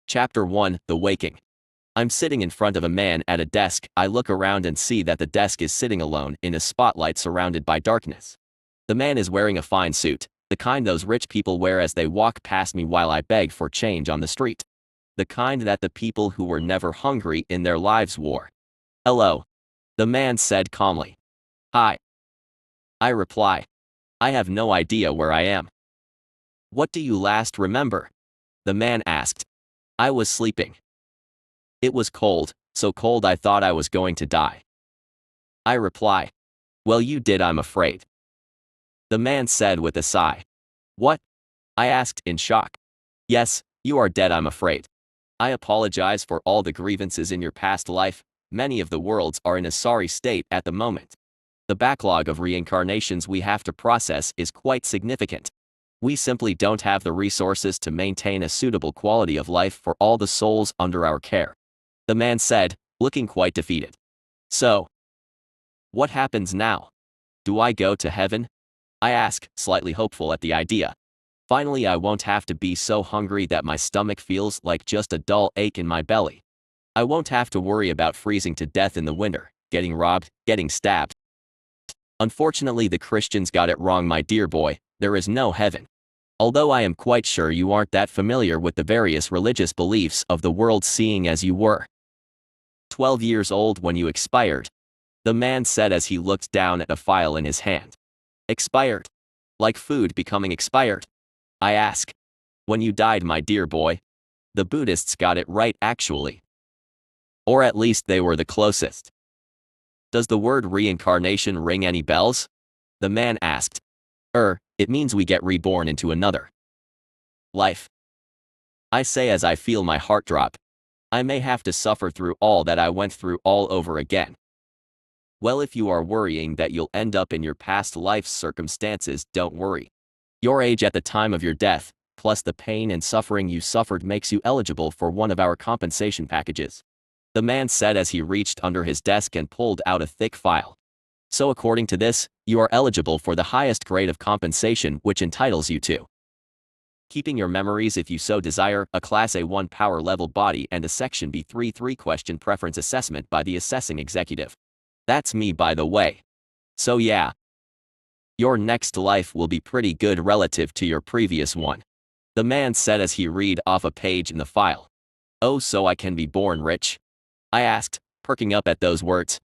Chapter 1, The Waking. I'm sitting in front of a man at a desk. I look around and see that the desk is sitting alone in a spotlight surrounded by darkness. The man is wearing a fine suit, the kind those rich people wear as they walk past me while I beg for change on the street. The kind that the people who were never hungry in their lives wore. "Hello," the man said calmly. "Hi," I reply. I have no idea where I am. "What do you last remember?" the man asked. I was sleeping. It was cold, so cold I thought I was going to die. I reply. "Well, you did, I'm afraid." The man said with a sigh. "What?" I asked in shock. "Yes, you are dead, I'm afraid. I apologize for all the grievances in your past life. Many of the worlds are in a sorry state at the moment. The backlog of reincarnations we have to process is quite significant. We simply don't have the resources to maintain a suitable quality of life for all the souls under our care," the man said, looking quite defeated. "So, what happens now? Do I go to heaven?" I ask, slightly hopeful at the idea. Finally, I won't have to be so hungry that my stomach feels like just a dull ache in my belly. I won't have to worry about freezing to death in the winter, getting robbed, getting stabbed. Unfortunately, the Christians got it wrong, my dear boy. There is no heaven. Although I am quite sure you aren't that familiar with the various religious beliefs of the world, seeing as you were 12 years old when you expired, the man said as he looked down at a file in his hand. "Expired? Like food becoming expired?" I ask. "When you died, my dear boy. The Buddhists got it right, actually. Or at least they were the closest." "Does the word reincarnation ring any bells?" the man asked. It means we get reborn into another life," I say as I feel my heart drop. I may have to suffer through all that I went through all over again. "Well, if you are worrying that you'll end up in your past life's circumstances, don't worry. Your age at the time of your death, plus the pain and suffering you suffered, makes you eligible for one of our compensation packages," the man said as he reached under his desk and pulled out a thick file. "So according to this, you are eligible for the highest grade of compensation, which entitles you to keeping your memories if you so desire, a Class A1 power level body, and a Section B3 3-question preference assessment by the assessing executive. That's me, by the way. So yeah, your next life will be pretty good relative to your previous one," the man said as he read off a page in the file. "Oh, so I can be born rich?" I asked, perking up at those words.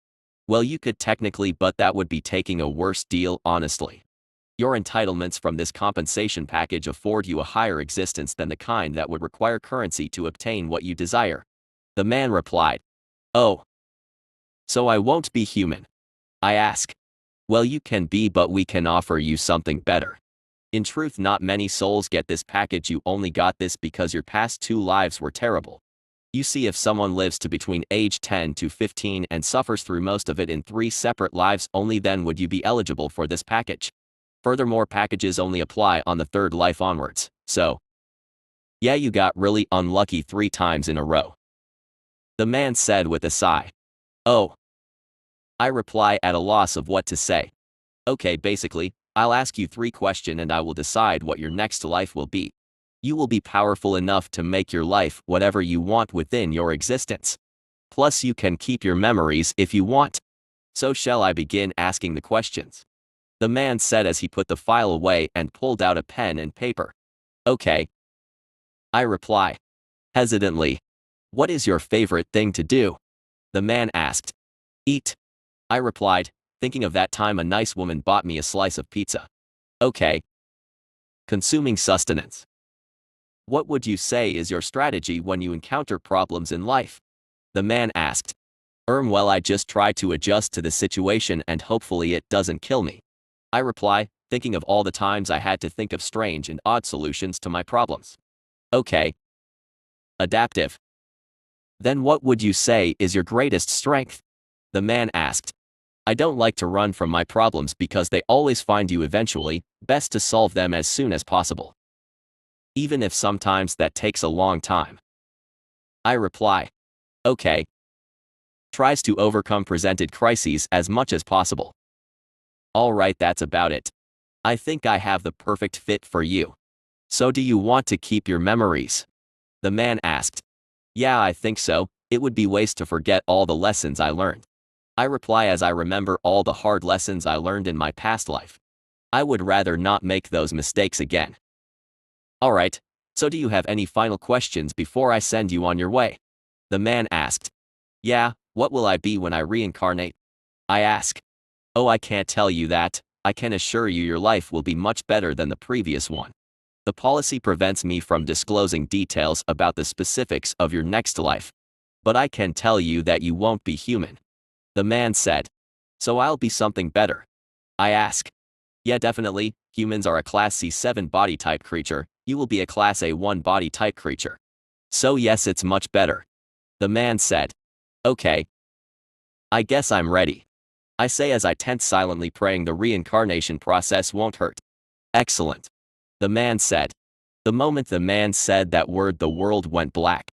"Well, you could technically, but that would be taking a worse deal, honestly. Your entitlements from this compensation package afford you a higher existence than the kind that would require currency to obtain what you desire," the man replied. "Oh, so I won't be human?" I ask. "Well, you can be, but we can offer you something better. In truth, not many souls get this package. You only got this because your past 2 lives were terrible. You see, if someone lives to between age 10 to 15 and suffers through most of it in 3 separate lives, only then would you be eligible for this package. Furthermore, packages only apply on the 3rd life onwards, so yeah, you got really unlucky 3 times in a row," the man said with a sigh. "Oh," I reply, at a loss of what to say. "Okay, basically, I'll ask you 3 questions and I will decide what your next life will be. You will be powerful enough to make your life whatever you want within your existence. Plus, you can keep your memories if you want. So shall I begin asking the questions?" the man said as he put the file away and pulled out a pen and paper. "Okay," I reply, hesitantly. "What is your favorite thing to do?" the man asked. "Eat," I replied, thinking of that time a nice woman bought me a slice of pizza. "Okay." "Consuming sustenance. What would you say is your strategy when you encounter problems in life?" the man asked. Well, I just try to adjust to the situation and hopefully it doesn't kill me," I reply, thinking of all the times I had to think of strange and odd solutions to my problems. "Okay. Adaptive. Then what would you say is your greatest strength?" the man asked. "I don't like to run from my problems because they always find you eventually. Best to solve them as soon as possible, even if sometimes that takes a long time," I reply. "Okay. Tries to overcome presented crises as much as possible." "All right, that's about it. I think I have the perfect fit for you. So do you want to keep your memories?" the man asked. Yeah, I think so. It would be waste to forget all the lessons I learned. I reply as I remember all the hard lessons I learned in my past life. I would rather not make those mistakes again. Alright, so do you have any final questions before I send you on your way? The man asked. Yeah, what will I be when I reincarnate? I ask. Oh, I can't tell you that. I can assure you your life will be much better than the previous one. The policy prevents me from disclosing details about the specifics of your next life. But I can tell you that you won't be human. The man said. So I'll be something better. I ask. Yeah, definitely. Humans are a Class C7 body type creature. You will be a Class A1 body type creature. So yes, it's much better. The man said. Okay. I guess I'm ready. I say as I tense silently, praying the reincarnation process won't hurt. Excellent. The man said. The moment the man said that word, the world went black.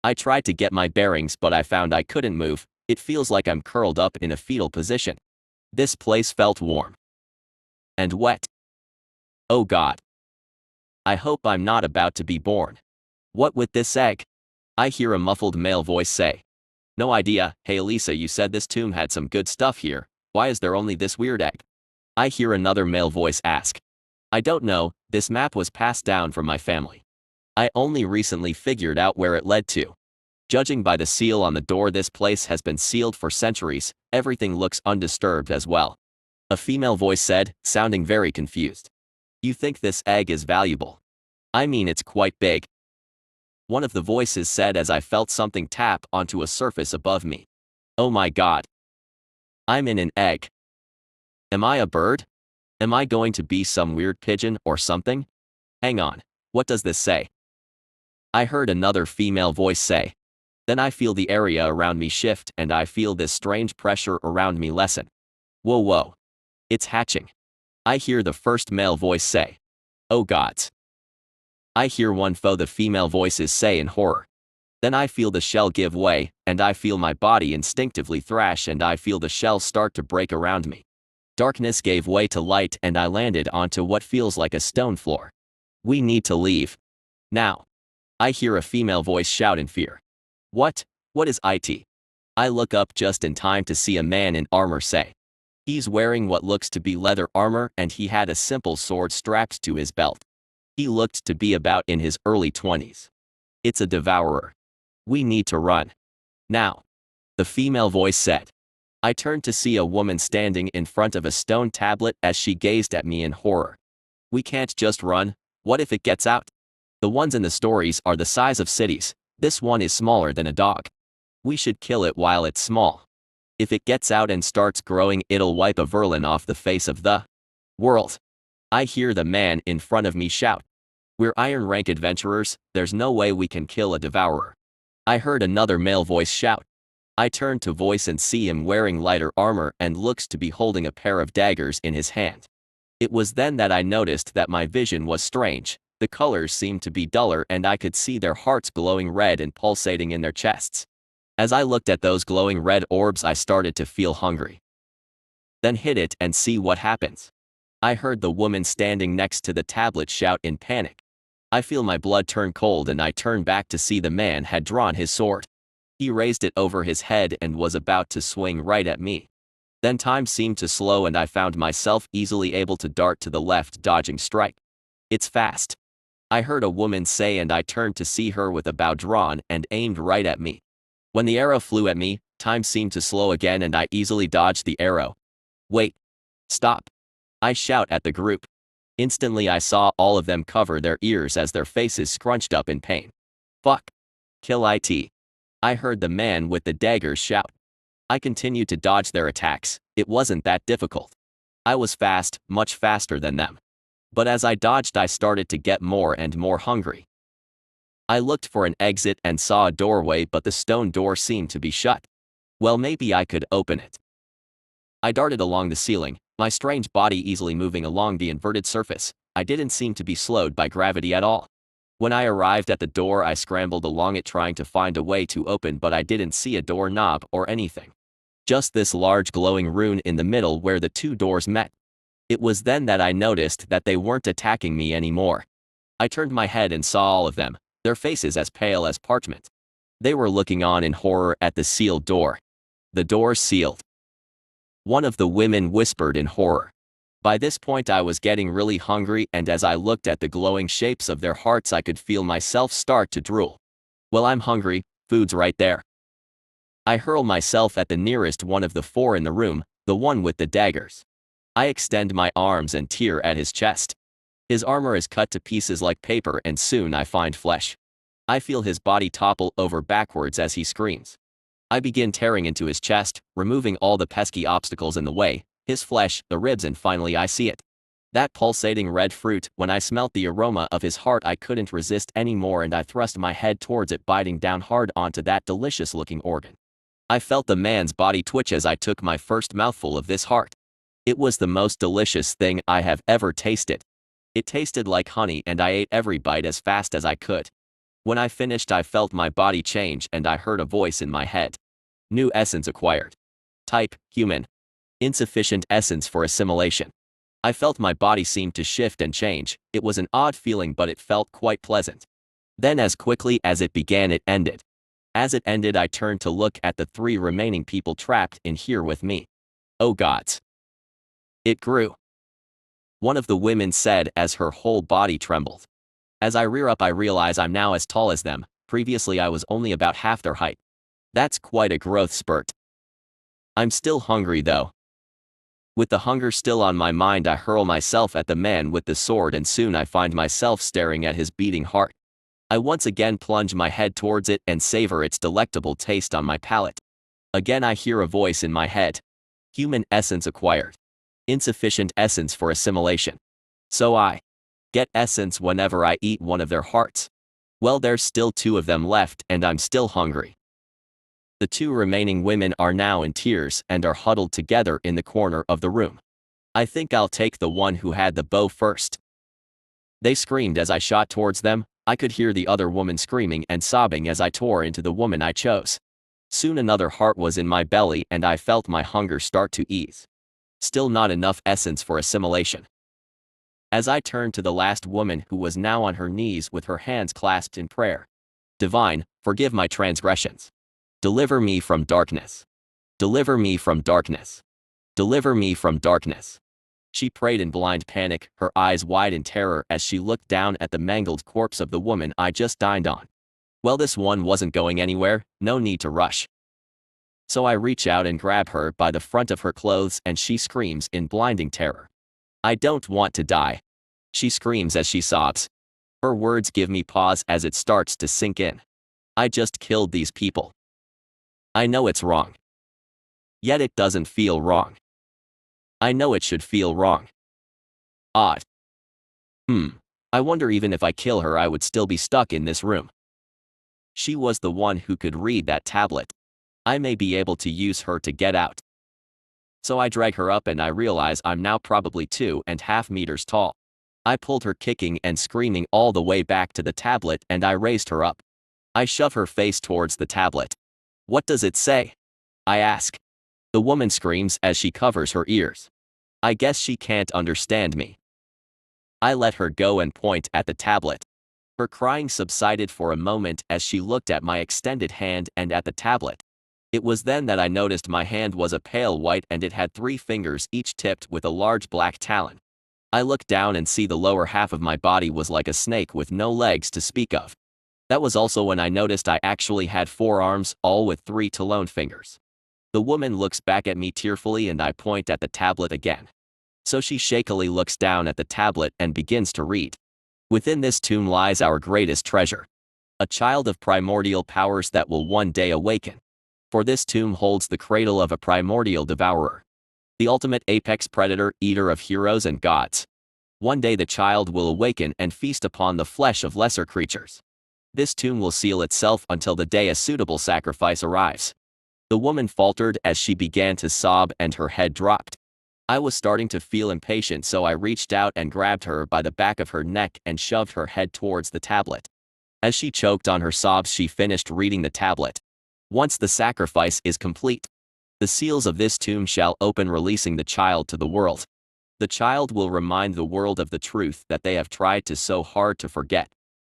I tried to get my bearings, but I found I couldn't move. It feels like I'm curled up in a fetal position. This place felt warm. And wet. Oh God. I hope I'm not about to be born. What with this egg? I hear a muffled male voice say. No idea. Hey Elisa, you said this tomb had some good stuff here. Why is there only this weird egg? I hear another male voice ask. I don't know, this map was passed down from my family. I only recently figured out where it led to. Judging by the seal on the door, this place has been sealed for centuries. Everything looks undisturbed as well. A female voice said, sounding very confused. You think this egg is valuable? I mean, it's quite big. One of the voices said as I felt something tap onto a surface above me. Oh my God. I'm in an egg. Am I a bird? Am I going to be some weird pigeon or something? Hang on, what does this say? I heard another female voice say. Then I feel the area around me shift and I feel this strange pressure around me lessen. Whoa whoa. It's hatching. I hear the first male voice say. Oh gods. I hear one foe the female voices say in horror. Then I feel the shell give way, and I feel my body instinctively thrash and I feel the shell start to break around me. Darkness gave way to light and I landed onto what feels like a stone floor. We need to leave. Now. I hear a female voice shout in fear. What? What is it? I look up just in time to see a man in armor say. He's wearing what looks to be leather armor and he had a simple sword strapped to his belt. He looked to be about in his early 20s. It's a devourer. We need to run. Now. The female voice said. I turned to see a woman standing in front of a stone tablet as she gazed at me in horror. We can't just run. What if it gets out? The ones in the stories are the size of cities. This one is smaller than a dog. We should kill it while it's small. If it gets out and starts growing, it'll wipe a Verlin off the face of the world. I hear the man in front of me shout. We're Iron Rank adventurers, there's no way we can kill a devourer. I heard another male voice shout. I turn to voice and see him wearing lighter armor and looks to be holding a pair of daggers in his hand. It was then that I noticed that my vision was strange. The colors seemed to be duller and I could see their hearts glowing red and pulsating in their chests. As I looked at those glowing red orbs, I started to feel hungry. Then hit it and see what happens. I heard the woman standing next to the tablet shout in panic. I feel my blood turn cold and I turn back to see the man had drawn his sword. He raised it over his head and was about to swing right at me. Then time seemed to slow and I found myself easily able to dart to the left, dodging strike. It's fast. I heard a woman say and I turned to see her with a bow drawn and aimed right at me. When the arrow flew at me, time seemed to slow again and I easily dodged the arrow. Wait. Stop. I shout at the group. Instantly I saw all of them cover their ears as their faces scrunched up in pain. Fuck. Kill it. I heard the man with the daggers shout. I continued to dodge their attacks. It wasn't that difficult. I was fast, much faster than them. But as I dodged, I started to get more and more hungry. I looked for an exit and saw a doorway, but the stone door seemed to be shut. Well, maybe I could open it. I darted along the ceiling, my strange body easily moving along the inverted surface. I didn't seem to be slowed by gravity at all. When I arrived at the door, I scrambled along it trying to find a way to open, but I didn't see a door knob or anything. Just this large glowing rune in the middle where the two doors met. It was then that I noticed that they weren't attacking me anymore. I turned my head and saw all of them, their faces as pale as parchment. They were looking on in horror at the sealed door. The door sealed. One of the women whispered in horror. By this point I was getting really hungry, and as I looked at the glowing shapes of their hearts I could feel myself start to drool. Well, I'm hungry, food's right there. I hurl myself at the nearest one of the four in the room, the one with the daggers. I extend my arms and tear at his chest. His armor is cut to pieces like paper, and soon I find flesh. I feel his body topple over backwards as he screams. I begin tearing into his chest, removing all the pesky obstacles in the way, his flesh, the ribs, and finally I see it. That pulsating red fruit. When I smelt the aroma of his heart I couldn't resist anymore, and I thrust my head towards it, biting down hard onto that delicious-looking organ. I felt the man's body twitch as I took my first mouthful of this heart. It was the most delicious thing I have ever tasted. It tasted like honey, and I ate every bite as fast as I could. When I finished I felt my body change, and I heard a voice in my head. New essence acquired. Type, human. Insufficient essence for assimilation. I felt my body seem to shift and change. It was an odd feeling, but it felt quite pleasant. Then as quickly as it began it ended. As it ended I turned to look at the 3 remaining people trapped in here with me. Oh gods. It grew. One of the women said as her whole body trembled. As I rear up I realize I'm now as tall as them. Previously I was only about half their height. That's quite a growth spurt. I'm still hungry though. With the hunger still on my mind I hurl myself at the man with the sword, and soon I find myself staring at his beating heart. I once again plunge my head towards it and savor its delectable taste on my palate. Again I hear a voice in my head. Human essence acquired. Insufficient essence for assimilation. So I get essence whenever I eat one of their hearts. Well, there's still 2 of them left, and I'm still hungry. The 2 remaining women are now in tears and are huddled together in the corner of the room. I think I'll take the one who had the bow first. They screamed as I shot towards them. I could hear the other woman screaming and sobbing as I tore into the woman I chose. Soon another heart was in my belly, and I felt my hunger start to ease. Still not enough essence for assimilation. As I turned to the last woman, who was now on her knees with her hands clasped in prayer. Divine, forgive my transgressions. Deliver me from darkness. Deliver me from darkness. Deliver me from darkness. She prayed in blind panic, her eyes wide in terror as she looked down at the mangled corpse of the woman I just dined on. Well, this one wasn't going anywhere, no need to rush. So I reach out and grab her by the front of her clothes, and she screams in blinding terror. I don't want to die. She screams as she sobs. Her words give me pause as it starts to sink in. I just killed these people. I know it's wrong. Yet it doesn't feel wrong. I know it should feel wrong. Odd. I wonder even if I kill her I would still be stuck in this room. She was the one who could read that tablet. I may be able to use her to get out. So I drag her up, and I realize I'm now probably 2.5 meters tall. I pulled her kicking and screaming all the way back to the tablet, and I raised her up. I shove her face towards the tablet. What does it say? I ask. The woman screams as she covers her ears. I guess she can't understand me. I let her go and point at the tablet. Her crying subsided for a moment as she looked at my extended hand and at the tablet. It was then that I noticed my hand was a pale white, and it had 3 fingers, each tipped with a large black talon. I looked down and see the lower half of my body was like a snake with no legs to speak of. That was also when I noticed I actually had 4 arms, all with 3 talon fingers. The woman looks back at me tearfully, and I point at the tablet again. So she shakily looks down at the tablet and begins to read. Within this tomb lies our greatest treasure. A child of primordial powers that will one day awaken. For this tomb holds the cradle of a primordial devourer. The ultimate apex predator, eater of heroes and gods. One day the child will awaken and feast upon the flesh of lesser creatures. This tomb will seal itself until the day a suitable sacrifice arrives. The woman faltered as she began to sob, and her head dropped. I was starting to feel impatient, so I reached out and grabbed her by the back of her neck and shoved her head towards the tablet. As she choked on her sobs, she finished reading the tablet. Once the sacrifice is complete, the seals of this tomb shall open, releasing the child to the world. The child will remind the world of the truth that they have tried to so hard to forget.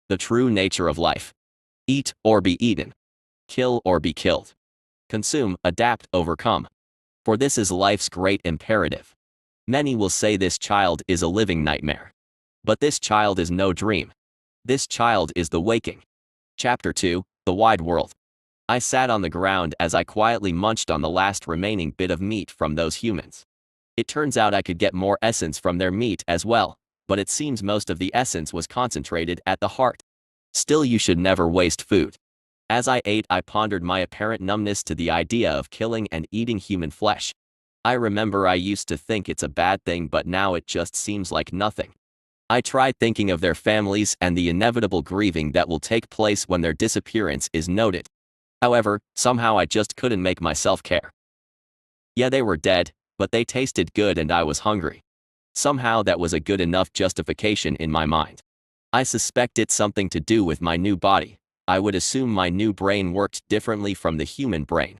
The true nature of life. Eat or be eaten. Kill or be killed. Consume, adapt, overcome. For this is life's great imperative. Many will say this child is a living nightmare. But this child is no dream. This child is the waking. Chapter 2, The Wide World. I sat on the ground as I quietly munched on the last remaining bit of meat from those humans. It turns out I could get more essence from their meat as well, but it seems most of the essence was concentrated at the heart. Still, you should never waste food. As I ate, I pondered my apparent numbness to the idea of killing and eating human flesh. I remember I used to think it's a bad thing, but now it just seems like nothing. I tried thinking of their families and the inevitable grieving that will take place when their disappearance is noted. However, somehow I just couldn't make myself care. Yeah, they were dead, but they tasted good and I was hungry. Somehow that was a good enough justification in my mind. I suspect it's something to do with my new body. I would assume my new brain worked differently from the human brain.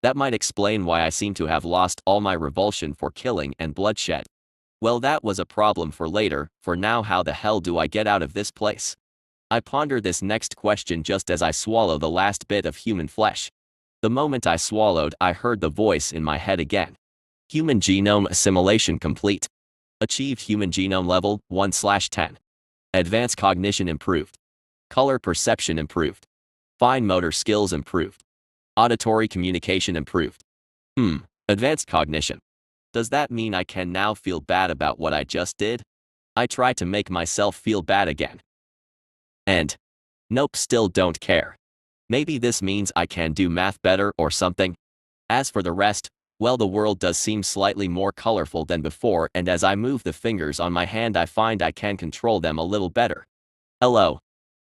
That might explain why I seem to have lost all my revulsion for killing and bloodshed. Well, that was a problem for later. For now, how the hell do I get out of this place? I ponder this next question just as I swallow the last bit of human flesh. The moment I swallowed, I heard the voice in my head again. Human genome assimilation complete. Achieved human genome level 1/10. Advanced cognition improved. Color perception improved. Fine motor skills improved. Auditory communication improved. Advanced cognition. Does that mean I can now feel bad about what I just did? I try to make myself feel bad again. And nope, still don't care. Maybe this means I can do math better or something. As for the rest, well, the world does seem slightly more colorful than before, and as I move the fingers on my hand I find I can control them a little better. Hello.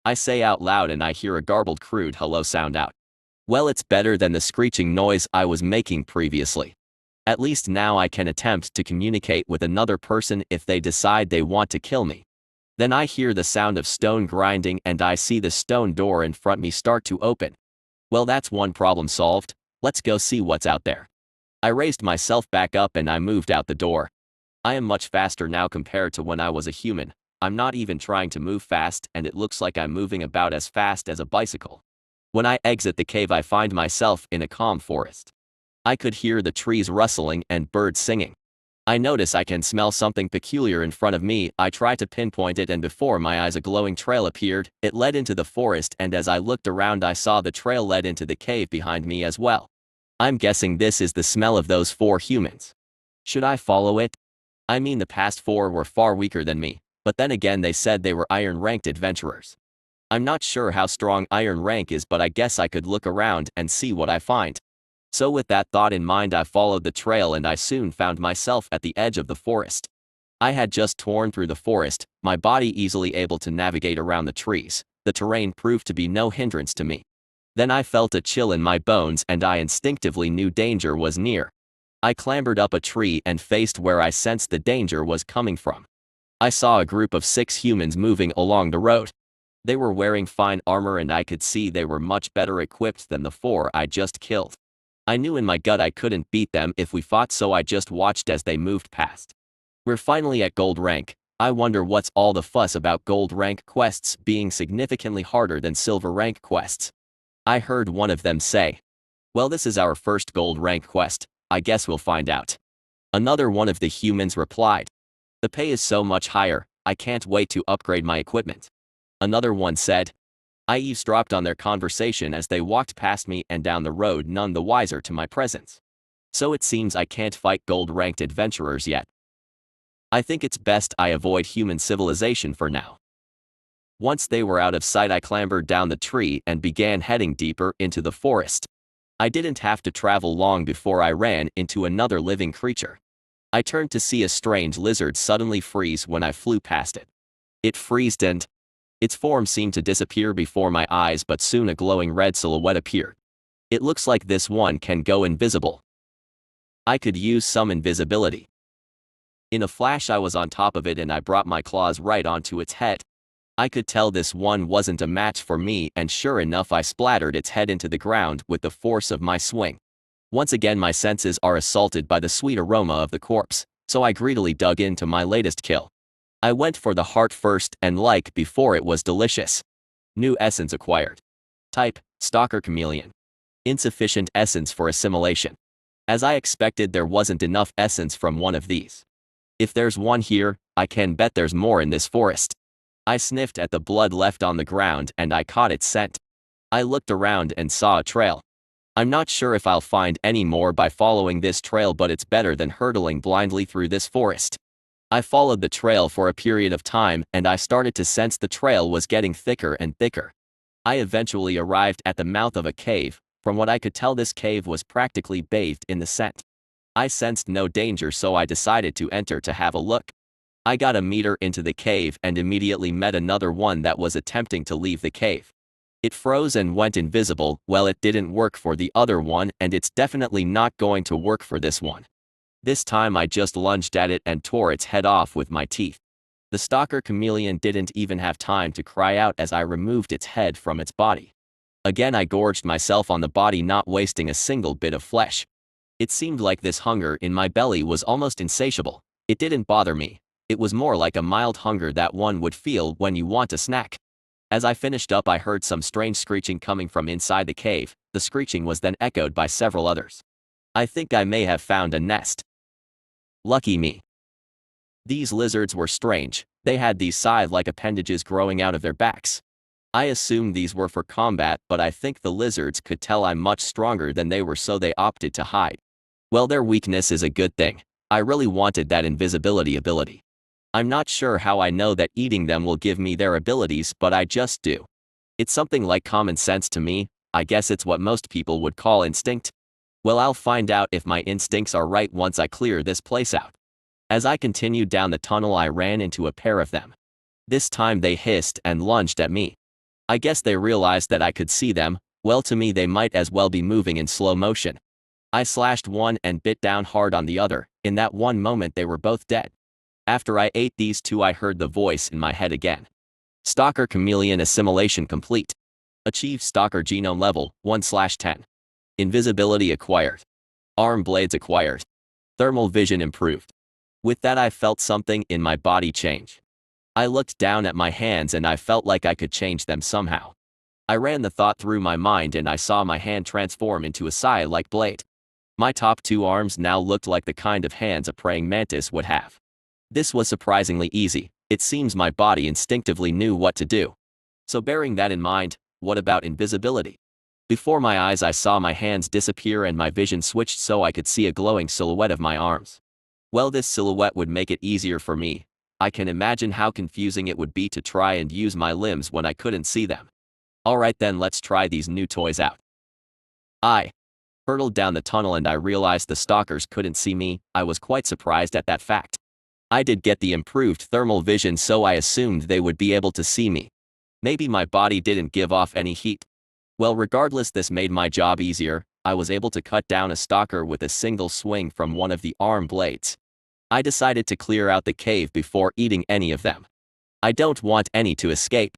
I say out loud and I hear a garbled crude hello sound out. Well, it's better than the screeching noise I was making previously. At least now I can attempt to communicate with another person if they decide they want to kill me. Then I hear the sound of stone grinding and I see the stone door in front me start to open. Well, that's one problem solved. Let's go see what's out there. I raised myself back up and I moved out the door. I am much faster now compared to when I was a human. I'm not even trying to move fast and it looks like I'm moving about as fast as a bicycle. When I exit the cave I find myself in a calm forest. I could hear the trees rustling and birds singing. I notice I can smell something peculiar in front of me. I try to pinpoint it and before my eyes a glowing trail appeared. It led into the forest and as I looked around I saw the trail led into the cave behind me as well. I'm guessing this is the smell of those 4 humans. Should I follow it? I mean, the past 4 were far weaker than me, but then again they said they were iron-ranked adventurers. I'm not sure how strong iron rank is, but I guess I could look around and see what I find. So with that thought in mind I followed the trail and I soon found myself at the edge of the forest. I had just torn through the forest, my body easily able to navigate around the trees. The terrain proved to be no hindrance to me. Then I felt a chill in my bones and I instinctively knew danger was near. I clambered up a tree and faced where I sensed the danger was coming from. I saw a group of 6 humans moving along the road. They were wearing fine armor and I could see they were much better equipped than the 4 I just killed. I knew in my gut I couldn't beat them if we fought, so I just watched as they moved past. We're finally at gold rank. I wonder what's all the fuss about gold rank quests being significantly harder than silver rank quests. I heard one of them say, well, this is our first gold rank quest, I guess we'll find out. Another one of the humans replied, the pay is so much higher, I can't wait to upgrade my equipment. Another one said, I eavesdropped on their conversation as they walked past me and down the road, none the wiser to my presence. So it seems I can't fight gold-ranked adventurers yet. I think it's best I avoid human civilization for now. Once they were out of sight I clambered down the tree and began heading deeper into the forest. I didn't have to travel long before I ran into another living creature. I turned to see a strange lizard suddenly freeze when I flew past it. It freezed and its form seemed to disappear before my eyes, but soon a glowing red silhouette appeared. It looks like this one can go invisible. I could use some invisibility. In a flash I was on top of it and I brought my claws right onto its head. I could tell this one wasn't a match for me, and sure enough I splattered its head into the ground with the force of my swing. Once again my senses are assaulted by the sweet aroma of the corpse, so I greedily dug into my latest kill. I went for the heart first and like before it was delicious. New essence acquired. Type, Stalker chameleon. Insufficient essence for assimilation. As I expected, there wasn't enough essence from one of these. If there's one here, I can bet there's more in this forest. I sniffed at the blood left on the ground and I caught its scent. I looked around and saw a trail. I'm not sure if I'll find any more by following this trail, but it's better than hurtling blindly through this forest. I followed the trail for a period of time and I started to sense the trail was getting thicker and thicker. I eventually arrived at the mouth of a cave. From what I could tell, this cave was practically bathed in the scent. I sensed no danger, so I decided to enter to have a look. I got a meter into the cave and immediately met another one that was attempting to leave the cave. It froze and went invisible. Well, it didn't work for the other one and it's definitely not going to work for this one. This time I just lunged at it and tore its head off with my teeth. The stalker chameleon didn't even have time to cry out as I removed its head from its body. Again, I gorged myself on the body, not wasting a single bit of flesh. It seemed like this hunger in my belly was almost insatiable. It didn't bother me. It was more like a mild hunger that one would feel when you want a snack. As I finished up, I heard some strange screeching coming from inside the cave. The screeching was then echoed by several others. I think I may have found a nest. Lucky me. These lizards were strange. They had these scythe-like appendages growing out of their backs. I assumed these were for combat, but I think the lizards could tell I'm much stronger than they were, so they opted to hide. Well, their weakness is a good thing. I really wanted that invisibility ability. I'm not sure how I know that eating them will give me their abilities, but I just do. It's something like common sense to me. I guess it's what most people would call instinct. Well, I'll find out if my instincts are right once I clear this place out. As I continued down the tunnel, I ran into a pair of them. This time they hissed and lunged at me. I guess they realized that I could see them. Well, to me they might as well be moving in slow motion. I slashed one and bit down hard on the other. In that one moment they were both dead. After I ate these two, I heard the voice in my head again. Stalker chameleon assimilation complete. Achieved stalker genome level 1/10. Invisibility acquired. Arm blades acquired. Thermal vision improved. With that, I felt something in my body change. I looked down at my hands and I felt like I could change them somehow. I ran the thought through my mind and I saw my hand transform into a scythe-like blade. My top two arms now looked like the kind of hands a praying mantis would have. This was surprisingly easy. It seems my body instinctively knew what to do. So bearing that in mind, what about invisibility? Before my eyes I saw my hands disappear and my vision switched so I could see a glowing silhouette of my arms. Well, this silhouette would make it easier for me. I can imagine how confusing it would be to try and use my limbs when I couldn't see them. Alright then, let's try these new toys out. I hurtled down the tunnel and I realized the stalkers couldn't see me. I was quite surprised at that fact. I did get the improved thermal vision, so I assumed they would be able to see me. Maybe my body didn't give off any heat. Well, regardless, this made my job easier. I was able to cut down a stalker with a single swing from one of the arm blades. I decided to clear out the cave before eating any of them. I don't want any to escape.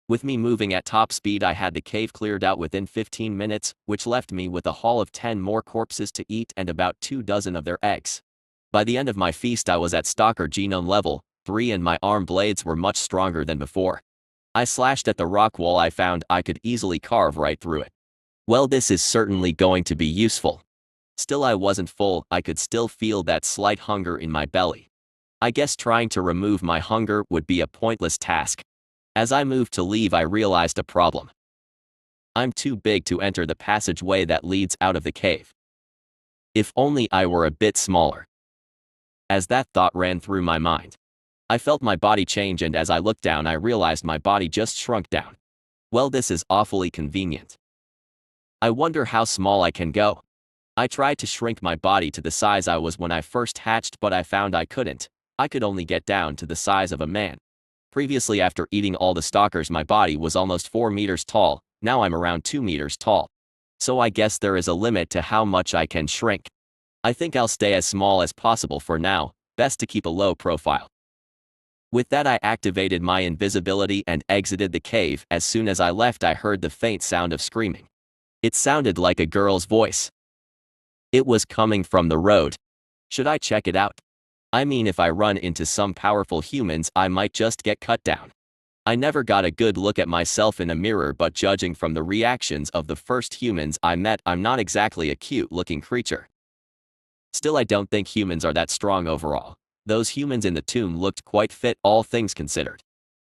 With me moving at top speed, I had the cave cleared out within 15 minutes, which left me with a haul of 10 more corpses to eat and about 24 of their eggs. By the end of my feast, I was at stalker genome level 3 and my arm blades were much stronger than before. I slashed at the rock wall. I found I could easily carve right through it. Well, this is certainly going to be useful. Still, I wasn't full. I could still feel that slight hunger in my belly. I guess trying to remove my hunger would be a pointless task. As I moved to leave, I realized a problem. I'm too big to enter the passageway that leads out of the cave. If only I were a bit smaller. As that thought ran through my mind, I felt my body change, and as I looked down I realized my body just shrunk down. Well, this is awfully convenient. I wonder how small I can go. I tried to shrink my body to the size I was when I first hatched, but I found I couldn't. I could only get down to the size of a man. Previously, after eating all the stalkers, my body was almost 4 meters tall. Now I'm around 2 meters tall. So I guess there is a limit to how much I can shrink. I think I'll stay as small as possible for now. Best to keep a low profile. With that, I activated my invisibility and exited the cave. As soon as I left, I heard the faint sound of screaming. It sounded like a girl's voice. It was coming from the road. Should I check it out? I mean, if I run into some powerful humans, I might just get cut down. I never got a good look at myself in a mirror, but judging from the reactions of the first humans I met, I'm not exactly a cute-looking creature. Still, I don't think humans are that strong overall. Those humans in the tomb looked quite fit, all things considered.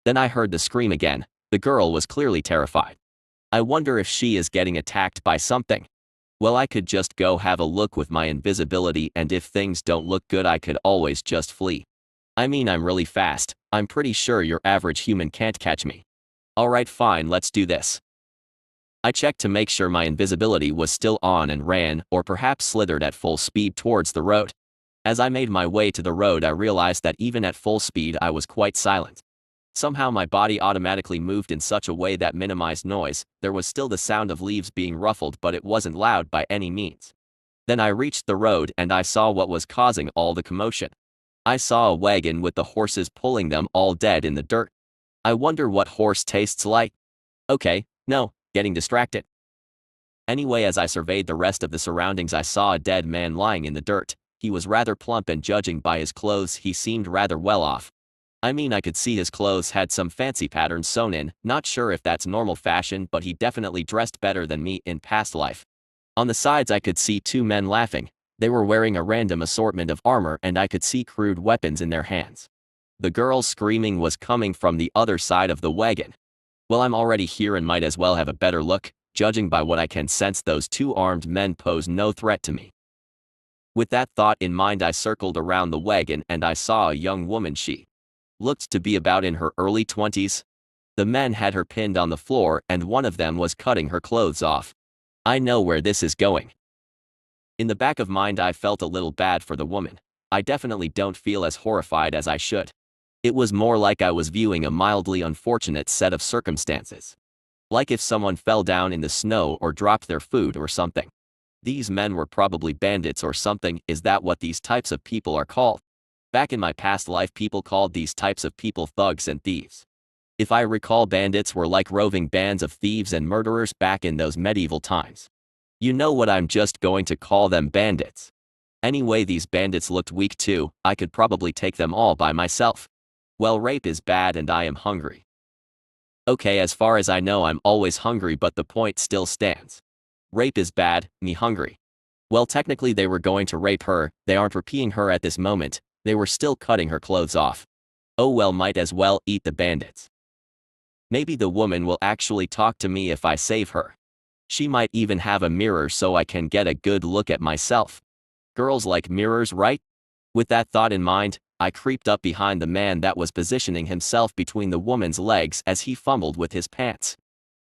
Then I heard the scream again. The girl was clearly terrified. I wonder if she is getting attacked by something. Well, I could just go have a look with my invisibility, and if things don't look good, I could always just flee. I mean, I'm really fast. I'm pretty sure your average human can't catch me. Alright, fine, let's do this. I checked to make sure my invisibility was still on and ran, or perhaps slithered at full speed towards the road. As I made my way to the road, I realized that even at full speed I was quite silent. Somehow my body automatically moved in such a way that minimized noise. There was still the sound of leaves being ruffled, but it wasn't loud by any means. Then I reached the road and I saw what was causing all the commotion. I saw a wagon with the horses pulling them, all dead in the dirt. I wonder what horse tastes like. Okay, no, getting distracted. Anyway, as I surveyed the rest of the surroundings, I saw a dead man lying in the dirt. He was rather plump, and judging by his clothes, he seemed rather well off. I mean, I could see his clothes had some fancy patterns sewn in. Not sure if that's normal fashion, but he definitely dressed better than me in past life. On the sides I could see two men laughing. They were wearing a random assortment of armor, and I could see crude weapons in their hands. The girl's screaming was coming from the other side of the wagon. Well, I'm already here and might as well have a better look. Judging by what I can sense, those two armed men pose no threat to me. With that thought in mind, I circled around the wagon and I saw a young woman. She looked to be about in her early 20s. The men had her pinned on the floor and one of them was cutting her clothes off. I know where this is going. In the back of mind, I felt a little bad for the woman. I definitely don't feel as horrified as I should. It was more like I was viewing a mildly unfortunate set of circumstances. Like if someone fell down in the snow or dropped their food or something. These men were probably bandits or something. Is that what these types of people are called? Back in my past life, people called these types of people thugs and thieves. If I recall, bandits were like roving bands of thieves and murderers back in those medieval times. You know what, I'm just going to call them bandits. Anyway, these bandits looked weak too. I could probably take them all by myself. Well, rape is bad and I am hungry. Okay, as far as I know, I'm always hungry, but the point still stands. Rape is bad, me hungry. Well, technically they were going to rape her. They aren't raping her at this moment. They were still cutting her clothes off. Oh well, might as well eat the bandits. Maybe the woman will actually talk to me if I save her. She might even have a mirror so I can get a good look at myself. Girls like mirrors, right? With that thought in mind, I creeped up behind the man that was positioning himself between the woman's legs as he fumbled with his pants.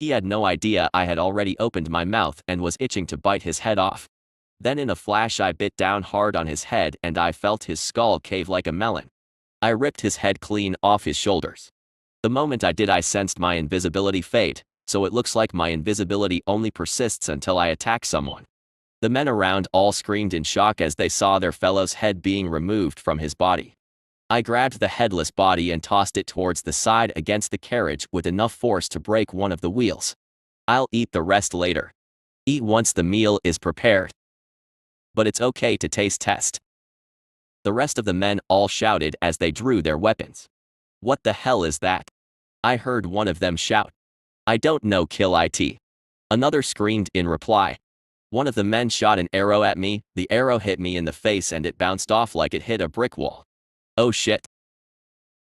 He had no idea I had already opened my mouth and was itching to bite his head off. Then in a flash I bit down hard on his head and I felt his skull cave like a melon. I ripped his head clean off his shoulders. The moment I did, I sensed my invisibility fade, so it looks like my invisibility only persists until I attack someone. The men around all screamed in shock as they saw their fellow's head being removed from his body. I grabbed the headless body and tossed it towards the side against the carriage with enough force to break one of the wheels. I'll eat the rest later. Eat once the meal is prepared. But it's okay to taste test. The rest of the men all shouted as they drew their weapons. What the hell is that? I heard one of them shout. I don't know, kill it. Another screamed in reply. One of the men shot an arrow at me. The arrow hit me in the face and it bounced off like it hit a brick wall. Oh shit.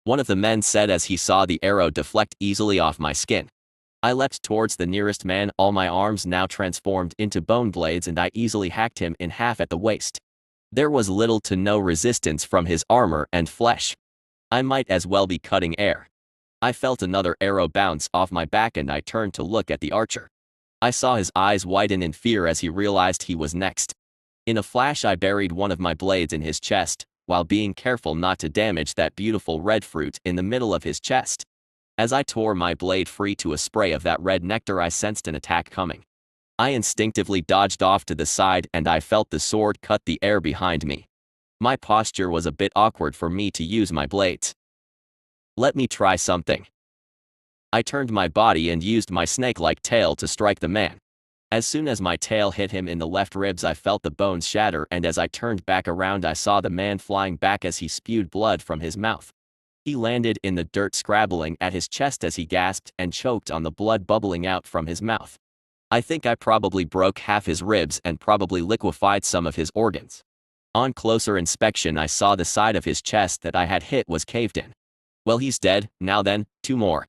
One of the men said as he saw the arrow deflect easily off my skin. I leapt towards the nearest man, all my arms now transformed into bone blades, and I easily hacked him in half at the waist. There was little to no resistance from his armor and flesh. I might as well be cutting air. I felt another arrow bounce off my back and I turned to look at the archer. I saw his eyes widen in fear as he realized he was next. In a flash I buried one of my blades in his chest, while being careful not to damage that beautiful red fruit in the middle of his chest. As I tore my blade free to a spray of that red nectar, I sensed an attack coming. I instinctively dodged off to the side and I felt the sword cut the air behind me. My posture was a bit awkward for me to use my blades. Let me try something. I turned my body and used my snake-like tail to strike the man. As soon as my tail hit him in the left ribs, I felt the bones shatter, and as I turned back around I saw the man flying back as he spewed blood from his mouth. He landed in the dirt, scrabbling at his chest as he gasped and choked on the blood bubbling out from his mouth. I think I probably broke half his ribs and probably liquefied some of his organs. On closer inspection, I saw the side of his chest that I had hit was caved in. Well, he's dead. Now then, 2 more.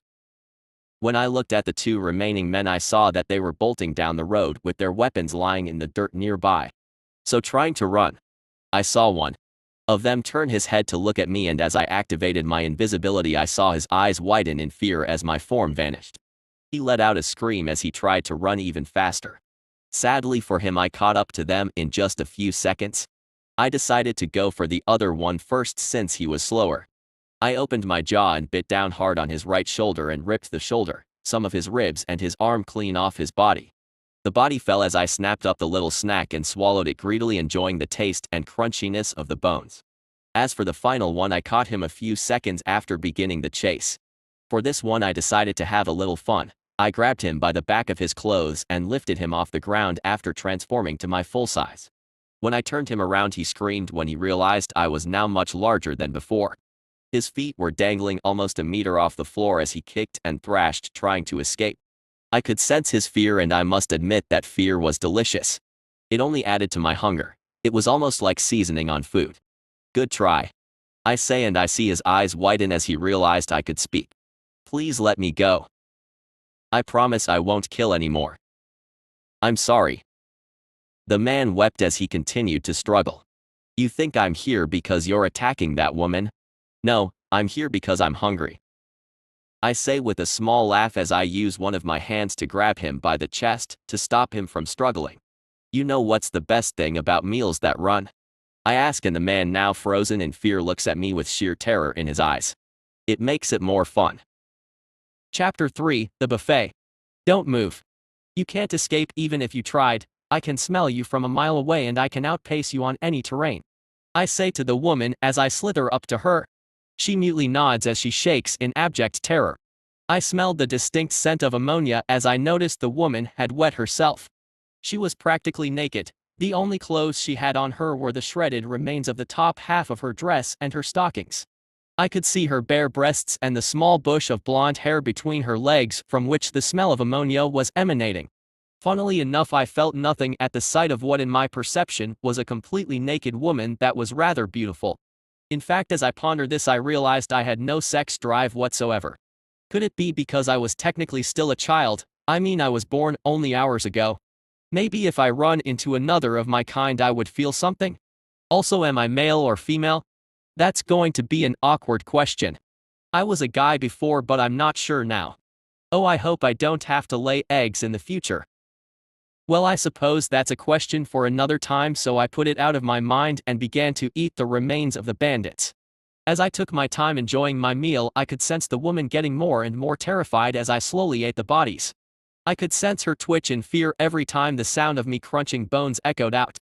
When I looked at the 2 remaining men, I saw that they were bolting down the road with their weapons lying in the dirt nearby. So trying to run. I saw one of them turn his head to look at me, and as I activated my invisibility, I saw his eyes widen in fear as my form vanished. He let out a scream as he tried to run even faster. Sadly for him, I caught up to them in just a few seconds. I decided to go for the other one first since he was slower. I opened my jaw and bit down hard on his right shoulder and ripped the shoulder, some of his ribs and his arm clean off his body. The body fell as I snapped up the little snack and swallowed it greedily, enjoying the taste and crunchiness of the bones. As for the final one, I caught him a few seconds after beginning the chase. For this one, I decided to have a little fun. I grabbed him by the back of his clothes and lifted him off the ground after transforming to my full size. When I turned him around, he screamed when he realized I was now much larger than before. His feet were dangling almost a meter off the floor as he kicked and thrashed, trying to escape. I could sense his fear, and I must admit that fear was delicious. It only added to my hunger. It was almost like seasoning on food. Good try, I say, and I see his eyes widen as he realized I could speak. Please let me go. I promise I won't kill anymore. I'm sorry. The man wept as he continued to struggle. You think I'm here because you're attacking that woman? No, I'm here because I'm hungry, I say with a small laugh as I use one of my hands to grab him by the chest to stop him from struggling. You know what's the best thing about meals that run? I ask, and the man, now frozen in fear, looks at me with sheer terror in his eyes. It makes it more fun. Chapter 3, The Buffet. Don't move. You can't escape even if you tried. I can smell you from a mile away and I can outpace you on any terrain, I say to the woman as I slither up to her. She mutely nods as she shakes in abject terror. I smelled the distinct scent of ammonia as I noticed the woman had wet herself. She was practically naked. The only clothes she had on her were the shredded remains of the top half of her dress and her stockings. I could see her bare breasts and the small bush of blonde hair between her legs from which the smell of ammonia was emanating. Funnily enough, I felt nothing at the sight of what in my perception was a completely naked woman that was rather beautiful. In fact, as I pondered this, I realized I had no sex drive whatsoever. Could it be because I was technically still a child? I mean, I was born only hours ago. Maybe if I run into another of my kind I would feel something? Also, am I male or female? That's going to be an awkward question. I was a guy before, but I'm not sure now. Oh, I hope I don't have to lay eggs in the future. Well, I suppose that's a question for another time, so I put it out of my mind and began to eat the remains of the bandits. As I took my time enjoying my meal, I could sense the woman getting more and more terrified as I slowly ate the bodies. I could sense her twitch in fear every time the sound of me crunching bones echoed out.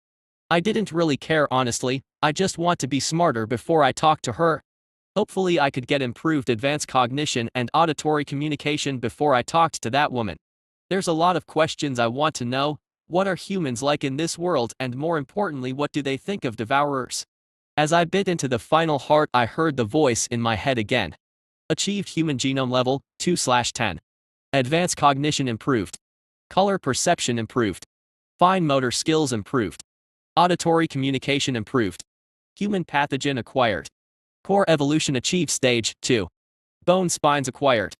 I didn't really care, honestly. I just want to be smarter before I talk to her. Hopefully I could get improved advanced cognition and auditory communication before I talked to that woman. There's a lot of questions I want to know. What are humans like in this world, and more importantly, what do they think of devourers? As I bit into the final heart, I heard the voice in my head again. Achieved human genome level 2/10. Advanced cognition improved. Color perception improved. Fine motor skills improved. Auditory communication improved. Human pathogen acquired. Core evolution achieved stage 2. Bone spines acquired.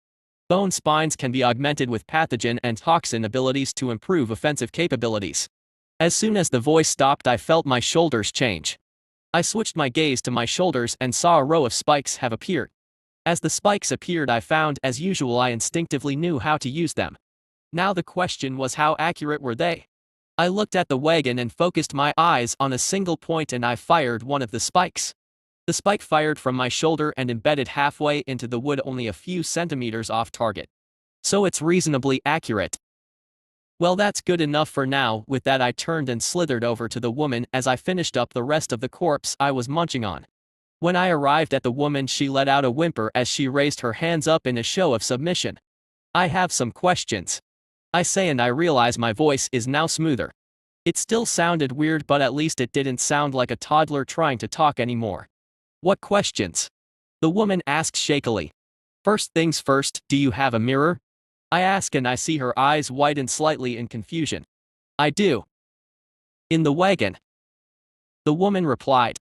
Bone spines can be augmented with pathogen and toxin abilities to improve offensive capabilities. As soon as the voice stopped, I felt my shoulders change. I switched my gaze to my shoulders and saw a row of spikes have appeared. As the spikes appeared, I found, as usual, I instinctively knew how to use them. Now the question was, how accurate were they? I looked at the wagon and focused my eyes on a single point, and I fired one of the spikes. The spike fired from my shoulder and embedded halfway into the wood, only a few centimeters off target. So it's reasonably accurate. Well, that's good enough for now. With that, I turned and slithered over to the woman as I finished up the rest of the corpse I was munching on. When I arrived at the woman, she let out a whimper as she raised her hands up in a show of submission. I have some questions, I say, and I realize my voice is now smoother. It still sounded weird, but at least it didn't sound like a toddler trying to talk anymore. What questions? The woman asks shakily. First things first, do you have a mirror? I ask and I see her eyes widen slightly in confusion. I do. In the wagon. The woman replied.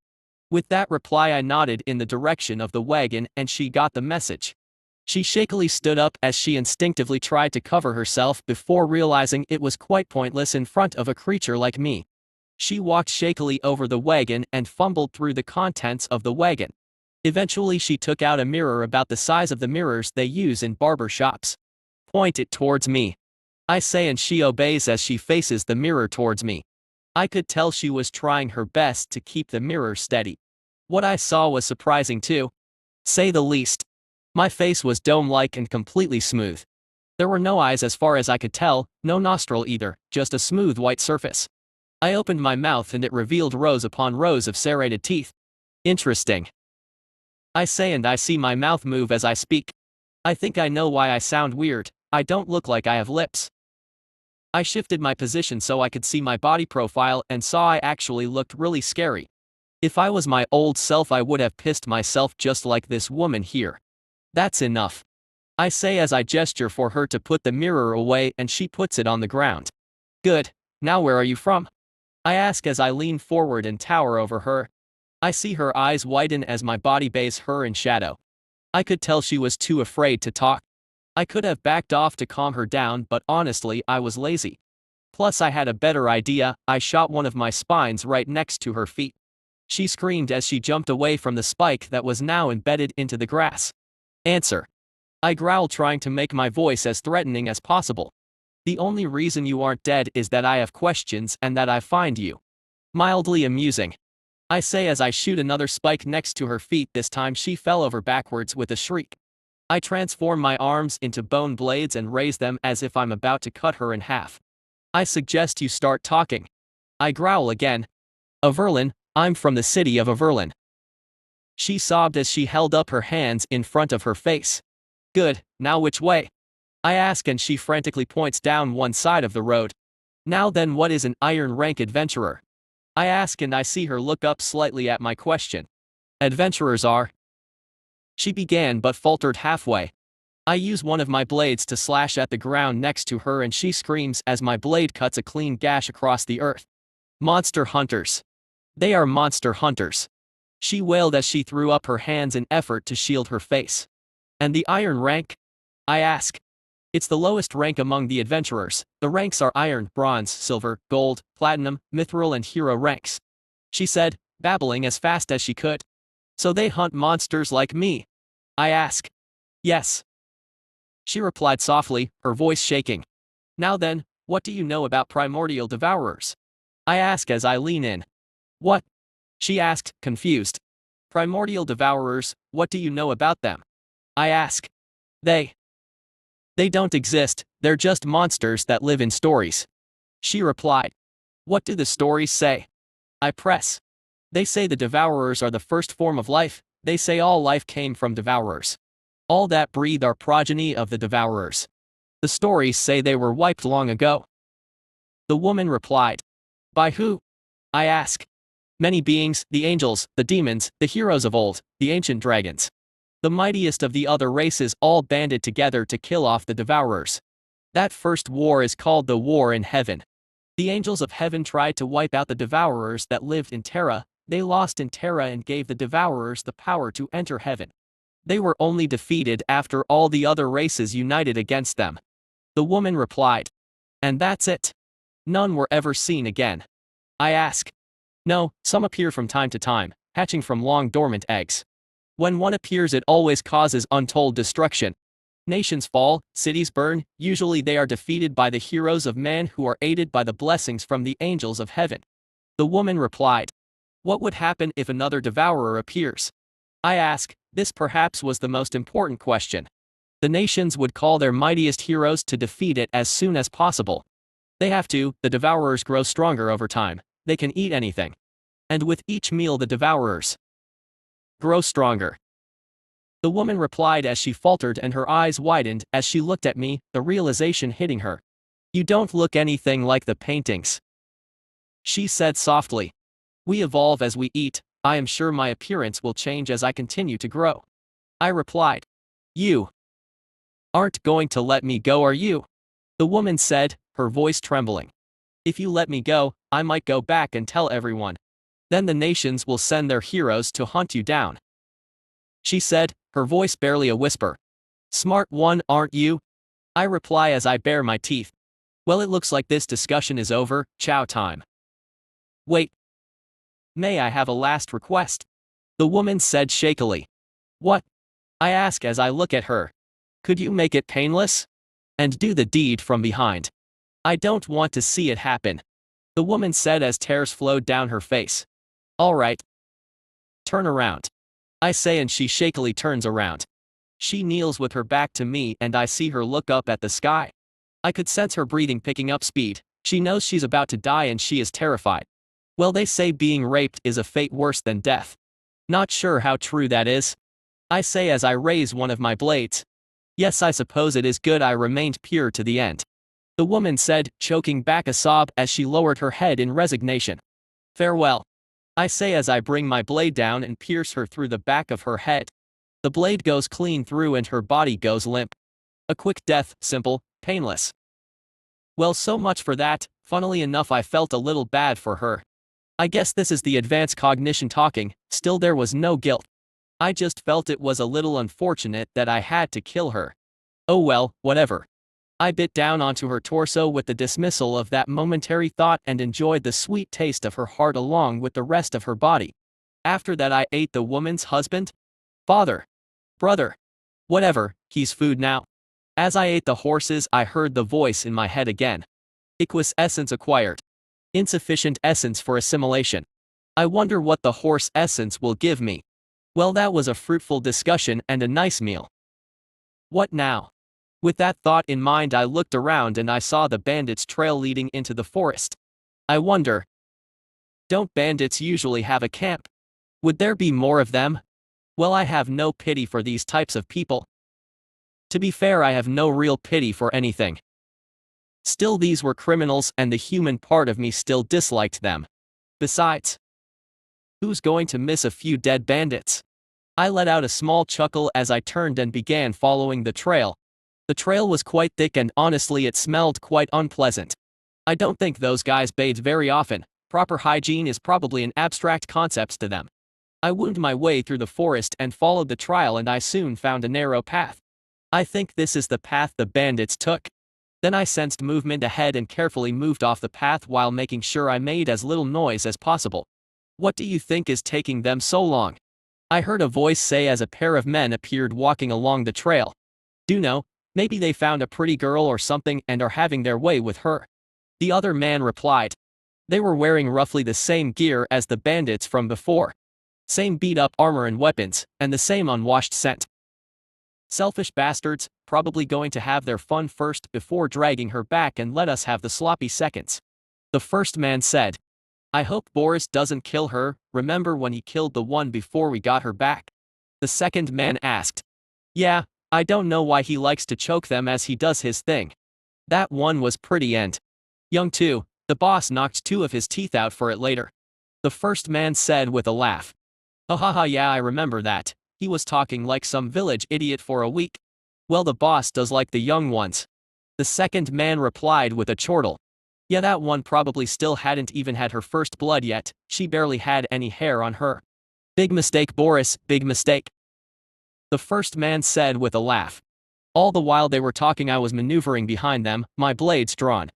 With that reply I nodded in the direction of the wagon and she got the message. She shakily stood up as she instinctively tried to cover herself before realizing it was quite pointless in front of a creature like me. She walked shakily over the wagon and fumbled through the contents of the wagon. Eventually she took out a mirror about the size of the mirrors they use in barber shops. Point it towards me. I say and she obeys as she faces the mirror towards me. I could tell she was trying her best to keep the mirror steady. What I saw was surprising too. Say the least. My face was dome-like and completely smooth. There were no eyes as far as I could tell, no nostril either, just a smooth white surface. I opened my mouth and it revealed rows upon rows of serrated teeth. Interesting. I say and I see my mouth move as I speak. I think I know why I sound weird. I don't look like I have lips. I shifted my position so I could see my body profile and saw I actually looked really scary. If I was my old self I would have pissed myself just like this woman here. That's enough. I say as I gesture for her to put the mirror away and she puts it on the ground. Good, now where are you from? I ask as I lean forward and tower over her. I see her eyes widen as my body bathes her in shadow. I could tell she was too afraid to talk. I could have backed off to calm her down but honestly I was lazy. Plus I had a better idea, I shot one of my spines right next to her feet. She screamed as she jumped away from the spike that was now embedded into the grass. Answer. I growl trying to make my voice as threatening as possible. The only reason you aren't dead is that I have questions and that I find you mildly amusing. I say as I shoot another spike next to her feet. This time she fell over backwards with a shriek. I transform my arms into bone blades and raise them as if I'm about to cut her in half. I suggest you start talking. I growl again. Averlin, I'm from the city of Averlin. She sobbed as she held up her hands in front of her face. Good, now which way? I ask and she frantically points down one side of the road. Now then, what is an iron rank adventurer? I ask and I see her look up slightly at my question. Adventurers are. She began but faltered halfway. I use one of my blades to slash at the ground next to her and she screams as my blade cuts a clean gash across the earth. Monster hunters. They are monster hunters. She wailed as she threw up her hands in effort to shield her face. And the iron rank? I ask. It's the lowest rank among the adventurers. The ranks are iron, bronze, silver, gold, platinum, mithril and hero ranks. She said, babbling as fast as she could. So they hunt monsters like me? I ask. Yes. She replied softly, her voice shaking. Now then, what do you know about primordial devourers? I ask as I lean in. What? She asked, confused. Primordial devourers, what do you know about them? I ask. They don't exist, they're just monsters that live in stories. She replied. What do the stories say? I press. They say the devourers are the first form of life, they say all life came from devourers. All that breathe are progeny of the devourers. The stories say they were wiped long ago. The woman replied. By who? I ask. Many beings, the angels, the demons, the heroes of old, the ancient dragons. The mightiest of the other races all banded together to kill off the devourers. That first war is called the War in Heaven. The angels of heaven tried to wipe out the devourers that lived in Terra. They lost in Terra and gave the devourers the power to enter heaven. They were only defeated after all the other races united against them. The woman replied. And that's it. None were ever seen again. I ask. No, some appear from time to time, hatching from long dormant eggs. When one appears it always causes untold destruction. Nations fall, cities burn, usually they are defeated by the heroes of man who are aided by the blessings from the angels of heaven. The woman replied. What would happen if another devourer appears? I ask, this perhaps was the most important question. The nations would call their mightiest heroes to defeat it as soon as possible. They have to, the devourers grow stronger over time, they can eat anything. And with each meal the devourers grow stronger. The woman replied as she faltered and her eyes widened as she looked at me, the realization hitting her. You don't look anything like the paintings. She said softly. We evolve as we eat, I am sure my appearance will change as I continue to grow. I replied. You aren't going to let me go, are you? The woman said, her voice trembling. If you let me go, I might go back and tell everyone. Then the nations will send their heroes to hunt you down. She said, her voice barely a whisper. Smart one, aren't you? I reply as I bare my teeth. Well, it looks like this discussion is over, chow time. Wait. May I have a last request? The woman said shakily. What? I ask as I look at her. Could you make it painless? And do the deed from behind. I don't want to see it happen. The woman said as tears flowed down her face. All right. Turn around. I say, and she shakily turns around. She kneels with her back to me and I see her look up at the sky. I could sense her breathing picking up speed. She knows she's about to die and she is terrified. Well, they say being raped is a fate worse than death. Not sure how true that is. I say as I raise one of my blades. Yes, I suppose it is good I remained pure to the end. The woman said, choking back a sob as she lowered her head in resignation. Farewell. I say as I bring my blade down and pierce her through the back of her head. The blade goes clean through and her body goes limp. A quick death, simple, painless. Well, so much for that. Funnily enough, I felt a little bad for her. I guess this is the advanced cognition talking. Still, there was no guilt. I just felt it was a little unfortunate that I had to kill her. Oh well, whatever. I bit down onto her torso with the dismissal of that momentary thought and enjoyed the sweet taste of her heart along with the rest of her body. After that I ate the woman's husband? Father? Brother? Whatever, he's food now. As I ate the horses, I heard the voice in my head again. Equus essence acquired. Insufficient essence for assimilation. I wonder what the horse essence will give me. Well, that was a fruitful discussion and a nice meal. What now? With that thought in mind, I looked around and I saw the bandits' trail leading into the forest. I wonder. Don't bandits usually have a camp? Would there be more of them? Well, I have no pity for these types of people. To be fair, I have no real pity for anything. Still, these were criminals and the human part of me still disliked them. Besides, who's going to miss a few dead bandits? I let out a small chuckle as I turned and began following the trail. The trail was quite thick and honestly it smelled quite unpleasant. I don't think those guys bathed very often. Proper hygiene is probably an abstract concept to them. I wound my way through the forest and followed the trail and I soon found a narrow path. I think this is the path the bandits took. Then I sensed movement ahead and carefully moved off the path while making sure I made as little noise as possible. What do you think is taking them so long? I heard a voice say as a pair of men appeared walking along the trail. Do know, maybe they found a pretty girl or something and are having their way with her. The other man replied. They were wearing roughly the same gear as the bandits from before. Same beat-up armor and weapons, and the same unwashed scent. Selfish bastards, probably going to have their fun first before dragging her back and let us have the sloppy seconds. The first man said. I hope Boris doesn't kill her. Remember when he killed the one before we got her back? The second man asked. Yeah, I don't know why he likes to choke them as he does his thing. That one was pretty and young too. The boss knocked 2 of his teeth out for it later. The first man said with a laugh. Oh haha, yeah, I remember that. He was talking like some village idiot for a week. Well, the boss does like the young ones. The second man replied with a chortle. Yeah, that one probably still hadn't even had her first blood yet. She barely had any hair on her. Big mistake, Boris, big mistake. The first man said with a laugh. All the while they were talking, I was maneuvering behind them, my blades drawn.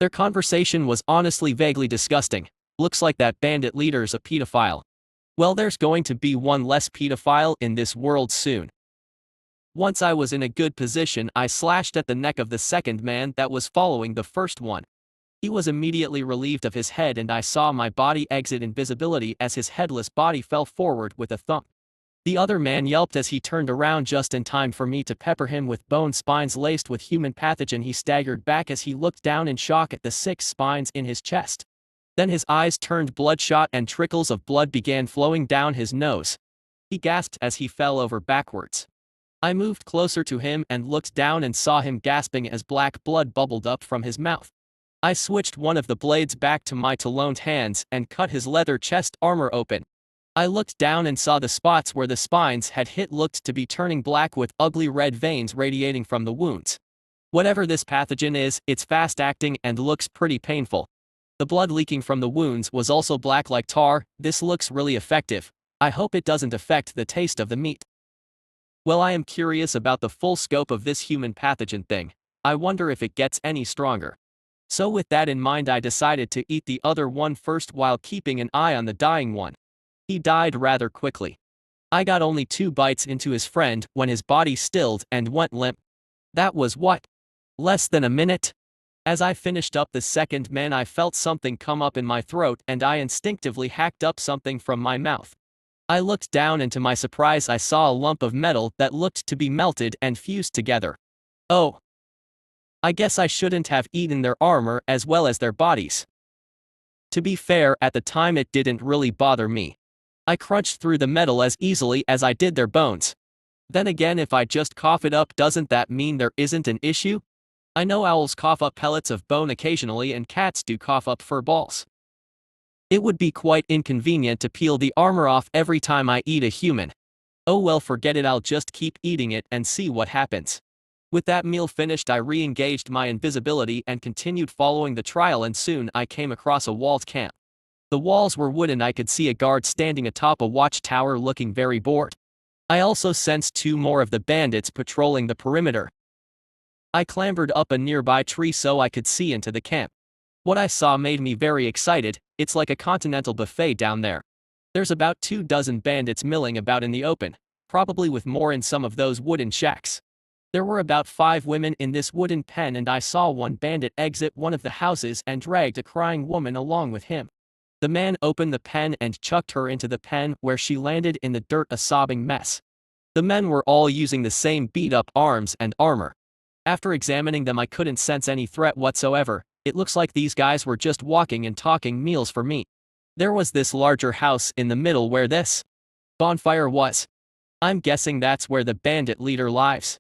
Their conversation was honestly vaguely disgusting. Looks like that bandit leader's a pedophile. Well, there's going to be one less pedophile in this world soon. Once I was in a good position, I slashed at the neck of the second man that was following the first one. He was immediately relieved of his head and I saw my body exit invisibility as his headless body fell forward with a thump. The other man yelped as he turned around just in time for me to pepper him with bone spines laced with human pathogen. He staggered back as he looked down in shock at the 6 spines in his chest. Then his eyes turned bloodshot and trickles of blood began flowing down his nose. He gasped as he fell over backwards. I moved closer to him and looked down and saw him gasping as black blood bubbled up from his mouth. I switched one of the blades back to my taloned hands and cut his leather chest armor open. I looked down and saw the spots where the spines had hit looked to be turning black with ugly red veins radiating from the wounds. Whatever this pathogen is, it's fast-acting and looks pretty painful. The blood leaking from the wounds was also black like tar. This looks really effective. I hope it doesn't affect the taste of the meat. Well, I am curious about the full scope of this human pathogen thing. I wonder if it gets any stronger. So with that in mind, I decided to eat the other one first while keeping an eye on the dying one. He died rather quickly. I got only 2 bites into his friend when his body stilled and went limp. That was what? Less than a minute? As I finished up the second man, I felt something come up in my throat and I instinctively hacked up something from my mouth. I looked down and to my surprise I saw a lump of metal that looked to be melted and fused together. Oh. I guess I shouldn't have eaten their armor as well as their bodies. To be fair, at the time it didn't really bother me. I crunched through the metal as easily as I did their bones. Then again, if I just cough it up, doesn't that mean there isn't an issue? I know owls cough up pellets of bone occasionally and cats do cough up fur balls. It would be quite inconvenient to peel the armor off every time I eat a human. Oh well, forget it, I'll just keep eating it and see what happens. With that meal finished, I re-engaged my invisibility and continued following the trail, and soon I came across a walled camp. The walls were wooden. I could see a guard standing atop a watchtower looking very bored. I also sensed 2 more of the bandits patrolling the perimeter. I clambered up a nearby tree so I could see into the camp. What I saw made me very excited. It's like a continental buffet down there. There's about 2 dozen bandits milling about in the open, probably with more in some of those wooden shacks. There were about 5 women in this wooden pen, and I saw one bandit exit one of the houses and dragged a crying woman along with him. The man opened the pen and chucked her into the pen, where she landed in the dirt, a sobbing mess. The men were all using the same beat-up arms and armor. After examining them, I couldn't sense any threat whatsoever. It looks like these guys were just walking and talking meals for meat. There was this larger house in the middle where this bonfire was. I'm guessing that's where the bandit leader lives.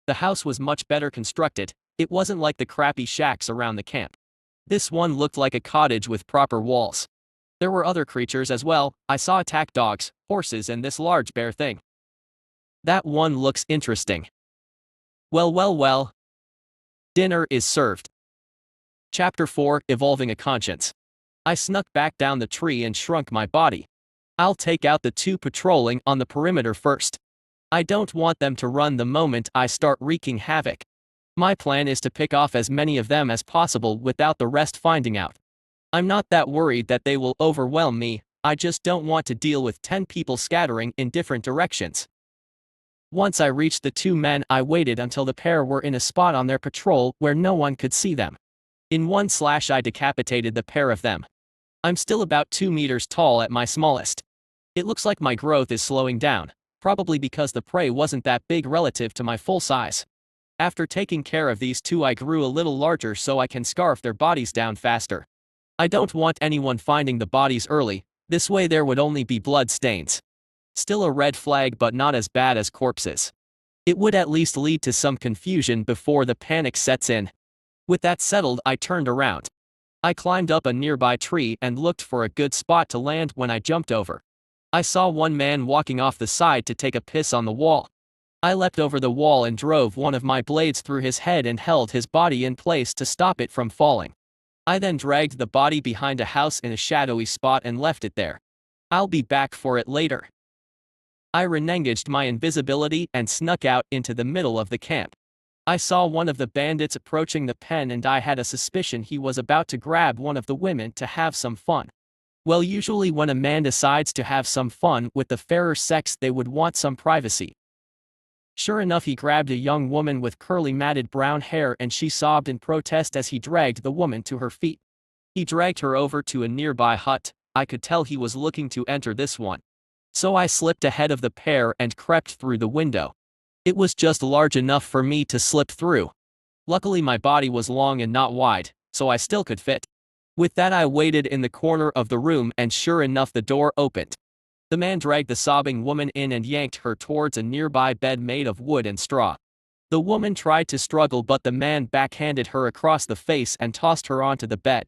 The house was much better constructed. It wasn't like the crappy shacks around the camp. This one looked like a cottage with proper walls. There were other creatures as well. I saw attack dogs, horses, and this large bear thing. That one looks interesting. Well. Dinner is served. Chapter 4, Evolving a Conscience. I snuck back down the tree and shrunk my body. I'll take out the 2 patrolling on the perimeter first. I don't want them to run the moment I start wreaking havoc. My plan is to pick off as many of them as possible without the rest finding out. I'm not that worried that they will overwhelm me. I just don't want to deal with 10 people scattering in different directions. Once I reached the 2 men, I waited until the pair were in a spot on their patrol where no one could see them. In one slash I decapitated the pair of them. I'm still about 2 meters tall at my smallest. It looks like my growth is slowing down, probably because the prey wasn't that big relative to my full size. After taking care of these 2, I grew a little larger so I can scarf their bodies down faster. I don't want anyone finding the bodies early. This way there would only be blood stains. Still a red flag, but not as bad as corpses. It would at least lead to some confusion before the panic sets in. With that settled, I turned around. I climbed up a nearby tree and looked for a good spot to land when I jumped over. I saw one man walking off the side to take a piss on the wall. I leapt over the wall and drove one of my blades through his head and held his body in place to stop it from falling. I then dragged the body behind a house in a shadowy spot and left it there. I'll be back for it later. I renengaged my invisibility and snuck out into the middle of the camp. I saw one of the bandits approaching the pen and I had a suspicion he was about to grab one of the women to have some fun. Well, usually when a man decides to have some fun with the fairer sex, they would want some privacy. Sure enough, he grabbed a young woman with curly matted brown hair and she sobbed in protest as he dragged the woman to her feet. He dragged her over to a nearby hut. I could tell he was looking to enter this one. So I slipped ahead of the pair and crept through the window. It was just large enough for me to slip through. Luckily my body was long and not wide, so I still could fit. With that I waited in the corner of the room and sure enough the door opened. The man dragged the sobbing woman in and yanked her towards a nearby bed made of wood and straw. The woman tried to struggle but the man backhanded her across the face and tossed her onto the bed.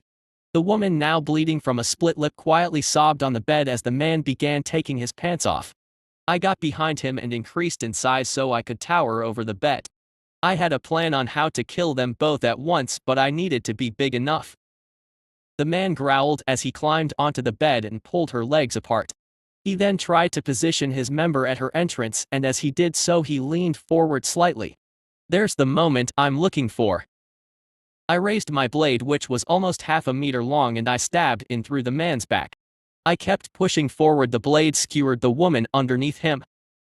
The woman, now bleeding from a split lip, quietly sobbed on the bed as the man began taking his pants off. I got behind him and increased in size so I could tower over the bed. I had a plan on how to kill them both at once, but I needed to be big enough. The man growled as he climbed onto the bed and pulled her legs apart. He then tried to position his member at her entrance, and as he did so he leaned forward slightly. There's the moment I'm looking for. I raised my blade, which was almost half a meter long, and I stabbed in through the man's back. I kept pushing forward. The blade skewered the woman underneath him.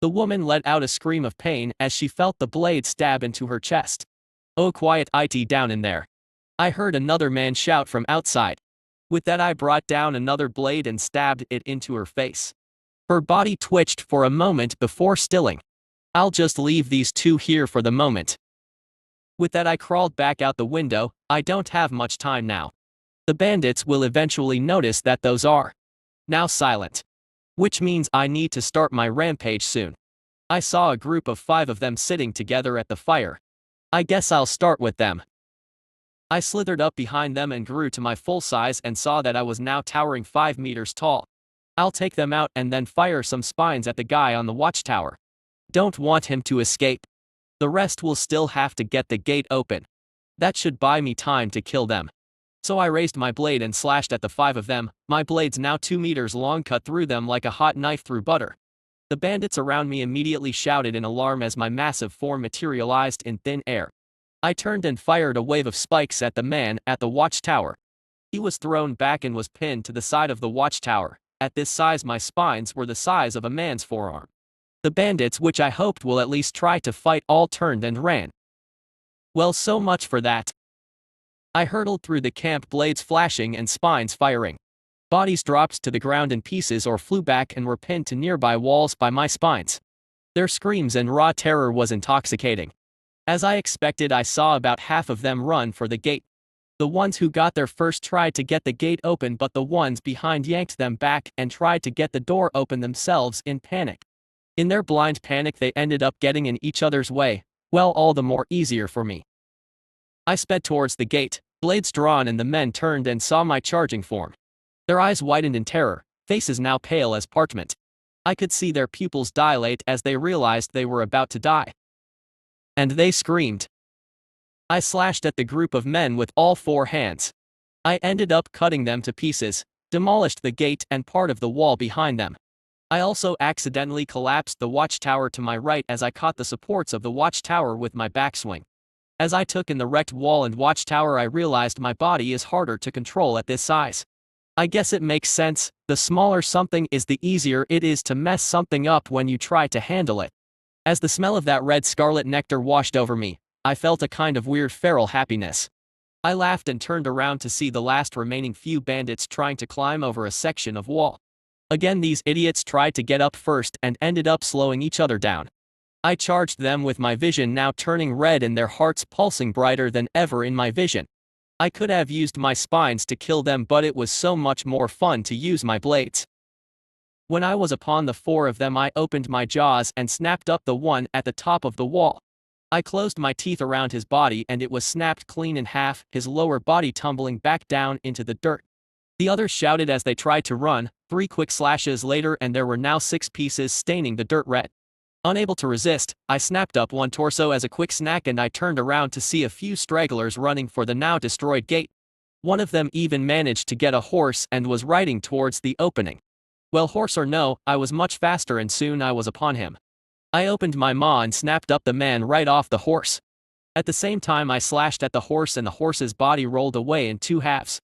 The woman let out a scream of pain as she felt the blade stab into her chest. "Oh, quiet it down in there," I heard another man shout from outside. With that, I brought down another blade and stabbed it into her face. Her body twitched for a moment before stilling. "I'll just leave these two here for the moment." With that, I crawled back out the window. I don't have much time now. The bandits will eventually notice that those are now silent, which means I need to start my rampage soon. I saw a group of 5 of them sitting together at the fire. I guess I'll start with them. I slithered up behind them and grew to my full size and saw that I was now towering 5 meters tall. I'll take them out and then fire some spines at the guy on the watchtower. Don't want him to escape. The rest will still have to get the gate open. That should buy me time to kill them. So I raised my blade and slashed at the 5 of them. My blades, now 2 meters long, cut through them like a hot knife through butter. The bandits around me immediately shouted in alarm as my massive form materialized in thin air. I turned and fired a wave of spikes at the man at the watchtower. He was thrown back and was pinned to the side of the watchtower. At this size, my spines were the size of a man's forearm. The bandits, which I hoped will at least try to fight, all turned and ran. Well, so much for that. I hurtled through the camp, blades flashing and spines firing. Bodies dropped to the ground in pieces or flew back and were pinned to nearby walls by my spines. Their screams and raw terror was intoxicating. As I expected, I saw about half of them run for the gate. The ones who got there first tried to get the gate open, but the ones behind yanked them back and tried to get the door open themselves in panic. In their blind panic, they ended up getting in each other's way. Well, all the more easier for me. I sped towards the gate, blades drawn, and the men turned and saw my charging form. Their eyes widened in terror, faces now pale as parchment. I could see their pupils dilate as they realized they were about to die. And they screamed. I slashed at the group of men with all 4 hands. I ended up cutting them to pieces, demolished the gate and part of the wall behind them. I also accidentally collapsed the watchtower to my right as I caught the supports of the watchtower with my backswing. As I took in the wrecked wall and watchtower, I realized my body is harder to control at this size. I guess it makes sense. The smaller something is, the easier it is to mess something up when you try to handle it. As the smell of that red scarlet nectar washed over me, I felt a kind of weird feral happiness. I laughed and turned around to see the last remaining few bandits trying to climb over a section of wall. Again, these idiots tried to get up first and ended up slowing each other down. I charged them with my vision now turning red and their hearts pulsing brighter than ever in my vision. I could have used my spines to kill them, but it was so much more fun to use my blades. When I was upon the 4 of them, I opened my jaws and snapped up the one at the top of the wall. I closed my teeth around his body and it was snapped clean in half, his lower body tumbling back down into the dirt. The others shouted as they tried to run. 3 quick slashes later and there were now 6 pieces staining the dirt red. Unable to resist, I snapped up one torso as a quick snack and I turned around to see a few stragglers running for the now destroyed gate. One of them even managed to get a horse and was riding towards the opening. Well, horse or no, I was much faster and soon I was upon him. I opened my maw and snapped up the man right off the horse. At the same time, I slashed at the horse and the horse's body rolled away in 2 halves.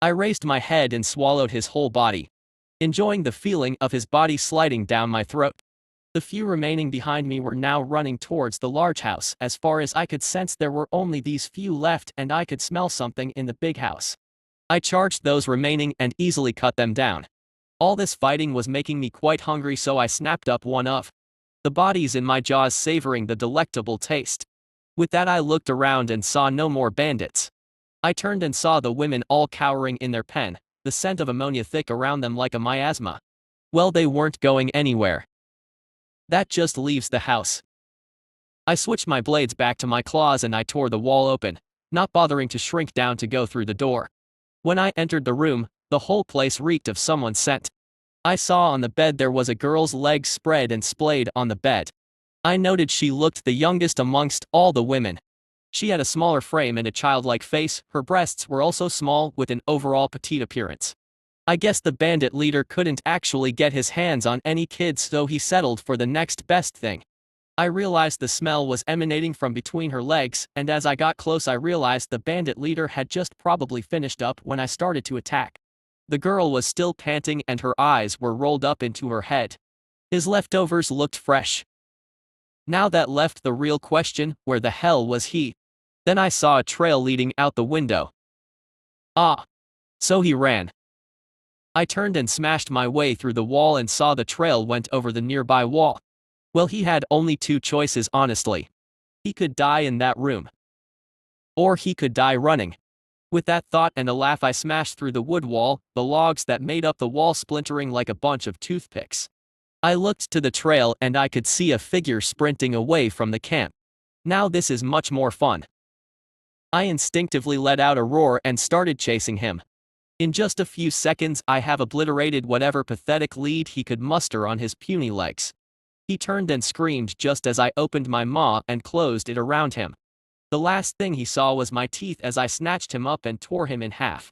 I raised my head and swallowed his whole body, enjoying the feeling of his body sliding down my throat. The few remaining behind me were now running towards the large house. As far as I could sense, there were only these few left and I could smell something in the big house. I charged those remaining and easily cut them down. All this fighting was making me quite hungry, so I snapped up one of the bodies in my jaws, savoring the delectable taste. With that, I looked around and saw no more bandits. I turned and saw the women all cowering in their pen, the scent of ammonia thick around them like a miasma. Well, they weren't going anywhere. That just leaves the house. I switched my blades back to my claws and I tore the wall open, not bothering to shrink down to go through the door. When I entered the room, the whole place reeked of someone's scent. I saw on the bed there was a girl's legs spread and splayed on the bed. I noted she looked the youngest amongst all the women. She had a smaller frame and a childlike face, her breasts were also small with an overall petite appearance. I guess the bandit leader couldn't actually get his hands on any kids, so he settled for the next best thing. I realized the smell was emanating from between her legs, and as I got close I realized the bandit leader had just probably finished up when I started to attack. The girl was still panting and her eyes were rolled up into her head. His leftovers looked fresh. Now that left the real question, where the hell was he? Then I saw a trail leading out the window. Ah! So he ran. I turned and smashed my way through the wall and saw the trail went over the nearby wall. Well, he had only two choices, honestly. He could die in that room. Or he could die running. With that thought and a laugh I smashed through the wood wall, the logs that made up the wall splintering like a bunch of toothpicks. I looked to the trail and I could see a figure sprinting away from the camp. Now this is much more fun. I instinctively let out a roar and started chasing him. In just a few seconds I have obliterated whatever pathetic lead he could muster on his puny legs. He turned and screamed just as I opened my maw and closed it around him. The last thing he saw was my teeth as I snatched him up and tore him in half.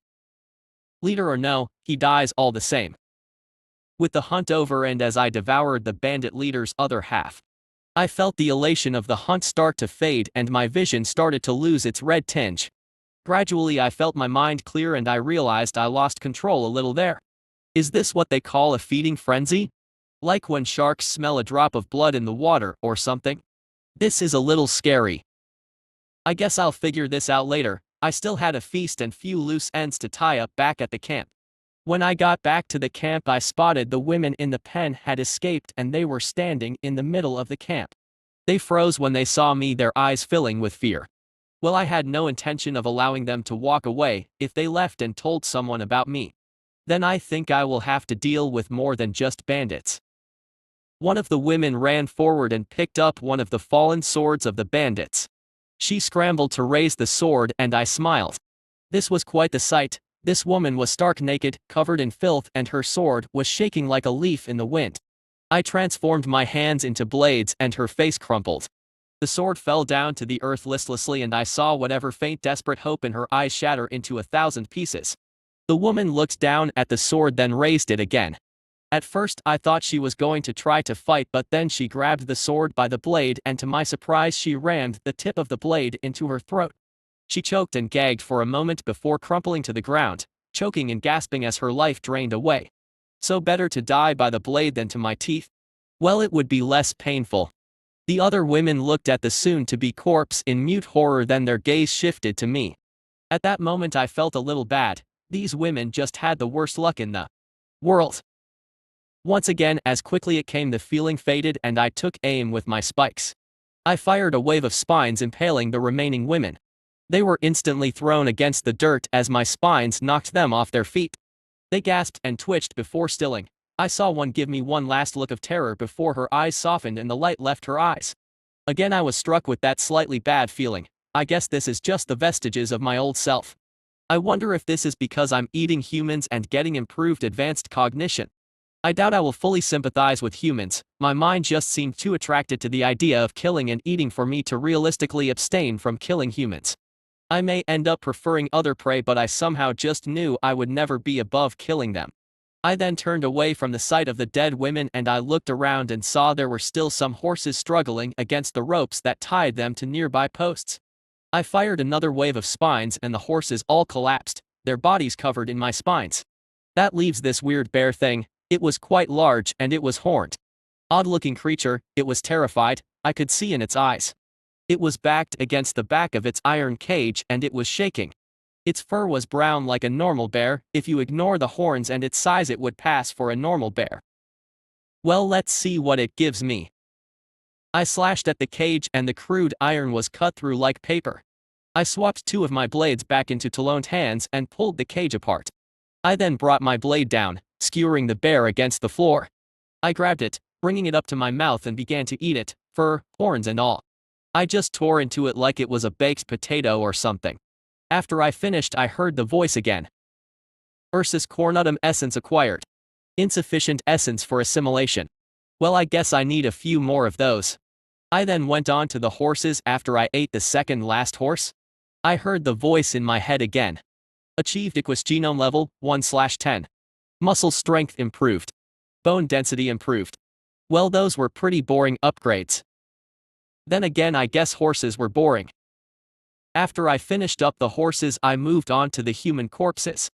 Leader or no, he dies all the same. With the hunt over and as I devoured the bandit leader's other half, I felt the elation of the hunt start to fade and my vision started to lose its red tinge. Gradually I felt my mind clear and I realized I lost control a little there. Is this what they call a feeding frenzy? Like when sharks smell a drop of blood in the water or something? This is a little scary. I guess I'll figure this out later. I still had a feast and few loose ends to tie up back at the camp. When I got back to the camp I spotted the women in the pen had escaped and they were standing in the middle of the camp. They froze when they saw me, their eyes filling with fear. Well, I had no intention of allowing them to walk away. If they left and told someone about me, then I think I will have to deal with more than just bandits. One of the women ran forward and picked up one of the fallen swords of the bandits. She scrambled to raise the sword and I smiled. This was quite the sight. This woman was stark naked, covered in filth, and her sword was shaking like a leaf in the wind. I transformed my hands into blades and her face crumpled. The sword fell down to the earth listlessly and I saw whatever faint desperate hope in her eyes shatter into 1,000 pieces. The woman looked down at the sword then raised it again. At first I thought she was going to try to fight, but then she grabbed the sword by the blade and to my surprise she rammed the tip of the blade into her throat. She choked and gagged for a moment before crumpling to the ground, choking and gasping as her life drained away. So better to die by the blade than to my teeth? Well, it would be less painful. The other women looked at the soon-to-be corpse in mute horror, then their gaze shifted to me. At that moment I felt a little bad. These women just had the worst luck in the world. Once again, as quickly it came, the feeling faded and I took aim with my spikes. I fired a wave of spines impaling the remaining women. They were instantly thrown against the dirt as my spines knocked them off their feet. They gasped and twitched before stilling. I saw one give me one last look of terror before her eyes softened and the light left her eyes. Again I was struck with that slightly bad feeling. I guess this is just the vestiges of my old self. I wonder if this is because I'm eating humans and getting improved advanced cognition. I doubt I will fully sympathize with humans. My mind just seemed too attracted to the idea of killing and eating for me to realistically abstain from killing humans. I may end up preferring other prey, but I somehow just knew I would never be above killing them. I then turned away from the sight of the dead women and I looked around and saw there were still some horses struggling against the ropes that tied them to nearby posts. I fired another wave of spines and the horses all collapsed, their bodies covered in my spines. That leaves this weird bear thing. It was quite large and it was horned. Odd-looking creature, it was terrified, I could see in its eyes. It was backed against the back of its iron cage and it was shaking. Its fur was brown like a normal bear. If you ignore the horns and its size it would pass for a normal bear. Well, let's see what it gives me. I slashed at the cage and the crude iron was cut through like paper. I swapped two of my blades back into Talon's hands and pulled the cage apart. I then brought my blade down, skewering the bear against the floor. I grabbed it, bringing it up to my mouth and began to eat it, fur, horns and all. I just tore into it like it was a baked potato or something. After I finished I heard the voice again. Ursus cornutum essence acquired. Insufficient essence for assimilation. Well, I guess I need a few more of those. I then went on to the horses after I ate the second last horse. I heard the voice in my head again. Achieved equus genome level 1/10. Muscle strength improved. Bone density improved. Well, those were pretty boring upgrades. Then again, I guess horses were boring. After I finished up the horses, I moved on to the human corpses.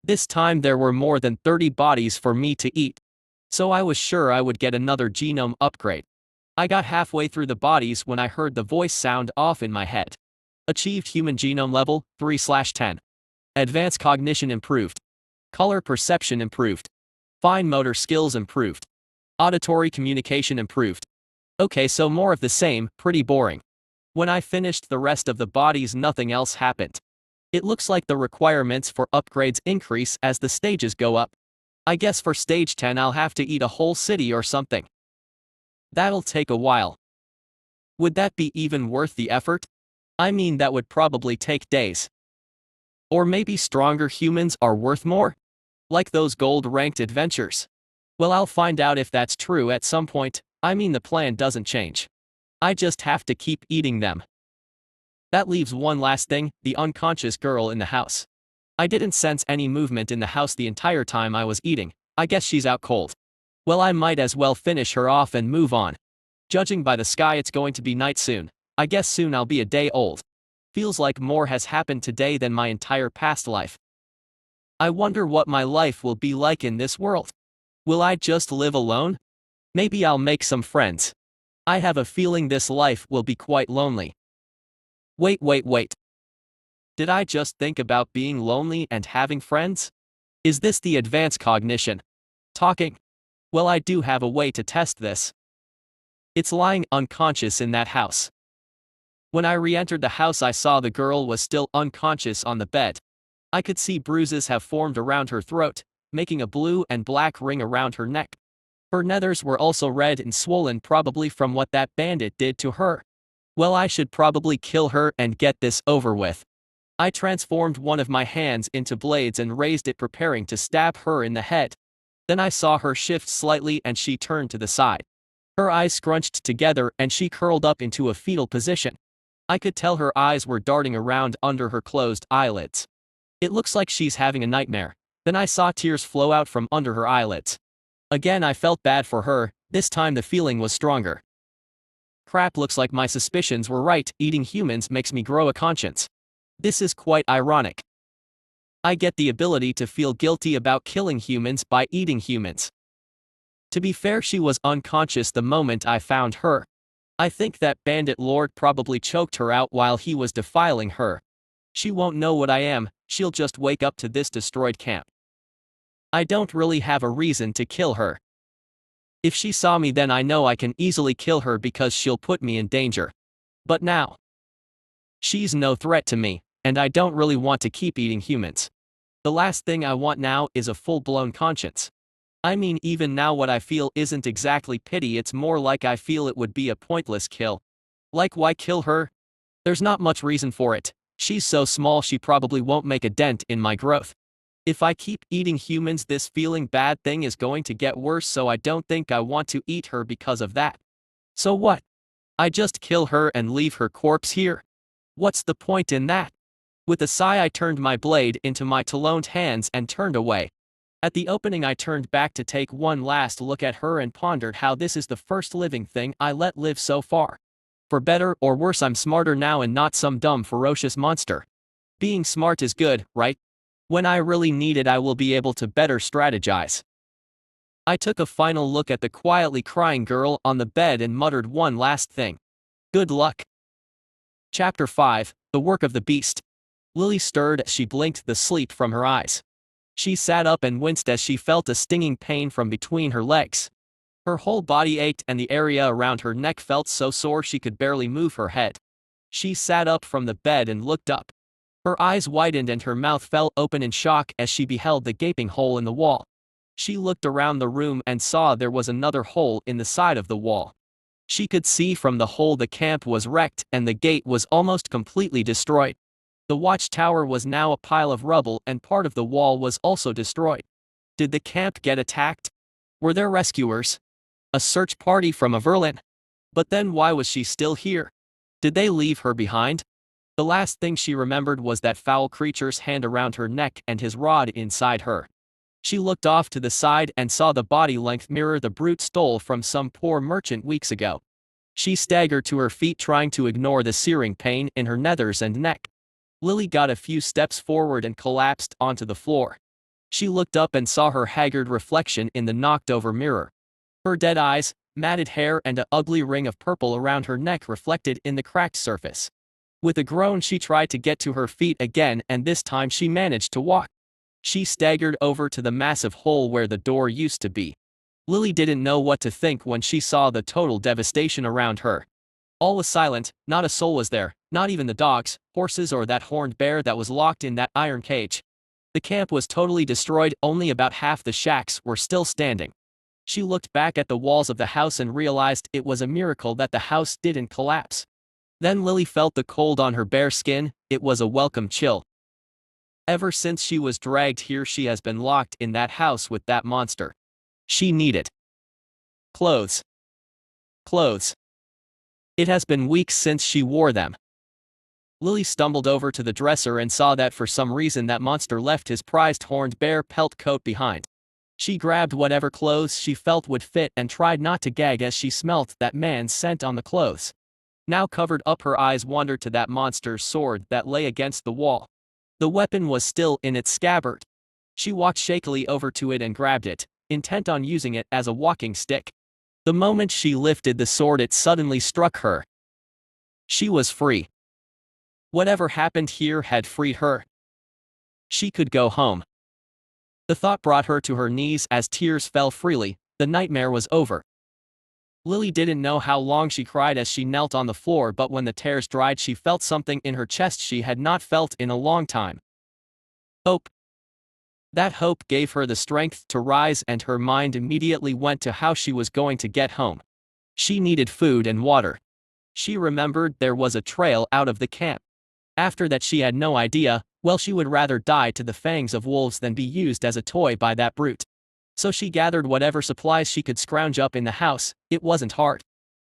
This time there were more than 30 bodies for me to eat. So I was sure I would get another genome upgrade. I got halfway through the bodies when I heard the voice sound off in my head. Achieved human genome level 3/10. Advanced cognition improved. Color perception improved. Fine motor skills improved. Auditory communication improved. Okay, so more of the same, pretty boring. When I finished the rest of the bodies, nothing else happened. It looks like the requirements for upgrades increase as the stages go up. I guess for stage 10 I'll have to eat a whole city or something. That'll take a while. Would that be even worth the effort? I mean, that would probably take days. Or maybe stronger humans are worth more? Like those gold-ranked adventures. Well, I'll find out if that's true at some point. I mean, the plan doesn't change. I just have to keep eating them. That leaves one last thing, the unconscious girl in the house. I didn't sense any movement in the house the entire time I was eating. I guess she's out cold. Well, I might as well finish her off and move on. Judging by the sky, it's going to be night soon. I guess soon I'll be a day old. Feels like more has happened today than my entire past life. I wonder what my life will be like in this world. Will I just live alone? Maybe I'll make some friends. I have a feeling this life will be quite lonely. Wait. Did I just think about being lonely and having friends? Is this the advanced cognition talking? Well, I do have a way to test this. It's lying unconscious in that house. When I re-entered the house, I saw the girl was still unconscious on the bed. I could see bruises have formed around her throat, making a blue and black ring around her neck. Her nethers were also red and swollen, probably from what that bandit did to her. Well, I should probably kill her and get this over with. I transformed one of my hands into blades and raised it, preparing to stab her in the head. Then I saw her shift slightly and she turned to the side. Her eyes scrunched together and she curled up into a fetal position. I could tell her eyes were darting around under her closed eyelids. It looks like she's having a nightmare. Then I saw tears flow out from under her eyelids. Again, I felt bad for her. This time the feeling was stronger. Crap, looks like my suspicions were right. Eating humans makes me grow a conscience. This is quite ironic. I get the ability to feel guilty about killing humans by eating humans. To be fair, she was unconscious the moment I found her. I think that bandit lord probably choked her out while he was defiling her. She won't know what I am, she'll just wake up to this destroyed camp. I don't really have a reason to kill her. If she saw me, then I know I can easily kill her because she'll put me in danger. But now, she's no threat to me, and I don't really want to keep eating humans. The last thing I want now is a full-blown conscience. I mean, even now what I feel isn't exactly pity, it's more like I feel it would be a pointless kill. Like, why kill her? There's not much reason for it. She's so small she probably won't make a dent in my growth. If I keep eating humans, this feeling bad thing is going to get worse, so I don't think I want to eat her because of that. So what? I just kill her and leave her corpse here? What's the point in that? With a sigh, I turned my blade into my taloned hands and turned away. At the opening, I turned back to take one last look at her and pondered how this is the first living thing I let live so far. For better or worse, I'm smarter now and not some dumb, ferocious monster. Being smart is good, right? When I really need it, I will be able to better strategize. I took a final look at the quietly crying girl on the bed and muttered one last thing. Good luck. Chapter 5, The Work of the Beast. Lily stirred as she blinked the sleep from her eyes. She sat up and winced as she felt a stinging pain from between her legs. Her whole body ached and the area around her neck felt so sore she could barely move her head. She sat up from the bed and looked up. Her eyes widened and her mouth fell open in shock as she beheld the gaping hole in the wall. She looked around the room and saw there was another hole in the side of the wall. She could see from the hole the camp was wrecked and the gate was almost completely destroyed. The watchtower was now a pile of rubble and part of the wall was also destroyed. Did the camp get attacked? Were there rescuers? A search party from Averlin? But then why was she still here? Did they leave her behind? The last thing she remembered was that foul creature's hand around her neck and his rod inside her. She looked off to the side and saw the body-length mirror the brute stole from some poor merchant weeks ago. She staggered to her feet trying to ignore the searing pain in her nethers and neck. Lily got a few steps forward and collapsed onto the floor. She looked up and saw her haggard reflection in the knocked-over mirror. Her dead eyes, matted hair and an ugly ring of purple around her neck reflected in the cracked surface. With a groan she tried to get to her feet again and this time she managed to walk. She staggered over to the massive hole where the door used to be. Lily didn't know what to think when she saw the total devastation around her. All was silent, not a soul was there, not even the dogs, horses or that horned bear that was locked in that iron cage. The camp was totally destroyed, only about half the shacks were still standing. She looked back at the walls of the house and realized it was a miracle that the house didn't collapse. Then Lily felt the cold on her bare skin. It was a welcome chill. Ever since she was dragged here she has been locked in that house with that monster. She needed clothes. Clothes. It has been weeks since she wore them. Lily stumbled over to the dresser and saw that for some reason that monster left his prized horned bear pelt coat behind. She grabbed whatever clothes she felt would fit and tried not to gag as she smelt that man's scent on the clothes. Now covered up her eyes wandered to that monster's sword that lay against the wall. The weapon was still in its scabbard. She walked shakily over to it and grabbed it, intent on using it as a walking stick. The moment she lifted the sword it suddenly struck her. She was free. Whatever happened here had freed her. She could go home. The thought brought her to her knees as tears fell freely. The nightmare was over. Lily didn't know how long she cried as she knelt on the floor, but when the tears dried she felt something in her chest she had not felt in a long time. Hope. That hope gave her the strength to rise and her mind immediately went to how she was going to get home. She needed food and water. She remembered there was a trail out of the camp. After that she had no idea, well she would rather die to the fangs of wolves than be used as a toy by that brute. So she gathered whatever supplies she could scrounge up in the house. It wasn't hard.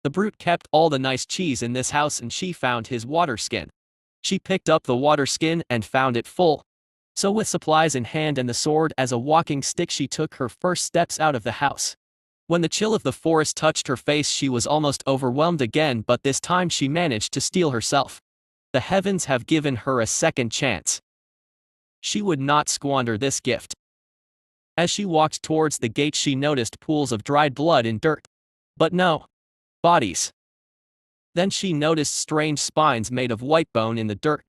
The brute kept all the nice cheese in this house and she found his water skin. She picked up the water skin and found it full. So with supplies in hand and the sword as a walking stick she took her first steps out of the house. When the chill of the forest touched her face she was almost overwhelmed again, but this time she managed to steel herself. The heavens have given her a second chance. She would not squander this gift. As she walked towards the gate she noticed pools of dried blood in dirt. But no. Bodies. Then she noticed strange spines made of white bone in the dirt.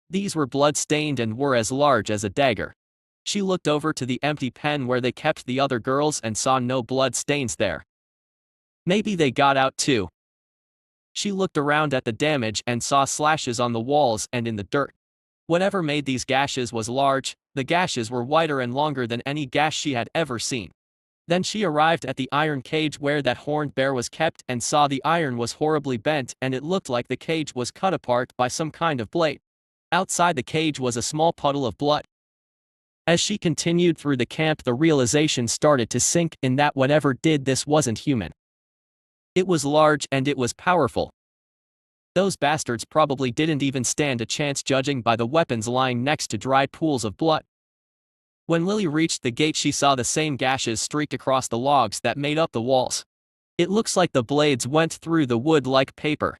These were blood-stained and were as large as a dagger. She looked over to the empty pen where they kept the other girls and saw no blood stains there. Maybe they got out too. She looked around at the damage and saw slashes on the walls and in the dirt. Whatever made these gashes was large. The gashes were wider and longer than any gash she had ever seen. Then she arrived at the iron cage where that horned bear was kept and saw the iron was horribly bent and it looked like the cage was cut apart by some kind of blade. Outside the cage was a small puddle of blood. As she continued through the camp the realization started to sink in that whatever did this wasn't human. It was large and it was powerful. Those bastards probably didn't even stand a chance judging by the weapons lying next to dried pools of blood. When Lily reached the gate she saw the same gashes streaked across the logs that made up the walls. It looks like the blades went through the wood like paper.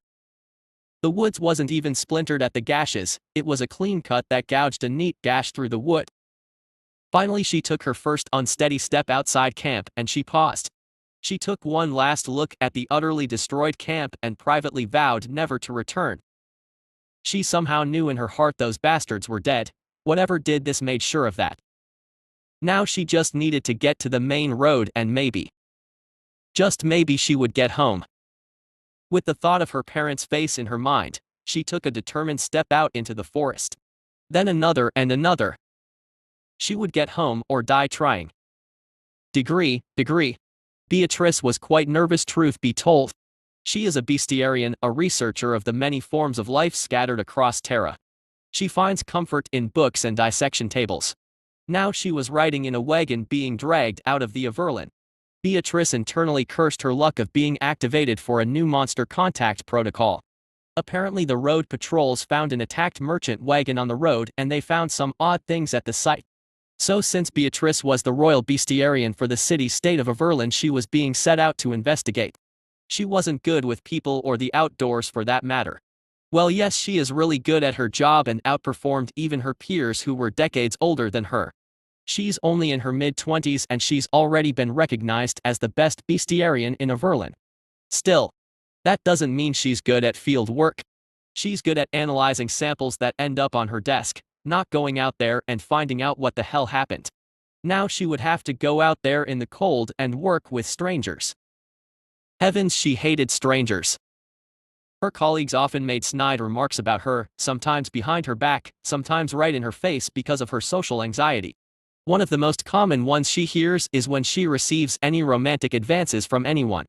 The wood wasn't even splintered at the gashes, it was a clean cut that gouged a neat gash through the wood. Finally she took her first unsteady step outside camp and she paused. She took one last look at the utterly destroyed camp and privately vowed never to return. She somehow knew in her heart those bastards were dead. Whatever did this made sure of that. Now she just needed to get to the main road and maybe, just maybe she would get home. With the thought of her parents' face in her mind, she took a determined step out into the forest. Then another and another. She would get home or die trying. Degree. Beatrice was quite nervous, truth be told. She is a bestiarian, a researcher of the many forms of life scattered across Terra. She finds comfort in books and dissection tables. Now she was riding in a wagon being dragged out of the Everlin. Beatrice internally cursed her luck of being activated for a new monster contact protocol. Apparently the road patrols found an attacked merchant wagon on the road and they found some odd things at the site. So since Beatrice was the royal bestiarian for the city-state of Everlin, she was being set out to investigate. She wasn't good with people or the outdoors for that matter. Well, yes, she is really good at her job and outperformed even her peers who were decades older than her. She's only in her mid-20s and she's already been recognized as the best bestiarian in Everlin. Still, that doesn't mean she's good at field work. She's good at analyzing samples that end up on her desk, not going out there and finding out what the hell happened. Now she would have to go out there in the cold and work with strangers. Heavens, she hated strangers. Her colleagues often made snide remarks about her, sometimes behind her back, sometimes right in her face because of her social anxiety. One of the most common ones she hears is when she receives any romantic advances from anyone.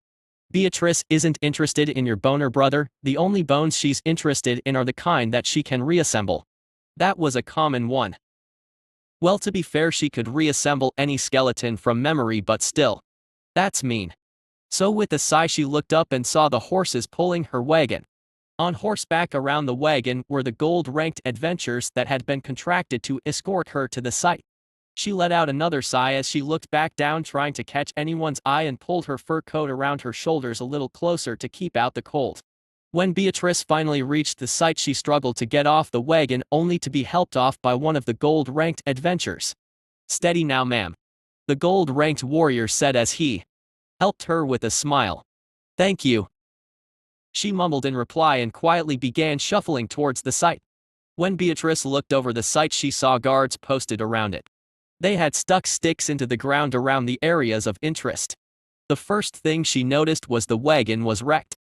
Beatrice isn't interested in your boner, brother, the only bones she's interested in are the kind that she can reassemble. That was a common one. Well, to be fair, she could reassemble any skeleton from memory, but still. That's mean. So with a sigh she looked up and saw the horses pulling her wagon. On horseback around the wagon were the gold-ranked adventurers that had been contracted to escort her to the site. She let out another sigh as she looked back down, trying to catch anyone's eye, and pulled her fur coat around her shoulders a little closer to keep out the cold. When Beatrice finally reached the site, she struggled to get off the wagon, only to be helped off by one of the gold-ranked adventurers. "Steady now, ma'am," the gold-ranked warrior said as he helped her with a smile. "Thank you," she mumbled in reply and quietly began shuffling towards the site. When Beatrice looked over the site, she saw guards posted around it. They had stuck sticks into the ground around the areas of interest. The first thing she noticed was the wagon was wrecked.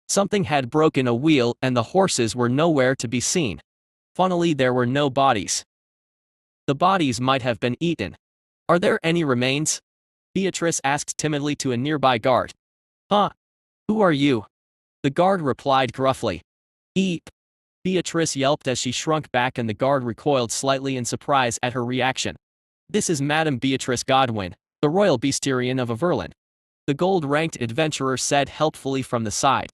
Something had broken a wheel and the horses were nowhere to be seen. Funnily, there were no bodies. The bodies might have been eaten. "Are there any remains?" Beatrice asked timidly to a nearby guard. "Huh? Who are you?" The guard replied gruffly. "Eep." Beatrice yelped as she shrunk back and the guard recoiled slightly in surprise at her reaction. "This is Madame Beatrice Godwin, the royal bestiarian of Everlin," the gold-ranked adventurer said helpfully from the side.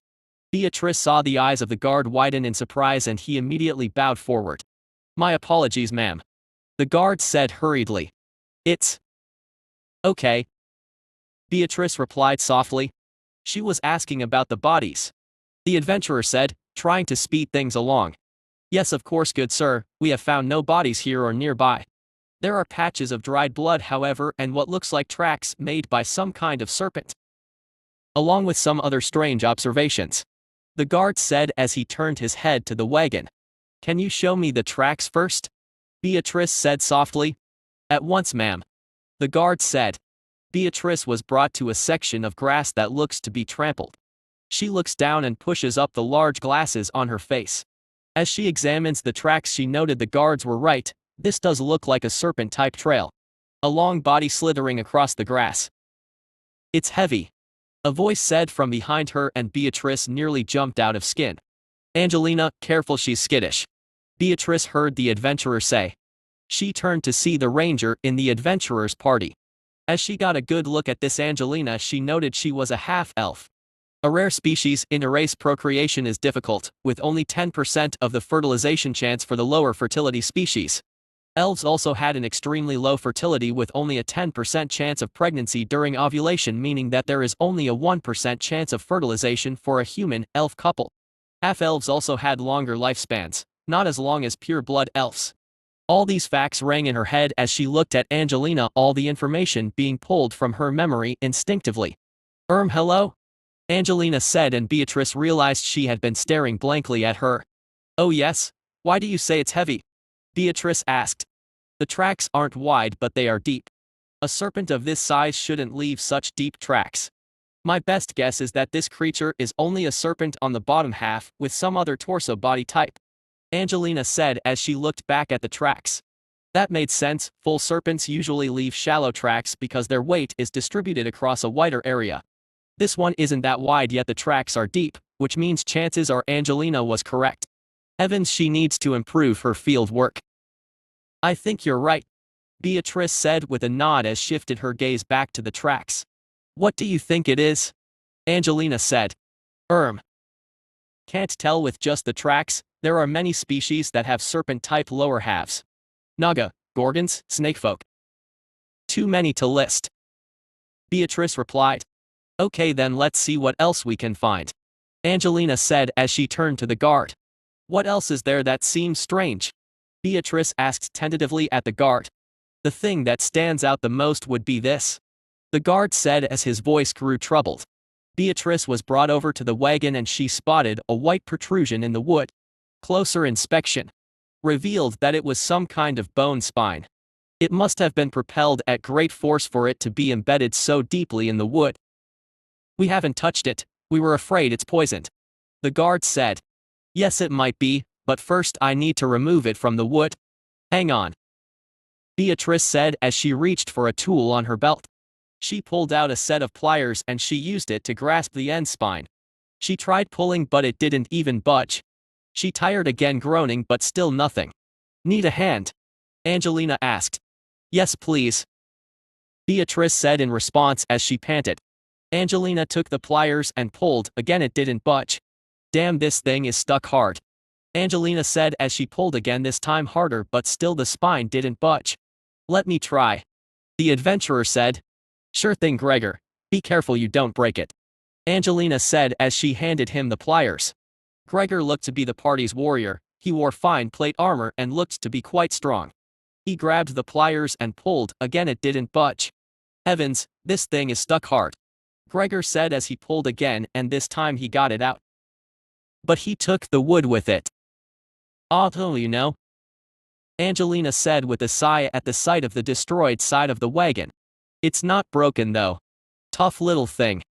Beatrice saw the eyes of the guard widen in surprise and he immediately bowed forward. "My apologies, ma'am," the guard said hurriedly. "It's okay," Beatrice replied softly. She was asking about the bodies. The adventurer said, trying to speed things along. "Yes, of course, good sir, we have found no bodies here or nearby. There are patches of dried blood, however, and what looks like tracks made by some kind of serpent, along with some other strange observations," the guard said as he turned his head to the wagon. "Can you show me the tracks first?" Beatrice said softly. "At once, ma'am," the guard said. Beatrice was brought to a section of grass that looks to be trampled. She looks down and pushes up the large glasses on her face. As she examines the tracks, she noted the guards were right. This does look like a serpent-type trail. A long body slithering across the grass. "It's heavy," a voice said from behind her, and Beatrice nearly jumped out of skin. "Angelina, careful, she's skittish," Beatrice heard the adventurer say. She turned to see the ranger in the adventurer's party. As she got a good look at this Angelina, she noted she was a half-elf. A rare species. In a race, procreation is difficult, with only 10% of the fertilization chance for the lower fertility species. Elves also had an extremely low fertility with only a 10% chance of pregnancy during ovulation, meaning that there is only a 1% chance of fertilization for a human-elf couple. Half-elves also had longer lifespans, not as long as pure-blood elves. All these facts rang in her head as she looked at Angelina, all the information being pulled from her memory instinctively. Hello?" Angelina said, and Beatrice realized she had been staring blankly at her. "Oh yes? Why do you say it's heavy?" Beatrice asked. "The tracks aren't wide, but they are deep. A serpent of this size shouldn't leave such deep tracks. My best guess is that this creature is only a serpent on the bottom half with some other torso body type," Angelina said as she looked back at the tracks. That made sense. Full serpents usually leave shallow tracks because their weight is distributed across a wider area. This one isn't that wide, yet the tracks are deep, which means chances are Angelina was correct. Evans, she needs to improve her field work. I think you're right, Beatrice said with a nod as shifted her gaze back to the tracks. What do you think it is? Angelina said. Can't tell with just the tracks, there are many species that have serpent-type lower halves. Naga, gorgons, snakefolk. Too many to list. Beatrice replied. Okay, then let's see what else we can find, Angelina said as she turned to the guard. What else is there that seems strange? Beatrice asked tentatively at the guard. The thing that stands out the most would be this, the guard said as his voice grew troubled. Beatrice was brought over to the wagon and she spotted a white protrusion in the wood. Closer inspection revealed that it was some kind of bone spine. It must have been propelled at great force for it to be embedded so deeply in the wood. We haven't touched it, we were afraid it's poisoned, the guard said. Yes, it might be, but first I need to remove it from the wood. Hang on, Beatrice said as she reached for a tool on her belt. She pulled out a set of pliers and she used it to grasp the end spine. She tried pulling but it didn't even budge. She tired again, groaning, but still nothing. Need a hand? Angelina asked. Yes, please, Beatrice said in response as she panted. Angelina took the pliers and pulled, again it didn't budge. Damn, this thing is stuck hard, Angelina said as she pulled again, this time harder, but still the spine didn't budge. Let me try, the adventurer said. Sure thing, Gregor. Be careful you don't break it, Angelina said as she handed him the pliers. Gregor looked to be the party's warrior. He wore fine plate armor and looked to be quite strong. He grabbed the pliers and pulled, again it didn't budge. Heavens, this thing is stuck hard, Gregor said as he pulled again, and this time he got it out. But he took the wood with it. Oh, you know, Angelina said with a sigh at the sight of the destroyed side of the wagon. It's not broken though. Tough little thing,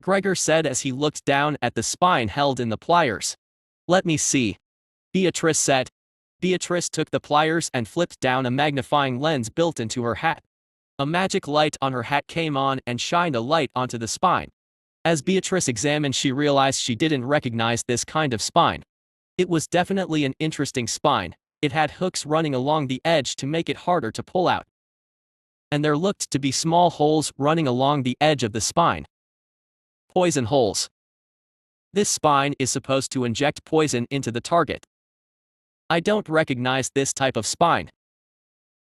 Gregor said as he looked down at the spine held in the pliers. Let me see, Beatrice said. Beatrice took the pliers and flipped down a magnifying lens built into her hat. A magic light on her hat came on and shined a light onto the spine. As Beatrice examined, she realized she didn't recognize this kind of spine. It was definitely an interesting spine. It had hooks running along the edge to make it harder to pull out. And there looked to be small holes running along the edge of the spine. Poison holes. This spine is supposed to inject poison into the target. I don't recognize this type of spine,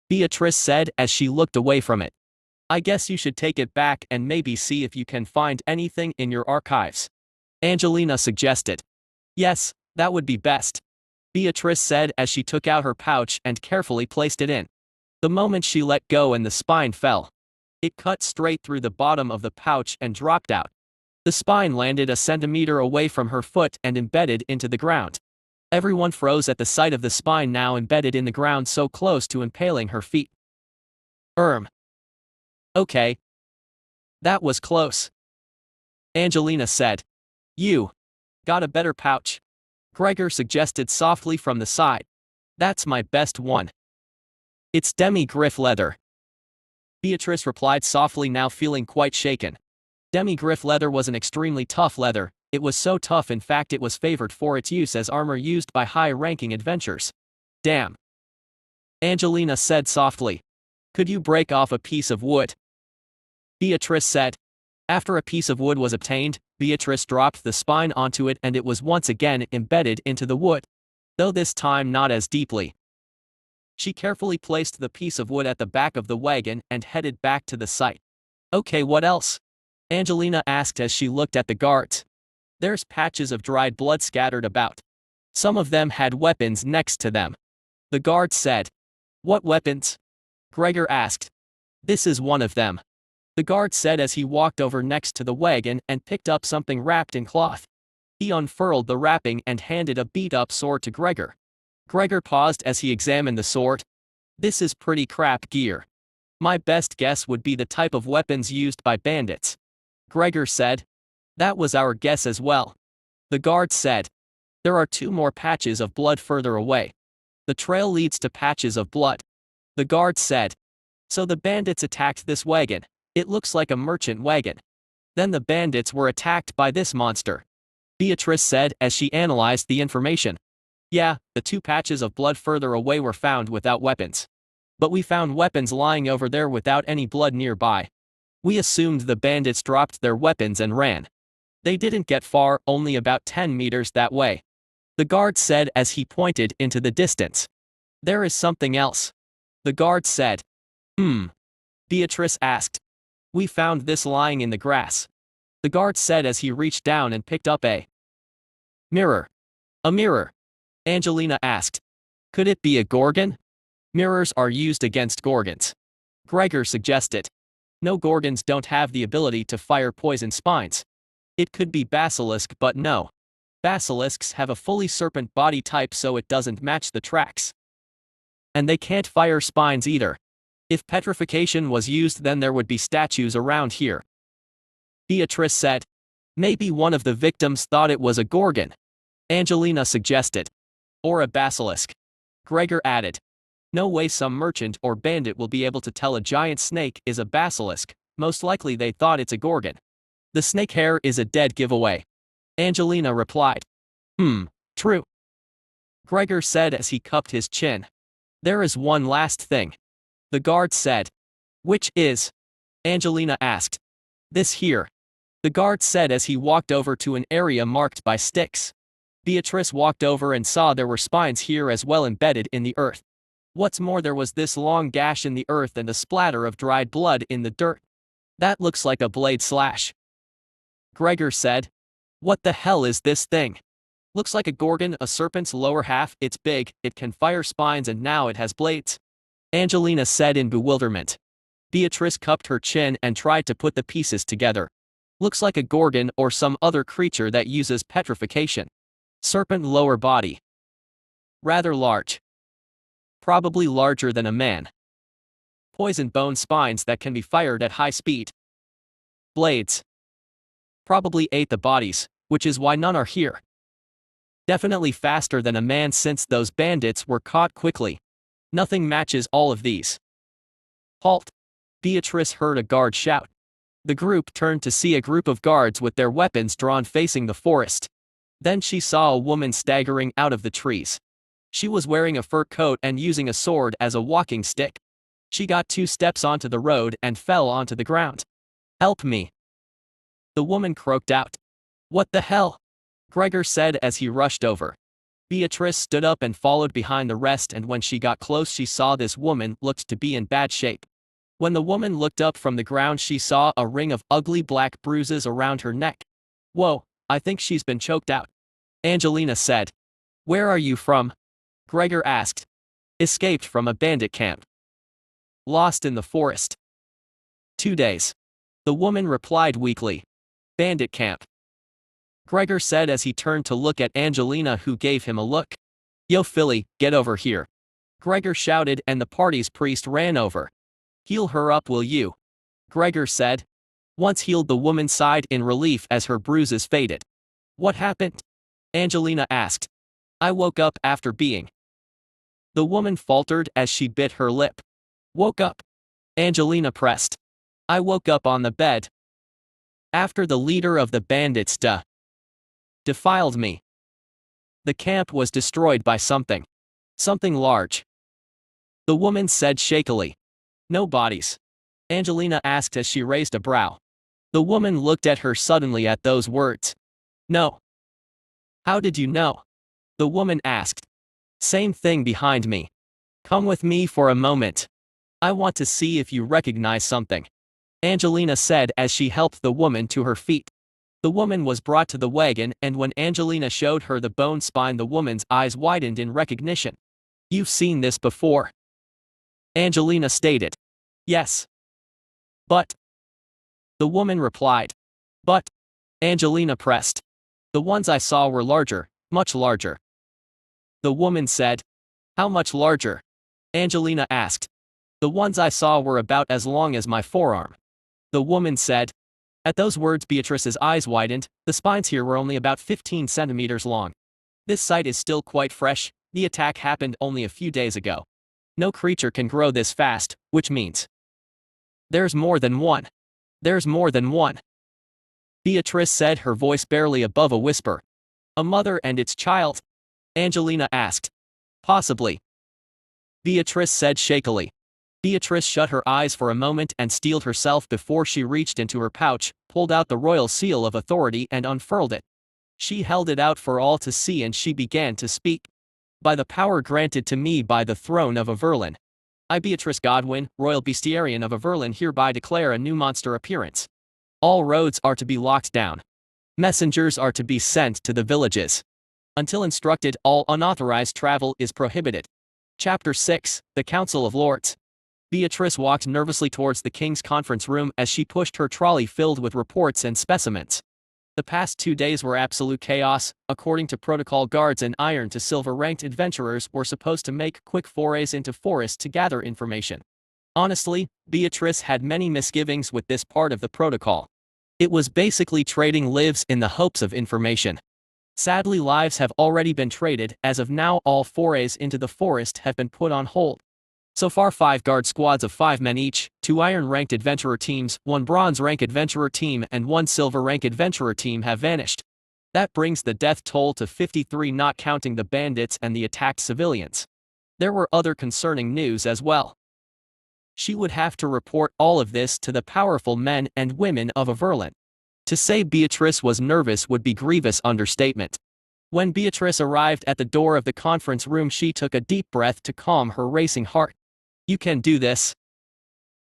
Beatrice said as she looked away from it. I guess you should take it back and maybe see if you can find anything in your archives, Angelina suggested. Yes, that would be best, Beatrice said as she took out her pouch and carefully placed it in. The moment she let go and the spine fell, it cut straight through the bottom of the pouch and dropped out. The spine landed a centimeter away from her foot and embedded into the ground. Everyone froze at the sight of the spine now embedded in the ground so close to impaling her feet. Okay. That was close, Angelina said. You got a better pouch, Gregor suggested softly from the side. That's my best one. It's demi-griff leather, Beatrice replied softly, now feeling quite shaken. Demi-griff leather was an extremely tough leather. It was so tough, in fact, it was favored for its use as armor used by high-ranking adventurers. Damn, Angelina said softly. Could you break off a piece of wood? Beatrice said. After a piece of wood was obtained, Beatrice dropped the spine onto it and it was once again embedded into the wood, though this time not as deeply. She carefully placed the piece of wood at the back of the wagon and headed back to the site. Okay, what else? Angelina asked as she looked at the guards. There's patches of dried blood scattered about. Some of them had weapons next to them, the guard said. What weapons? Gregor asked. This is one of them, the guard said as he walked over next to the wagon and picked up something wrapped in cloth. He unfurled the wrapping and handed a beat-up sword to Gregor. Gregor paused as he examined the sword. This is pretty crap gear. My best guess would be the type of weapons used by bandits, Gregor said. That was our guess as well, the guard said. There are 2 more patches of blood further away. The trail leads to patches of blood, the guard said. So the bandits attacked this wagon. It looks like a merchant wagon. Then the bandits were attacked by this monster, Beatrice said as she analyzed the information. Yeah, the 2 patches of blood further away were found without weapons. But we found weapons lying over there without any blood nearby. We assumed the bandits dropped their weapons and ran. They didn't get far, only about 10 meters that way. The guard said as he pointed into the distance. There is something else. The guard said. Beatrice asked. We found this lying in the grass. The guard said as he reached down and picked up a mirror. A mirror. Angelina asked. Could it be a gorgon? Mirrors are used against gorgons. Gregor suggested. No, gorgons don't have the ability to fire poison spines. It could be basilisk, but no. Basilisks have a fully serpent body type, so it doesn't match the tracks. And they can't fire spines either. If petrification was used, then there would be statues around here. Beatrice said. Maybe one of the victims thought it was a gorgon. Angelina suggested. Or a basilisk. Gregor added. No way some merchant or bandit will be able to tell a giant snake is a basilisk, most likely they thought it's a gorgon. The snake hair is a dead giveaway. Angelina replied. True. Gregor said as he cupped his chin. There is one last thing. The guard said. Which is? Angelina asked. This here. The guard said as he walked over to an area marked by sticks. Beatrice walked over and saw there were spines here as well, embedded in the earth. What's more, there was this long gash in the earth and a splatter of dried blood in the dirt. That looks like a blade slash. Gregor said. What the hell is this thing? Looks like a gorgon, a serpent's lower half. It's big, it can fire spines, and now it has blades. Angelina said in bewilderment. Beatrice cupped her chin and tried to put the pieces together. Looks like a gorgon or some other creature that uses petrification. Serpent lower body. Rather large. Probably larger than a man. Poison bone spines that can be fired at high speed. Blades. Probably ate the bodies, which is why none are here. Definitely faster than a man since those bandits were caught quickly. Nothing matches all of these. Halt! Beatrice heard a guard shout. The group turned to see a group of guards with their weapons drawn facing the forest. Then she saw a woman staggering out of the trees. She was wearing a fur coat and using a sword as a walking stick. She got 2 steps onto the road and fell onto the ground. Help me! The woman croaked out. What the hell? Gregor said as he rushed over. Beatrice stood up and followed behind the rest, and when she got close she saw this woman looked to be in bad shape. When the woman looked up from the ground she saw a ring of ugly black bruises around her neck. Whoa, I think she's been choked out. Angelina said. Where are you from? Gregor asked. Escaped from a bandit camp. Lost in the forest. 2 days. The woman replied weakly. Bandit camp. Gregor said as he turned to look at Angelina, who gave him a look. Yo Philly, get over here. Gregor shouted, and the party's priest ran over. Heal her up, will you? Gregor said. Once healed, the woman sighed in relief as her bruises faded. What happened? Angelina asked. I woke up after being. The woman faltered as she bit her lip. Woke up. Angelina pressed. I woke up on the bed. After the leader of the bandits defiled me. The camp was destroyed by something. Something large. The woman said shakily. No bodies. Angelina asked as she raised a brow. The woman looked at her suddenly at those words. No. How did you know? The woman asked. Same thing behind me. Come with me for a moment. I want to see if you recognize something. Angelina said as she helped the woman to her feet. The woman was brought to the wagon, and when Angelina showed her the bone spine, the woman's eyes widened in recognition. You've seen this before. Angelina stated. Yes. But. The woman replied. But. Angelina pressed. The ones I saw were larger, much larger. The woman said. How much larger? Angelina asked. The ones I saw were about as long as my forearm. The woman said. At those words Beatrice's eyes widened. The spines here were only about 15 centimeters long. This site is still quite fresh. The attack happened only a few days ago. No creature can grow this fast, which means there's more than one. There's more than one. Beatrice said, her voice barely above a whisper. A mother and its child. Angelina asked. Possibly, Beatrice said shakily. Beatrice shut her eyes for a moment and steeled herself before she reached into her pouch, pulled out the royal seal of authority and unfurled it. She held it out for all to see and she began to speak. By the power granted to me by the throne of Averlin, I, Beatrice Godwin, royal bestiarian of Averlin, hereby declare a new monster appearance. All roads are to be locked down. Messengers are to be sent to the villages. Until instructed, all unauthorized travel is prohibited. Chapter 6, The Council of Lords. Beatrice walked nervously towards the king's conference room as she pushed her trolley filled with reports and specimens. The past 2 days were absolute chaos. According to protocol, guards and iron to silver ranked adventurers were supposed to make quick forays into forests to gather information. Honestly, Beatrice had many misgivings with this part of the protocol. It was basically trading lives in the hopes of information. Sadly, lives have already been traded. As of now, all forays into the forest have been put on hold. So far, 5 guard squads of 5 men each, 2 iron-ranked adventurer teams, 1 bronze-rank adventurer team and 1 silver-rank adventurer team have vanished. That brings the death toll to 53, not counting the bandits and the attacked civilians. There were other concerning news as well. She would have to report all of this to the powerful men and women of Averlin. To say Beatrice was nervous would be grievous understatement. When Beatrice arrived at the door of the conference room, she took a deep breath to calm her racing heart. "You can do this,"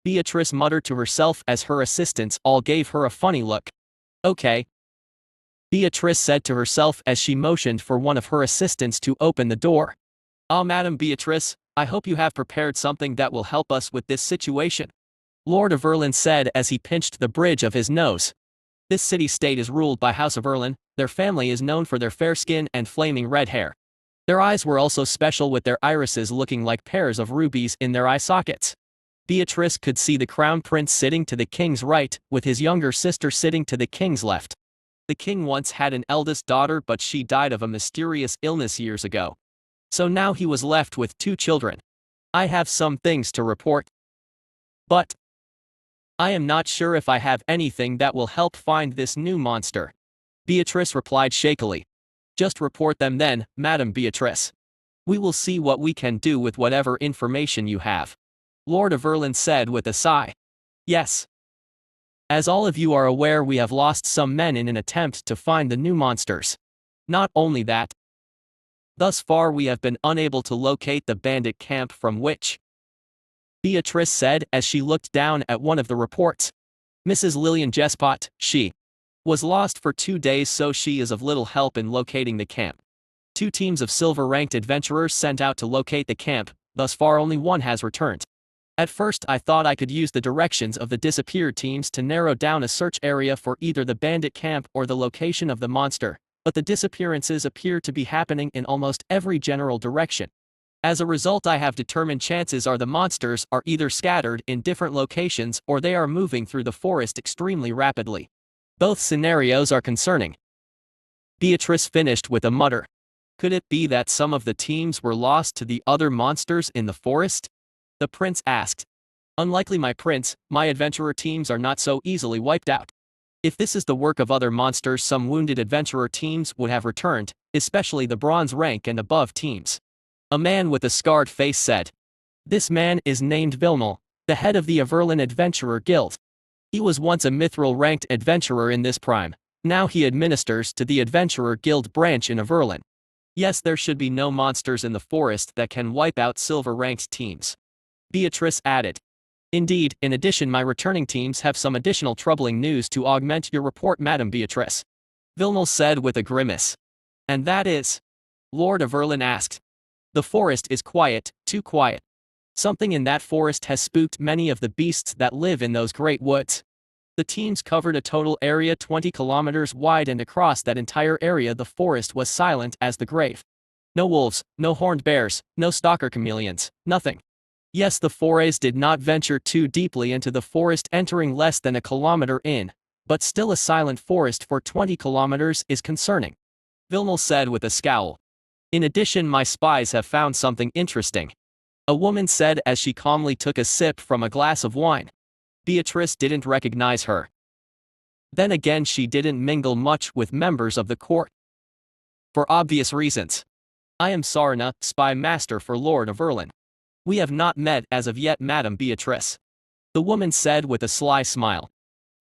Beatrice muttered to herself as her assistants all gave her a funny look. "Okay," Beatrice said to herself as she motioned for one of her assistants to open the door. "Ah, Madam Beatrice, I hope you have prepared something that will help us with this situation," Lord Averlin said as he pinched the bridge of his nose. This city-state is ruled by House Averlin. Their family is known for their fair skin and flaming red hair. Their eyes were also special, with their irises looking like pairs of rubies in their eye sockets. Beatrice could see the crown prince sitting to the king's right, with his younger sister sitting to the king's left. The king once had an eldest daughter, but she died of a mysterious illness years ago. So now he was left with 2 children. "I have some things to report, but I am not sure if I have anything that will help find this new monster," Beatrice replied shakily. "Just report them then, Madam Beatrice. We will see what we can do with whatever information you have," Lord Averlin said with a sigh. "Yes. As all of you are aware, we have lost some men in an attempt to find the new monsters. Not only that, thus far we have been unable to locate the bandit camp from which," Beatrice said as she looked down at one of the reports. "Mrs. Lillian Jespot, she was lost for 2 days, so she is of little help in locating the camp. 2 teams of silver-ranked adventurers sent out to locate the camp. Thus far only 1 has returned. At first I thought I could use the directions of the disappeared teams to narrow down a search area for either the bandit camp or the location of the monster, but the disappearances appear to be happening in almost every general direction. As a result, I have determined chances are the monsters are either scattered in different locations or they are moving through the forest extremely rapidly. Both scenarios are concerning." Beatrice finished with a mutter. "Could it be that some of the teams were lost to the other monsters in the forest?" the prince asked. "Unlikely, my prince. My adventurer teams are not so easily wiped out. If this is the work of other monsters, some wounded adventurer teams would have returned, especially the bronze rank and above teams," a man with a scarred face said. "This man is named Vilmel, the head of the Averlin Adventurer Guild. He was once a mithril-ranked adventurer in this prime. Now he administers to the Adventurer Guild branch in Averlin. Yes, there should be no monsters in the forest that can wipe out silver-ranked teams," Beatrice added. "Indeed, in addition, my returning teams have some additional troubling news to augment your report, Madam Beatrice," Vilmel said with a grimace. "And that is?" Lord Averlin asked. "The forest is quiet, too quiet. Something in that forest has spooked many of the beasts that live in those great woods." The teams covered a total area 20 kilometers wide, and across that entire area the forest was silent as the grave. No wolves, no horned bears, no stalker chameleons, nothing. Yes, the forays did not venture too deeply into the forest, entering less than a kilometer in, but still a silent forest for 20 kilometers is concerning," Vilmel said with a scowl. "In addition, my spies have found something interesting," a woman said as she calmly took a sip from a glass of wine. Beatrice didn't recognize her. Then again, she didn't mingle much with members of the court, for obvious reasons. I am Sarna, spy master for Lord of Erlin. We have not met as of yet, Madame Beatrice. The woman said with a sly smile.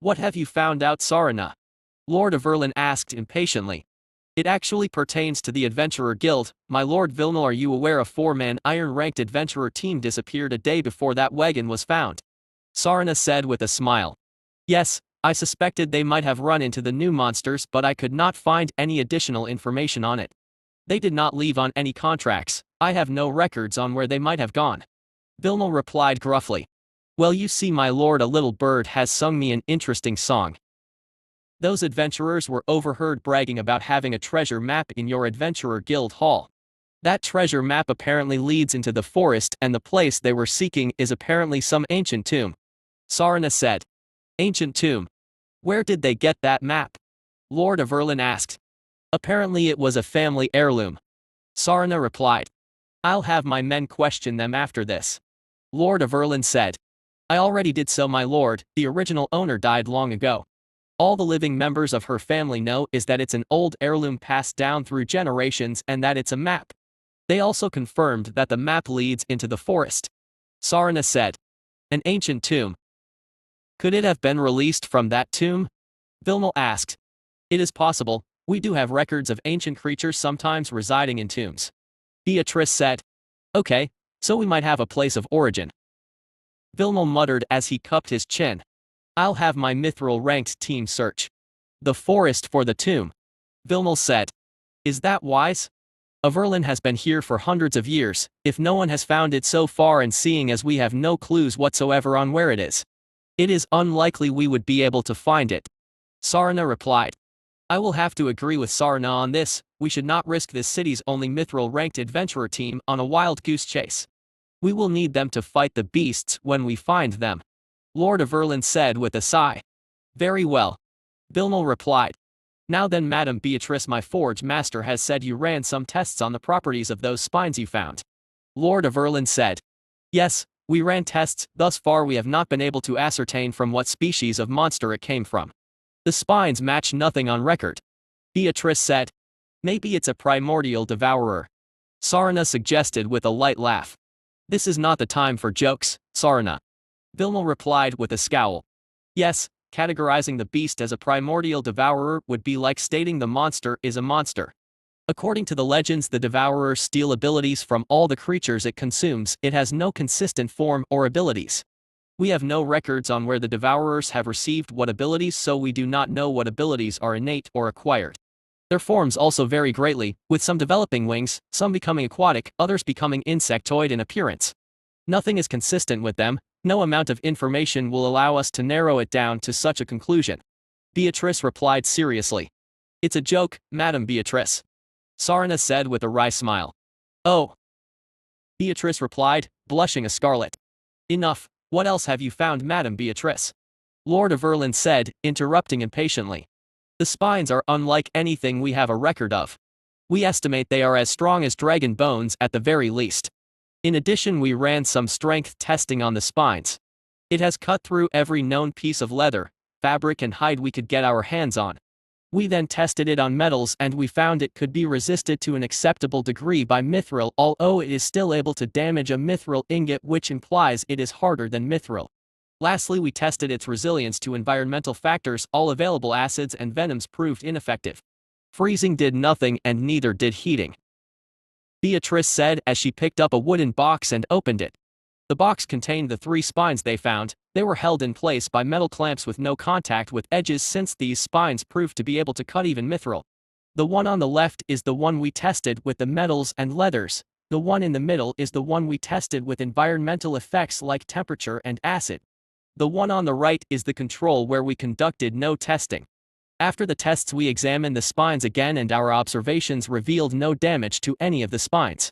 What have you found out, Sarna? Lord of Erlin asked impatiently. It actually pertains to the Adventurer Guild, my Lord Vilnal. Are you aware a 4-man iron-ranked adventurer team disappeared a day before that wagon was found? Sarna said with a smile. Yes, I suspected they might have run into the new monsters, but I could not find any additional information on it. They did not leave on any contracts. I have no records on where they might have gone. Vilnal replied gruffly. Well, you see, my lord, a little bird has sung me an interesting song. Those adventurers were overheard bragging about having a treasure map in your Adventurer Guild Hall. That treasure map apparently leads into the forest, and the place they were seeking is apparently some ancient tomb. Sarna said. Ancient tomb? Where did they get that map? Lord of Erlin asked. Apparently it was a family heirloom. Sarna replied. I'll have my men question them after this. Lord of Erlin said. I already did so, my lord. The original owner died long ago. All the living members of her family know is that it's an old heirloom passed down through generations and that it's a map. They also confirmed that the map leads into the forest. Sarna said. An ancient tomb. Could it have been released from that tomb? Vilnal asked. It is possible. We do have records of ancient creatures sometimes residing in tombs. Beatrice said. Okay, so we might have a place of origin. Vilnal muttered as he cupped his chin. I'll have my mithril-ranked team search the forest for the tomb. Vilnal said. Is that wise? Erlin has been here for hundreds of years, if no one has found it so far, and seeing as we have no clues whatsoever on where it is unlikely we would be able to find it. Sarna replied. I will have to agree with Sarna on this. We should not risk this city's only mithril-ranked adventurer team on a wild goose chase. We will need them to fight the beasts when we find them. Lord of Erlin said with a sigh. Very well. Vilnal replied. Now then, Madame Beatrice, my forge master has said you ran some tests on the properties of those spines you found. Lord of Erlin said. Yes, we ran tests. Thus far we have not been able to ascertain from what species of monster it came from. The spines match nothing on record. Beatrice said. Maybe it's a primordial devourer. Sarna suggested with a light laugh. This is not the time for jokes, Sarna. Vilnal replied with a scowl. Yes, categorizing the beast as a primordial devourer would be like stating the monster is a monster. According to the legends, the devourer steals abilities from all the creatures it consumes. It has no consistent form or abilities. We have no records on where the devourers have received what abilities, so we do not know what abilities are innate or acquired. Their forms also vary greatly, with some developing wings, some becoming aquatic, others becoming insectoid in appearance. Nothing is consistent with them. No amount of information will allow us to narrow it down to such a conclusion. Beatrice replied seriously. It's a joke, Madame Beatrice. Sarna said with a wry smile. Oh. Beatrice replied, blushing a scarlet. Enough. What else have you found, Madame Beatrice? Lord of Erlin said, interrupting impatiently. The spines are unlike anything we have a record of. We estimate they are as strong as dragon bones at the very least. In addition, we ran some strength testing on the spines. It has cut through every known piece of leather, fabric and hide we could get our hands on. We then tested it on metals and we found it could be resisted to an acceptable degree by mithril, although it is still able to damage a mithril ingot, which implies it is harder than mithril. Lastly, we tested its resilience to environmental factors. All available acids and venoms proved ineffective. Freezing did nothing and neither did heating. Beatrice said as she picked up a wooden box and opened it. The box contained the 3 spines they found. They were held in place by metal clamps with no contact with edges, since these spines proved to be able to cut even mithril. The one on the left is the one we tested with the metals and leathers. The one in the middle is the one we tested with environmental effects like temperature and acid. The one on the right is the control where we conducted no testing. After the tests, we examined the spines again and our observations revealed no damage to any of the spines.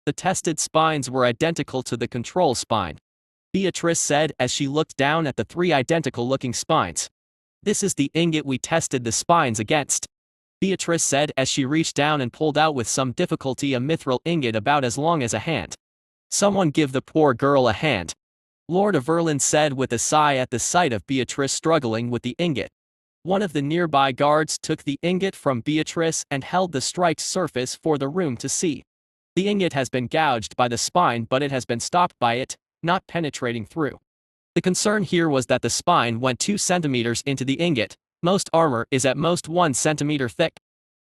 The tested spines were identical to the control spine. Beatrice said as she looked down at the 3 identical-looking spines. This is the ingot we tested the spines against. Beatrice said as she reached down and pulled out with some difficulty a mithril ingot about as long as a hand. Someone give the poor girl a hand. Lord of Erlin said with a sigh at the sight of Beatrice struggling with the ingot. One of the nearby guards took the ingot from Beatrice and held the striped surface for the room to see. The ingot has been gouged by the spine, but it has been stopped by it, not penetrating through. The concern here was that the spine went 2 centimeters into the ingot. Most armor is at most 1 centimeter thick.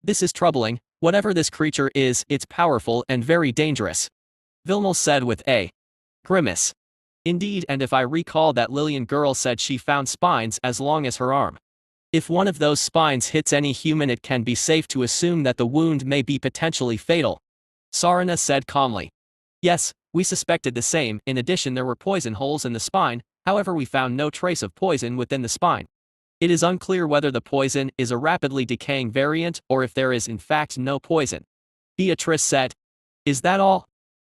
This is troubling. Whatever this creature is, it's powerful and very dangerous. Vilmel said with a grimace. Indeed, and if I recall, that Lillian girl said she found spines as long as her arm. If one of those spines hits any human, it can be safe to assume that the wound may be potentially fatal. Sarana said calmly. Yes, we suspected the same. In addition, there were poison holes in the spine, however we found no trace of poison within the spine. It is unclear whether the poison is a rapidly decaying variant or if there is in fact no poison. Beatrice said. Is that all?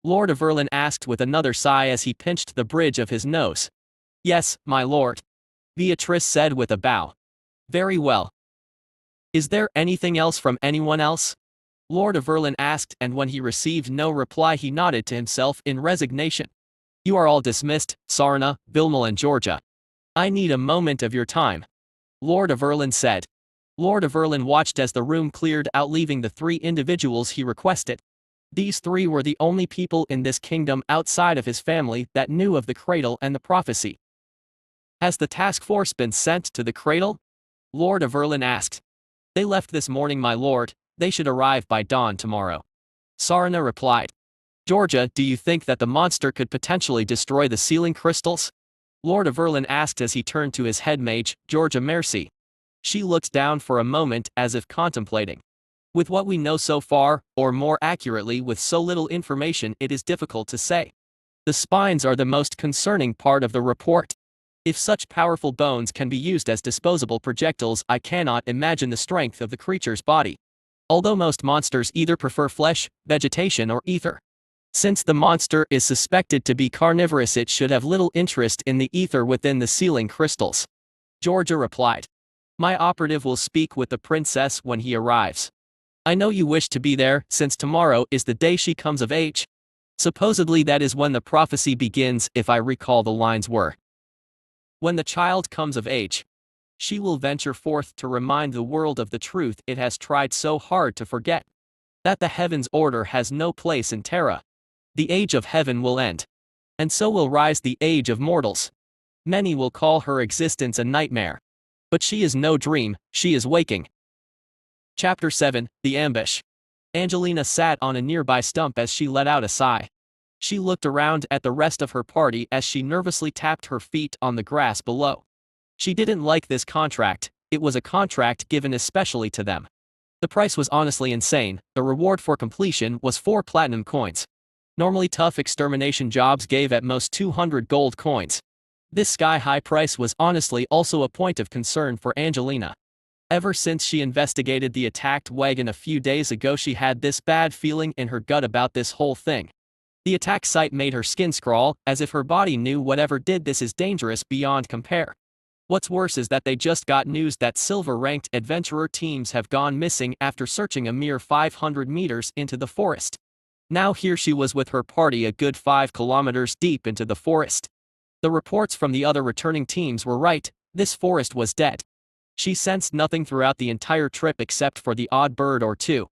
Lord of Erlin asked with another sigh as he pinched the bridge of his nose. Yes, my lord. Beatrice said with a bow. Very well. Is there anything else from anyone else? Lord of Erlin asked, and when he received no reply he nodded to himself in resignation. You are all dismissed, Sarna, Vilmel and Georgia. I need a moment of your time. Lord of Erlin said. Lord of Erlin watched as the room cleared out, leaving the 3 individuals he requested. These 3 were the only people in this kingdom outside of his family that knew of the cradle and the prophecy. Has the task force been sent to the cradle? Lord of Erlin asked. They left this morning, my lord. They should arrive by dawn tomorrow. Sarna replied. Georgia, do you think that the monster could potentially destroy the sealing crystals? Lord of Erlin asked as he turned to his head mage, Georgia Mercy. She looked down for a moment as if contemplating. With what we know so far, or more accurately with so little information, it is difficult to say. The spines are the most concerning part of the report. If such powerful bones can be used as disposable projectiles, I cannot imagine the strength of the creature's body. Although most monsters either prefer flesh, vegetation or ether. Since the monster is suspected to be carnivorous, it should have little interest in the ether within the sealing crystals. Georgia replied. My operative will speak with the princess when he arrives. I know you wish to be there, since tomorrow is the day she comes of age. Supposedly that is when the prophecy begins, if I recall the lines were. When the child comes of age, she will venture forth to remind the world of the truth it has tried so hard to forget. That the heaven's order has no place in Terra. The age of heaven will end. And so will rise the age of mortals. Many will call her existence a nightmare. But she is no dream, she is waking. Chapter 7, The Ambush. Angelina sat on a nearby stump as she let out a sigh. She looked around at the rest of her party as she nervously tapped her feet on the grass below. She didn't like this contract. It was a contract given especially to them. The price was honestly insane. The reward for completion was 4 platinum coins. Normally tough extermination jobs gave at most 200 gold coins. This sky-high price was honestly also a point of concern for Angelina. Ever since she investigated the attacked wagon a few days ago, she had this bad feeling in her gut about this whole thing. The attack site made her skin crawl, as if her body knew whatever did this is dangerous beyond compare. What's worse is that they just got news that silver-ranked adventurer teams have gone missing after searching a mere 500 meters into the forest. Now here she was with her party a good 5 kilometers deep into the forest. The reports from the other returning teams were right, this forest was dead. She sensed nothing throughout the entire trip except for the odd bird or 2.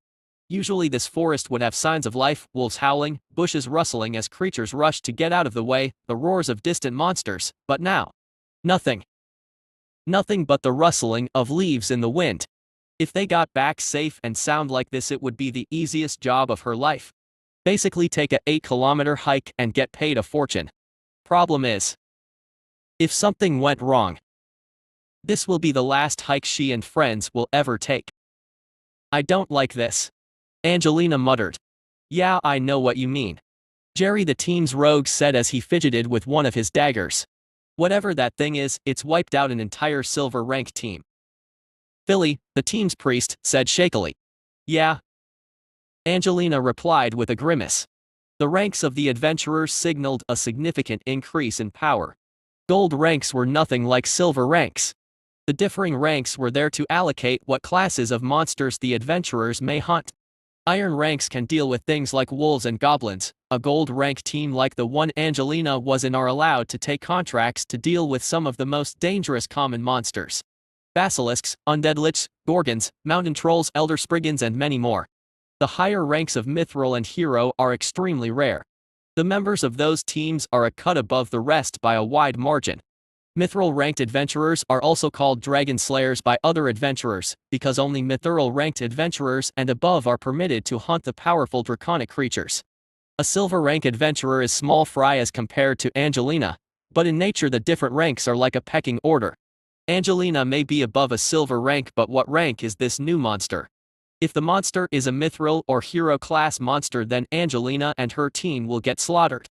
Usually this forest would have signs of life, wolves howling, bushes rustling as creatures rushed to get out of the way, the roars of distant monsters, but now, nothing. Nothing but the rustling of leaves in the wind. If they got back safe and sound like this, it would be the easiest job of her life. Basically take a 8-kilometer hike and get paid a fortune. Problem is, if something went wrong, this will be the last hike she and friends will ever take. I don't like this. Angelina muttered. Yeah, I know what you mean. Jerry, the team's rogue, said as he fidgeted with one of his daggers. Whatever that thing is, it's wiped out an entire silver rank team. Philly, the team's priest, said shakily. Yeah. Angelina replied with a grimace. The ranks of the adventurers signaled a significant increase in power. Gold ranks were nothing like silver ranks. The differing ranks were there to allocate what classes of monsters the adventurers may hunt. Iron ranks can deal with things like wolves and goblins. A gold rank team like the one Angelina was in are allowed to take contracts to deal with some of the most dangerous common monsters. Basilisks, undead lichs, gorgons, mountain trolls, elder spriggans and many more. The higher ranks of Mithril and Hero are extremely rare. The members of those teams are a cut above the rest by a wide margin. Mithril-ranked adventurers are also called Dragon Slayers by other adventurers, because only Mithril-ranked adventurers and above are permitted to hunt the powerful draconic creatures. A Silver-rank adventurer is small fry as compared to Angelina, but in nature the different ranks are like a pecking order. Angelina may be above a Silver rank, but what rank is this new monster? If the monster is a Mithril or Hero class monster, then Angelina and her team will get slaughtered.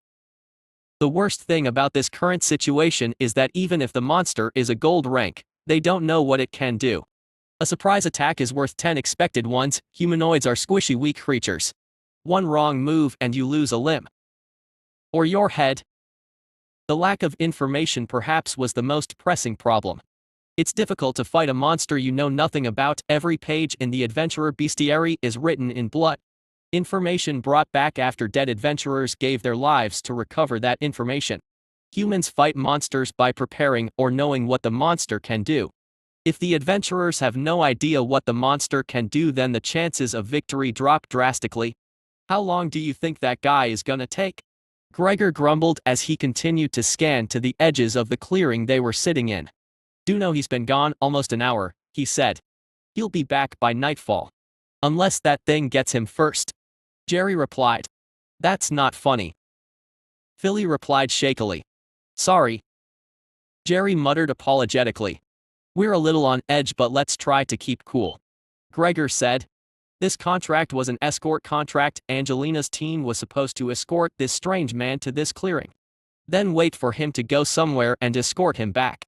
The worst thing about this current situation is that even if the monster is a gold rank, they don't know what it can do. A surprise attack is worth 10 expected ones. Humanoids are squishy weak creatures. One wrong move and you lose a limb. Or your head. The lack of information perhaps was the most pressing problem. It's difficult to fight a monster you know nothing about. Every page in the Adventurer Bestiary is written in blood. Information brought back after dead adventurers gave their lives to recover that information. Humans fight monsters by preparing or knowing what the monster can do. If the adventurers have no idea what the monster can do, then the chances of victory drop drastically. How long do you think that guy is gonna take? Gregor grumbled as he continued to scan to the edges of the clearing they were sitting in. Do know he's been gone almost an hour, he said. He'll be back by nightfall. Unless that thing gets him first. Jerry replied. That's not funny. Philly replied shakily. Sorry. Jerry muttered apologetically. We're a little on edge, but let's try to keep cool. Gregor said. This contract was an escort contract. Angelina's team was supposed to escort this strange man to this clearing. Then wait for him to go somewhere and escort him back.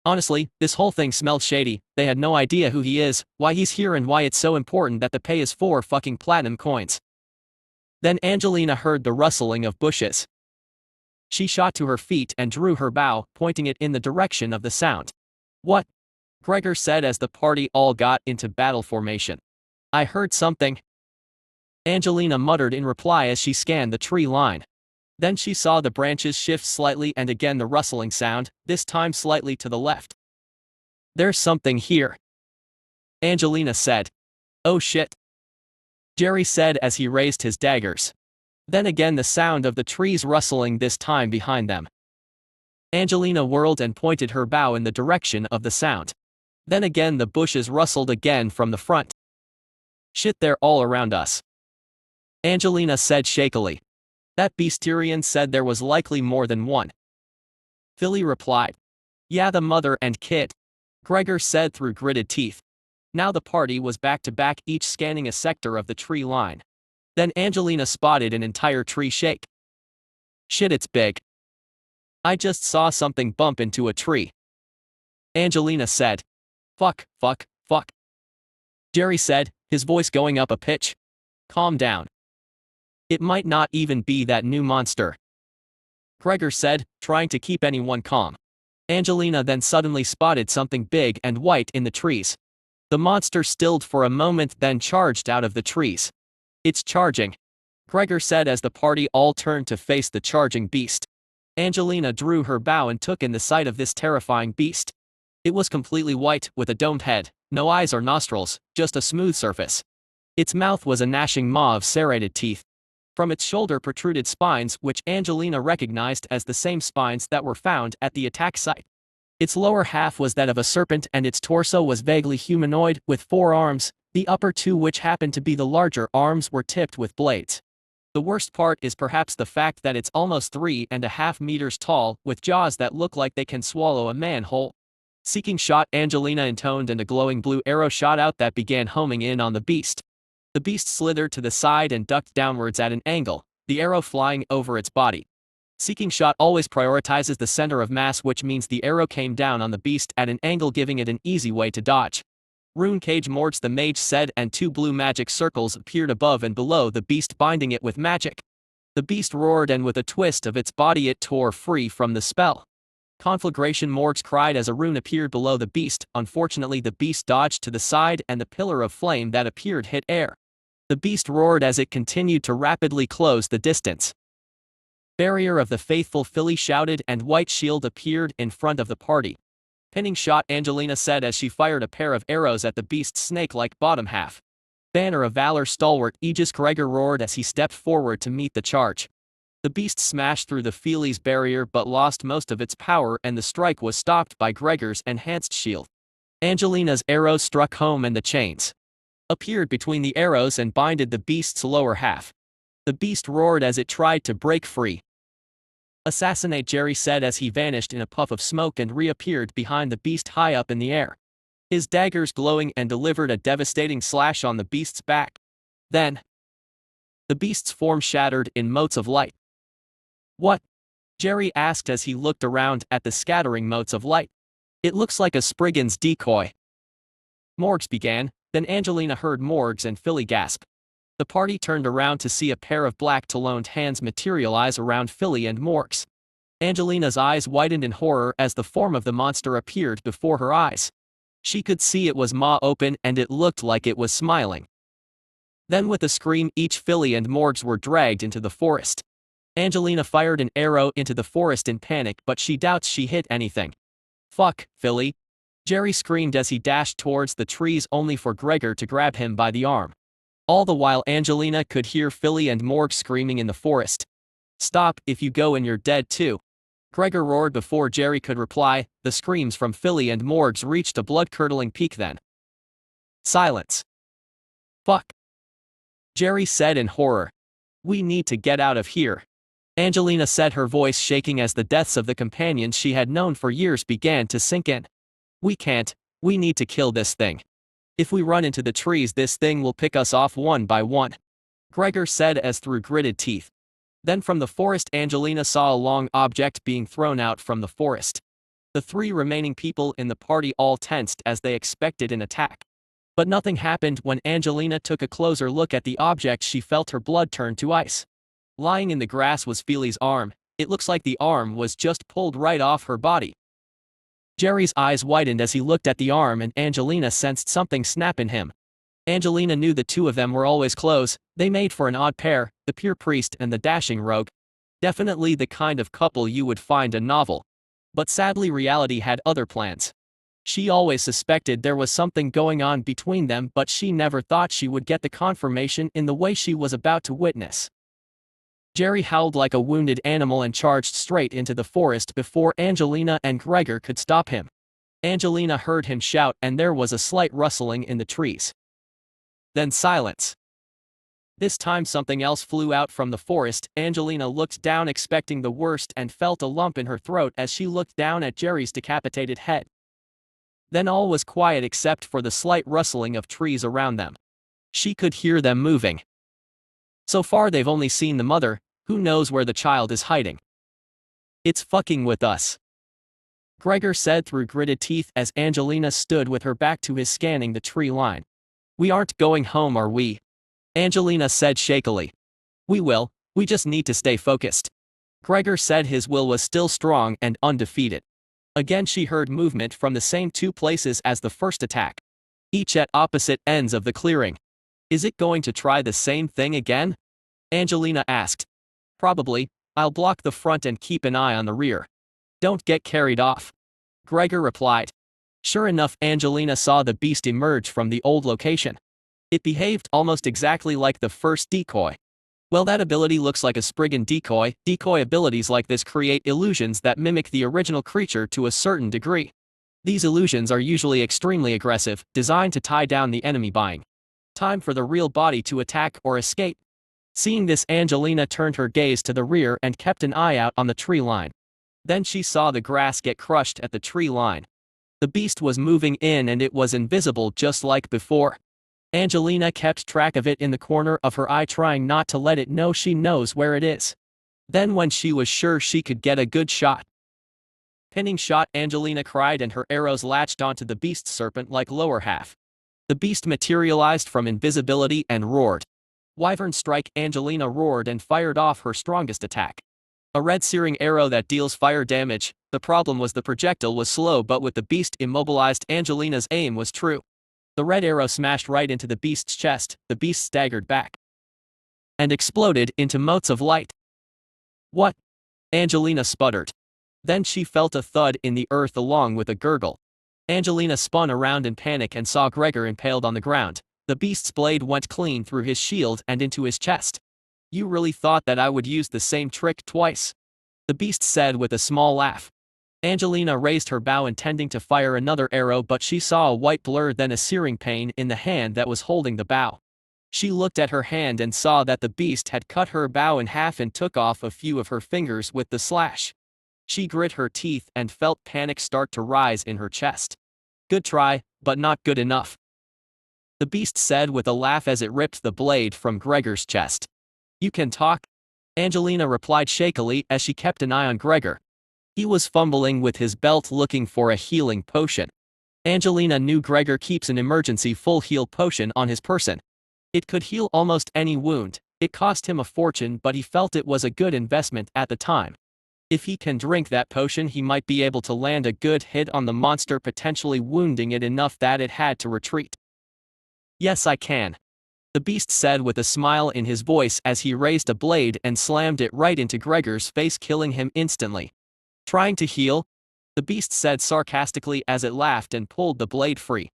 Honestly, this whole thing smelled shady. They had no idea who he is, why he's here, and why it's so important that the pay is 4 fucking platinum coins. Then Angelina heard the rustling of bushes. She shot to her feet and drew her bow, pointing it in the direction of the sound. What? Gregor said as the party all got into battle formation. I heard something. Angelina muttered in reply as she scanned the tree line. Then she saw the branches shift slightly and again the rustling sound, this time slightly to the left. There's something here. Angelina said. Oh shit. Jerry said as he raised his daggers. Then again the sound of the trees rustling, this time behind them. Angelina whirled and pointed her bow in the direction of the sound. Then again the bushes rustled again from the front. Shit, they're all around us. Angelina said shakily. That Beastarian said there was likely more than one. Philly replied. Yeah, the mother and kid. Gregor said through gritted teeth. Now the party was back to back, each scanning a sector of the tree line. Then Angelina spotted an entire tree shake. Shit, it's big. I just saw something bump into a tree. Angelina said. Fuck, fuck, fuck. Jerry said, his voice going up a pitch. Calm down. It might not even be that new monster. Gregor said, trying to keep anyone calm. Angelina then suddenly spotted something big and white in the trees. The monster stilled for a moment, then charged out of the trees. It's charging. Gregor said as the party all turned to face the charging beast. Angelina drew her bow and took in the sight of this terrifying beast. It was completely white, with a domed head, no eyes or nostrils, just a smooth surface. Its mouth was a gnashing maw of serrated teeth. From its shoulder protruded spines, which Angelina recognized as the same spines that were found at the attack site. Its lower half was that of a serpent and its torso was vaguely humanoid, with 4 arms, the upper 2, which happened to be the larger arms, were tipped with blades. The worst part is perhaps the fact that it's almost 3.5 meters tall, with jaws that look like they can swallow a man whole. Seeking shot, Angelina intoned, and a glowing blue arrow shot out that began homing in on the beast. The beast slithered to the side and ducked downwards at an angle, the arrow flying over its body. Seeking shot always prioritizes the center of mass, which means the arrow came down on the beast at an angle, giving it an easy way to dodge. Rune Cage Mords, the mage said, and 2 blue magic circles appeared above and below the beast, binding it with magic. The beast roared, and with a twist of its body it tore free from the spell. Conflagration Morgs cried as a rune appeared below the beast. Unfortunately, the beast dodged to the side and the pillar of flame that appeared hit air. The beast roared as it continued to rapidly close the distance. Barrier of the Faithful, Philly shouted, and White Shield appeared in front of the party. Pinning shot, Angelina said as she fired a pair of arrows at the beast's snake-like bottom half. Banner of Valor stalwart Aegis, Gregor roared as he stepped forward to meet the charge. The beast smashed through the Feely's barrier but lost most of its power, and the strike was stopped by Gregor's enhanced shield. Angelina's arrows struck home and the chains appeared between the arrows and binded the beast's lower half. The beast roared as it tried to break free. "Assassinate," Jerry said as he vanished in a puff of smoke and reappeared behind the beast high up in the air, his daggers glowing, and delivered a devastating slash on the beast's back. Then, the beast's form shattered in motes of light. "What?" Jerry asked as he looked around at the scattering motes of light. "It looks like a Spriggan's decoy." Morgs began, then Angelina heard Morgs and Philly gasp. The party turned around to see a pair of black taloned hands materialize around Philly and Morgs. Angelina's eyes widened in horror as the form of the monster appeared before her eyes. She could see it was maw open and it looked like it was smiling. Then with a scream, each Philly and Morgs were dragged into the forest. Angelina fired an arrow into the forest in panic, but she doubts she hit anything. "Fuck, Philly!" Jerry screamed as he dashed towards the trees, only for Gregor to grab him by the arm. All the while Angelina could hear Philly and Morg screaming in the forest. "Stop, if you go and you're dead too." Gregor roared before Jerry could reply. The screams from Philly and Morgs reached a blood-curdling peak then. "Silence." "Fuck," Jerry said in horror. "We need to get out of here," Angelina said, her voice shaking as the deaths of the companions she had known for years began to sink in. "We can't, we need to kill this thing. If we run into the trees, this thing will pick us off one by one," Gregor said as through gritted teeth. Then from the forest Angelina saw a long object being thrown out from the forest. The three remaining people in the party all tensed as they expected an attack. But nothing happened. When Angelina took a closer look at the object, she felt her blood turn to ice. Lying in the grass was Feely's arm. It looks like the arm was just pulled right off her body. Jerry's eyes widened as he looked at the arm, and Angelina sensed something snap in him. Angelina knew the two of them were always close. They made for an odd pair, the pure priest and the dashing rogue. Definitely the kind of couple you would find a novel. But sadly reality had other plans. She always suspected there was something going on between them, but she never thought she would get the confirmation in the way she was about to witness. Jerry howled like a wounded animal and charged straight into the forest before Angelina and Gregor could stop him. Angelina heard him shout, and there was a slight rustling in the trees. Then silence. This time something else flew out from the forest. Angelina looked down expecting the worst and felt a lump in her throat as she looked down at Jerry's decapitated head. Then all was quiet except for the slight rustling of trees around them. She could hear them moving. So far they've only seen the mother. Who knows where the child is hiding? "It's fucking with us," Gregor said through gritted teeth as Angelina stood with her back to his, scanning the tree line. "We aren't going home, are we?" Angelina said shakily. "We will, we just need to stay focused." Gregor said his will was still strong and undefeated. Again she heard movement from the same two places as the first attack, each at opposite ends of the clearing. "Is it going to try the same thing again?" Angelina asked. "Probably. I'll block the front and keep an eye on the rear. Don't get carried off," Gregor replied. Sure enough, Angelina saw the beast emerge from the old location. It behaved almost exactly like the first decoy. Well, that ability looks like a Spriggan decoy. Decoy abilities like this create illusions that mimic the original creature to a certain degree. These illusions are usually extremely aggressive, designed to tie down the enemy buying time for the real body to attack or escape. Seeing this, Angelina turned her gaze to the rear and kept an eye out on the tree line. Then she saw the grass get crushed at the tree line. The beast was moving in and it was invisible just like before. Angelina kept track of it in the corner of her eye, trying not to let it know she knows where it is. Then when she was sure she could get a good shot. Pinning shot, Angelina cried and her arrows latched onto the beast's serpent-like lower half. The beast materialized from invisibility and roared. "Wyvern strike!" Angelina roared and fired off her strongest attack, a red searing arrow that deals fire damage. The problem was the projectile was slow, but with the beast immobilized, Angelina's aim was true. The red arrow smashed right into the beast's chest. The beast staggered back and exploded into motes of light. "What?" Angelina sputtered. Then she felt a thud in the earth along with a gurgle. Angelina spun around in panic and saw Gregor impaled on the ground. The beast's blade went clean through his shield and into his chest. You really thought that I would use the same trick twice? The beast said with a small laugh. Angelina raised her bow intending to fire another arrow, but she saw a white blur, then a searing pain in the hand that was holding the bow. She looked at her hand and saw that the beast had cut her bow in half and took off a few of her fingers with the slash. She grit her teeth and felt panic start to rise in her chest. Good try, but not good enough, the beast said with a laugh as it ripped the blade from Gregor's chest. You can talk? Angelina replied shakily as she kept an eye on Gregor. He was fumbling with his belt looking for a healing potion. Angelina knew Gregor keeps an emergency full heal potion on his person. It could heal almost any wound. It cost him a fortune, but he felt it was a good investment at the time. If he can drink that potion, he might be able to land a good hit on the monster, potentially wounding it enough that it had to retreat. Yes, I can, the beast said with a smile in his voice as he raised a blade and slammed it right into Gregor's face, killing him instantly. Trying to heal? The beast said sarcastically as it laughed and pulled the blade free.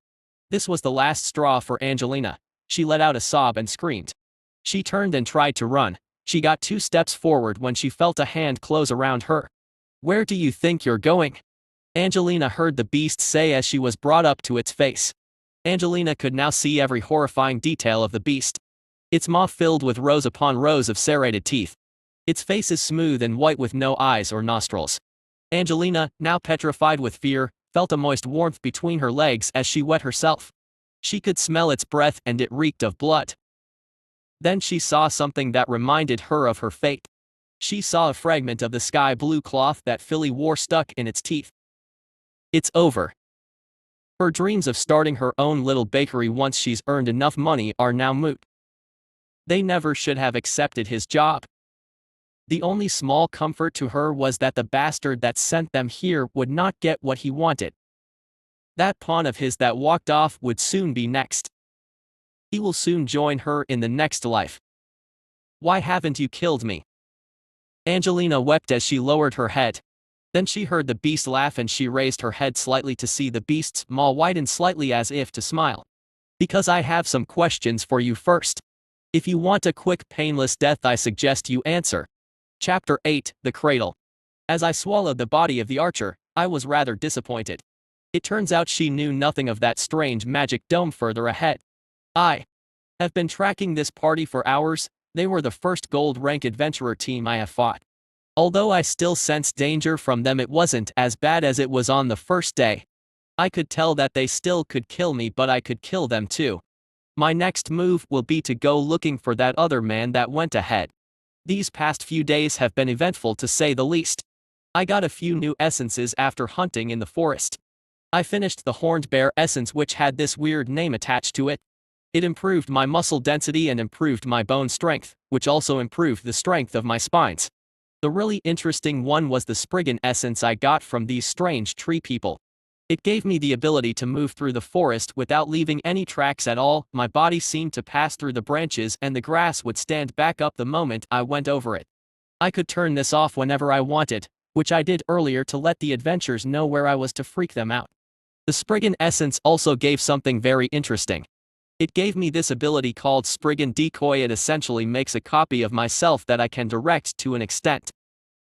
This was the last straw for Angelina. She let out a sob and screamed. She turned and tried to run. She got 2 steps forward when she felt a hand close around her. Where do you think you're going? Angelina heard the beast say as she was brought up to its face. Angelina could now see every horrifying detail of the beast. Its maw filled with rows upon rows of serrated teeth. Its face is smooth and white with no eyes or nostrils. Angelina, now petrified with fear, felt a moist warmth between her legs as she wet herself. She could smell its breath and it reeked of blood. Then she saw something that reminded her of her fate. She saw a fragment of the sky blue cloth that Philly wore stuck in its teeth. It's over. Her dreams of starting her own little bakery once she's earned enough money are now moot. They never should have accepted his job. The only small comfort to her was that the bastard that sent them here would not get what he wanted. That pawn of his that walked off would soon be next. He will soon join her in the next life. Why haven't you killed me? Angelina wept as she lowered her head. Then she heard the beast laugh and she raised her head slightly to see the beast's maw widen slightly as if to smile. Because I have some questions for you first. If you want a quick painless death, I suggest you answer. Chapter 8, The Cradle. As I swallowed the body of the archer, I was rather disappointed. It turns out she knew nothing of that strange magic dome further ahead. I have been tracking this party for hours. They were the first gold rank adventurer team I have fought. Although I still sensed danger from them, it wasn't as bad as it was on the first day. I could tell that they still could kill me, but I could kill them too. My next move will be to go looking for that other man that went ahead. These past few days have been eventful to say the least. I got a few new essences after hunting in the forest. I finished the horned bear essence, which had this weird name attached to it. It improved my muscle density and improved my bone strength, which also improved the strength of my spines. The really interesting one was the Spriggan essence I got from these strange tree people. It gave me the ability to move through the forest without leaving any tracks at all. My body seemed to pass through the branches and the grass would stand back up the moment I went over it. I could turn this off whenever I wanted, which I did earlier to let the adventurers know where I was to freak them out. The Spriggan essence also gave something very interesting. It gave me this ability called Spriggan Decoy. It essentially makes a copy of myself that I can direct to an extent.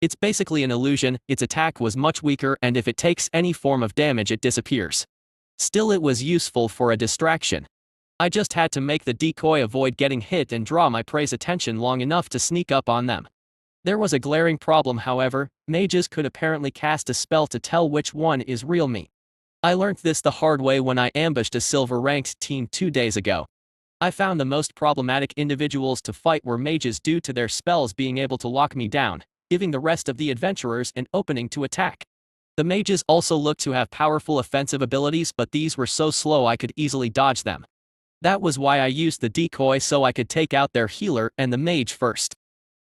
It's basically an illusion. Its attack was much weaker, and if it takes any form of damage it disappears. Still, it was useful for a distraction. I just had to make the decoy avoid getting hit and draw my prey's attention long enough to sneak up on them. There was a glaring problem, however. Mages could apparently cast a spell to tell which one is real me. I learnt this the hard way when I ambushed a silver-ranked team 2 days ago. I found the most problematic individuals to fight were mages due to their spells being able to lock me down, giving the rest of the adventurers an opening to attack. The mages also looked to have powerful offensive abilities, but these were so slow I could easily dodge them. That was why I used the decoy, so I could take out their healer and the mage first.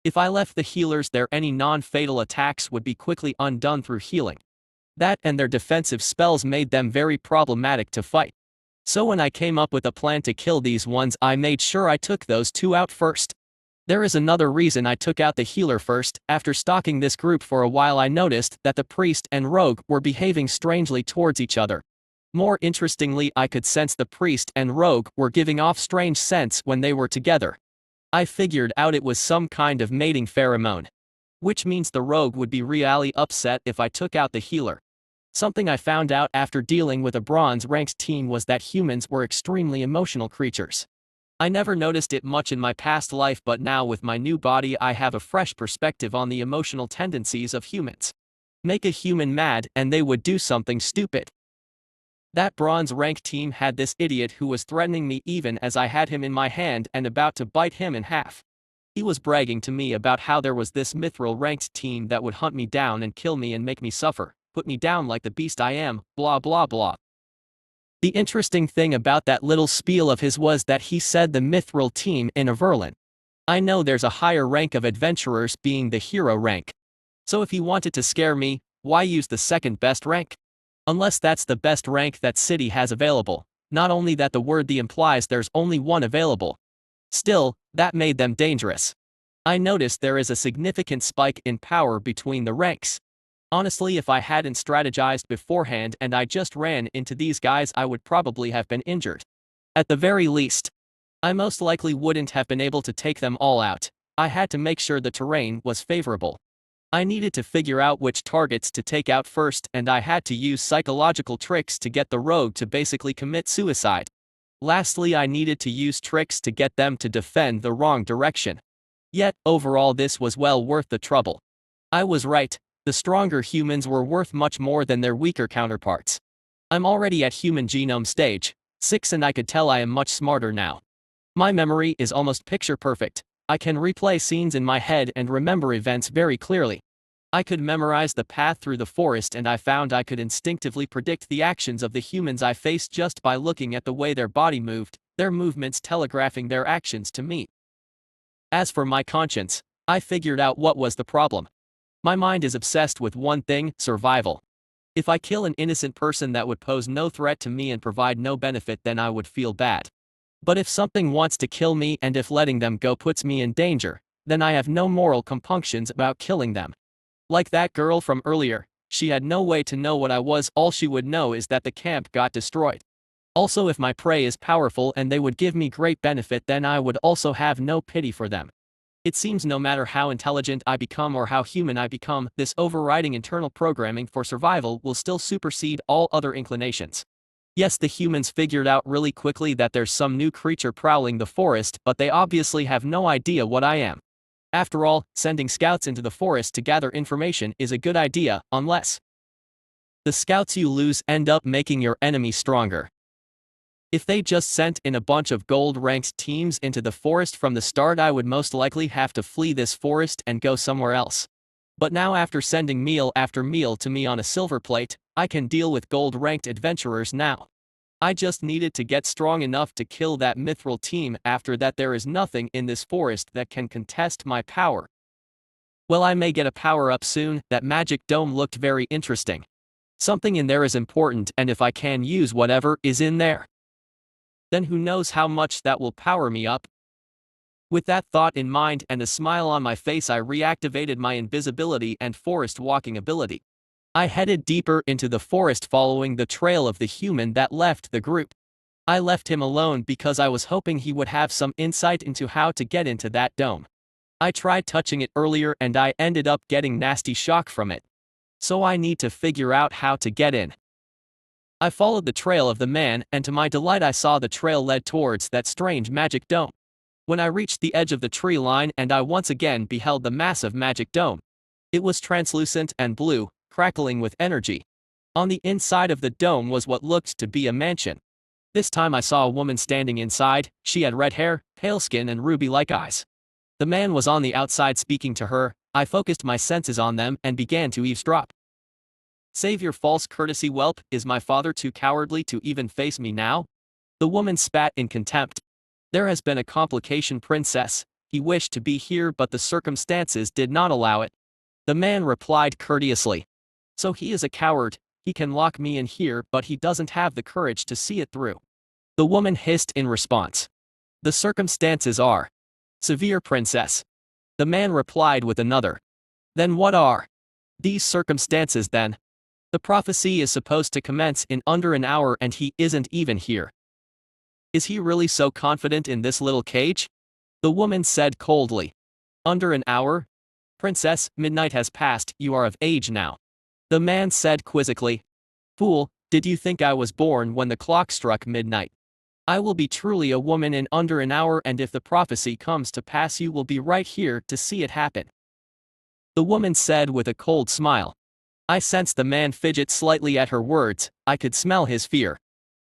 If I left the healers there, any non-fatal attacks would be quickly undone through healing. That and their defensive spells made them very problematic to fight. So when I came up with a plan to kill these ones, I made sure I took those 2 out first. There is another reason I took out the healer first. After stalking this group for a while, I noticed that the priest and rogue were behaving strangely towards each other. More interestingly, I could sense the priest and rogue were giving off strange scents when they were together. I figured out it was some kind of mating pheromone. Which means the rogue would be really upset if I took out the healer. Something I found out after dealing with a bronze-ranked team was that humans were extremely emotional creatures. I never noticed it much in my past life, but now with my new body I have a fresh perspective on the emotional tendencies of humans. Make a human mad and they would do something stupid. That bronze-rank team had this idiot who was threatening me even as I had him in my hand and about to bite him in half. He was bragging to me about how there was this mithril-ranked team that would hunt me down and kill me and make me suffer, put me down like the beast I am, blah blah blah. The interesting thing about that little spiel of his was that he said the mithril team in a Verlin. I know there's a higher rank of adventurers being the hero rank. So if he wanted to scare me, why use the second best rank? Unless that's the best rank that city has available. Not only that, the word the implies there's only one available. Still, that made them dangerous. I noticed there is a significant spike in power between the ranks. Honestly, if I hadn't strategized beforehand and I just ran into these guys, I would probably have been injured. At the very least, I most likely wouldn't have been able to take them all out. I had to make sure the terrain was favorable. I needed to figure out which targets to take out first, and I had to use psychological tricks to get the rogue to basically commit suicide. Lastly, I needed to use tricks to get them to defend the wrong direction. Yet, overall this was well worth the trouble. I was right, the stronger humans were worth much more than their weaker counterparts. I'm already at human genome stage 6 and I could tell I am much smarter now. My memory is almost picture perfect. I can replay scenes in my head and remember events very clearly. I could memorize the path through the forest, and I found I could instinctively predict the actions of the humans I faced just by looking at the way their body moved, their movements telegraphing their actions to me. As for my conscience, I figured out what was the problem. My mind is obsessed with one thing: survival. If I kill an innocent person that would pose no threat to me and provide no benefit, then I would feel bad. But if something wants to kill me, and if letting them go puts me in danger, then I have no moral compunctions about killing them. Like that girl from earlier, she had no way to know what I was. All she would know is that the camp got destroyed. Also, if my prey is powerful and they would give me great benefit, then I would also have no pity for them. It seems no matter how intelligent I become or how human I become, this overriding internal programming for survival will still supersede all other inclinations. Yes, the humans figured out really quickly that there's some new creature prowling the forest, but they obviously have no idea what I am. After all, sending scouts into the forest to gather information is a good idea, unless the scouts you lose end up making your enemy stronger. If they just sent in a bunch of gold-ranked teams into the forest from the start, I would most likely have to flee this forest and go somewhere else. But now, after sending meal after meal to me on a silver plate, I can deal with gold-ranked adventurers now. I just needed to get strong enough to kill that mithril team. After that, there is nothing in this forest that can contest my power. Well, I may get a power-up soon. That magic dome looked very interesting. Something in there is important, and if I can use whatever is in there, then who knows how much that will power me up. With that thought in mind and a smile on my face, I reactivated my invisibility and forest walking ability. I headed deeper into the forest, following the trail of the human that left the group. I left him alone because I was hoping he would have some insight into how to get into that dome. I tried touching it earlier and I ended up getting nasty shock from it. So I need to figure out how to get in. I followed the trail of the man, and to my delight I saw the trail led towards that strange magic dome. When I reached the edge of the tree line, and I once again beheld the massive magic dome. It was translucent and blue, crackling with energy. On the inside of the dome was what looked to be a mansion. This time I saw a woman standing inside. She had red hair, pale skin, and ruby-like eyes. The man was on the outside speaking to her. I focused my senses on them and began to eavesdrop. "Save your false courtesy, whelp. Is my father too cowardly to even face me now?" The woman spat in contempt. "There has been a complication, princess. He wished to be here, but the circumstances did not allow it." The man replied courteously. "So he is a coward. He can lock me in here, but he doesn't have the courage to see it through." The woman hissed in response. "The circumstances are severe, princess." The man replied with another. "Then what are these circumstances then?" The prophecy is supposed to commence in under an hour and he isn't even here. Is he really so confident in this little cage? The woman said coldly. Under an hour? Princess, midnight has passed, you are of age now. The man said quizzically. Fool, did you think I was born when the clock struck midnight? I will be truly a woman in under an hour, and if the prophecy comes to pass you will be right here to see it happen. The woman said with a cold smile. I sensed the man fidget slightly at her words, I could smell his fear.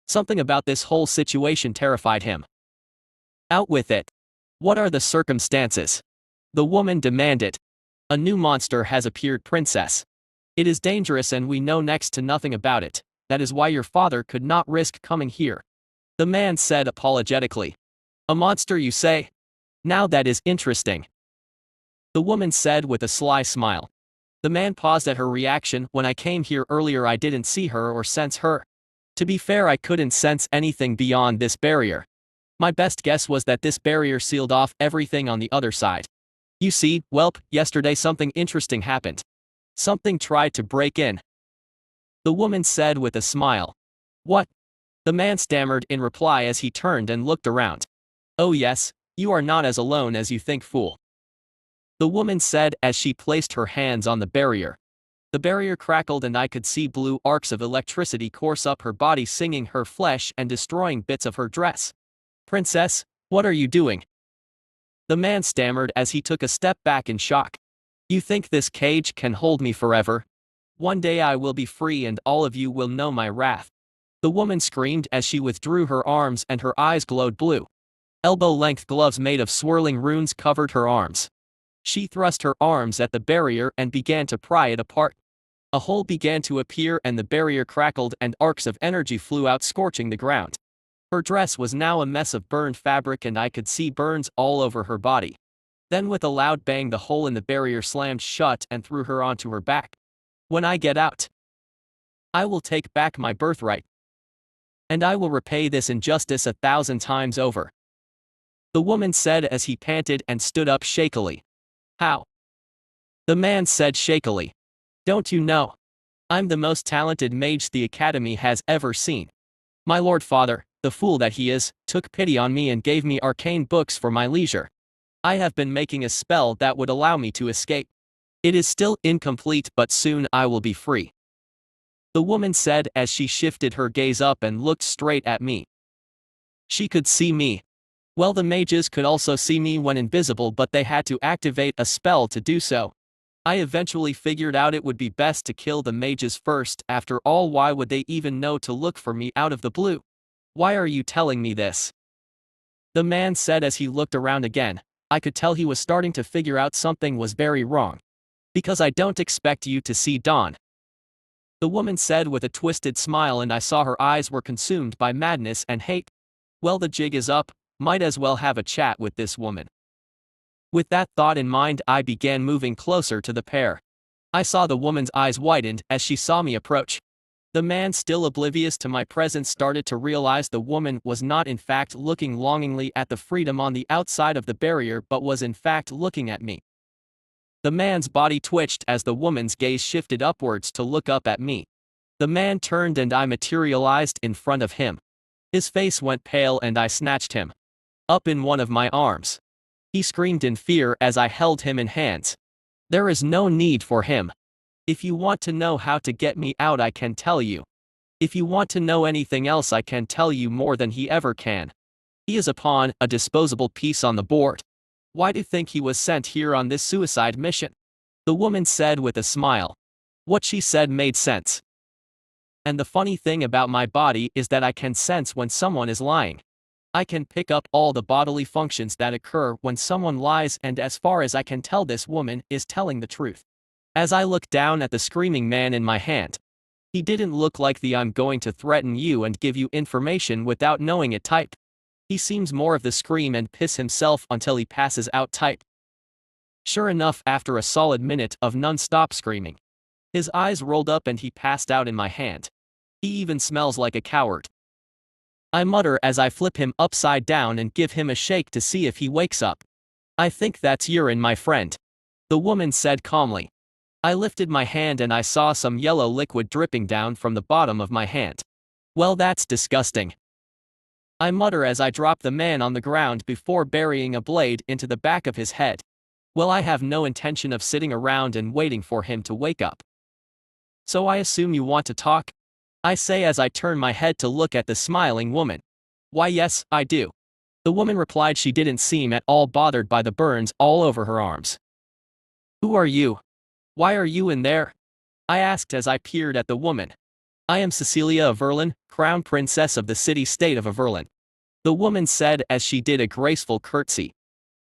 Something about this whole situation terrified him. Out with it. What are the circumstances? The woman demanded. A new monster has appeared, princess. It is dangerous and we know next to nothing about it, that is why your father could not risk coming here. The man said apologetically. A monster, you say? Now that is interesting. The woman said with a sly smile. The man paused at her reaction. When I came here earlier I didn't see her or sense her. To be fair, I couldn't sense anything beyond this barrier. My best guess was that this barrier sealed off everything on the other side. You see, welp, yesterday something interesting happened. Something tried to break in. The woman said with a smile. What? The man stammered in reply as he turned and looked around. Oh yes, you are not as alone as you think, fool. The woman said as she placed her hands on the barrier. The barrier crackled and I could see blue arcs of electricity course up her body, singing her flesh and destroying bits of her dress. Princess, what are you doing? The man stammered as he took a step back in shock. You think this cage can hold me forever? One day I will be free and all of you will know my wrath. The woman screamed as she withdrew her arms and her eyes glowed blue. Elbow-length gloves made of swirling runes covered her arms. She thrust her arms at the barrier and began to pry it apart. A hole began to appear and the barrier crackled and arcs of energy flew out, scorching the ground. Her dress was now a mess of burned fabric and I could see burns all over her body. Then with a loud bang the hole in the barrier slammed shut and threw her onto her back. When I get out, I will take back my birthright. And I will repay this injustice 1,000 times over. The woman said as he panted and stood up shakily. How? The man said shakily. Don't you know? I'm the most talented mage the Academy has ever seen. My lord father, the fool that he is, took pity on me and gave me arcane books for my leisure. I have been making a spell that would allow me to escape. It is still incomplete, but soon I will be free. The woman said as she shifted her gaze up and looked straight at me. She could see me. Well, the mages could also see me when invisible, but they had to activate a spell to do so. I eventually figured out it would be best to kill the mages first. After all, why would they even know to look for me out of the blue? Why are you telling me this? The man said as he looked around again. I could tell he was starting to figure out something was very wrong. Because I don't expect you to see dawn. The woman said with a twisted smile, and I saw her eyes were consumed by madness and hate. Well, the jig is up, might as well have a chat with this woman. With that thought in mind, I began moving closer to the pair. I saw the woman's eyes widened as she saw me approach. The man, still oblivious to my presence, started to realize the woman was not in fact looking longingly at the freedom on the outside of the barrier, but was in fact looking at me. The man's body twitched as the woman's gaze shifted upwards to look up at me. The man turned and I materialized in front of him. His face went pale and I snatched him up in one of my arms. He screamed in fear as I held him in hands. There is no need for him. If you want to know how to get me out, I can tell you. If you want to know anything else, I can tell you more than he ever can. He is a pawn, a disposable piece on the board. Why do you think he was sent here on this suicide mission? The woman said with a smile. What she said made sense. And the funny thing about my body is that I can sense when someone is lying. I can pick up all the bodily functions that occur when someone lies, and as far as I can tell, this woman is telling the truth. As I looked down at the screaming man in my hand, he didn't look like the "I'm going to threaten you and give you information without knowing it" type. He seems more of the scream and piss himself until he passes out type. Sure enough, after a solid minute of non-stop screaming, his eyes rolled up and he passed out in my hand. He even smells like a coward. I mutter as I flip him upside down and give him a shake to see if he wakes up. I think that's urine, my friend. The woman said calmly. I lifted my hand and I saw some yellow liquid dripping down from the bottom of my hand. Well, that's disgusting, I mutter as I drop the man on the ground before burying a blade into the back of his head. Well, I have no intention of sitting around and waiting for him to wake up. So I assume you want to talk? I say as I turn my head to look at the smiling woman. Why, yes, I do. The woman replied. She didn't seem at all bothered by the burns all over her arms. Who are you? Why are you in there? I asked as I peered at the woman. I am Cecilia of Verlin, Crown Princess of the city-state of Verlin, the woman said as she did a graceful curtsy.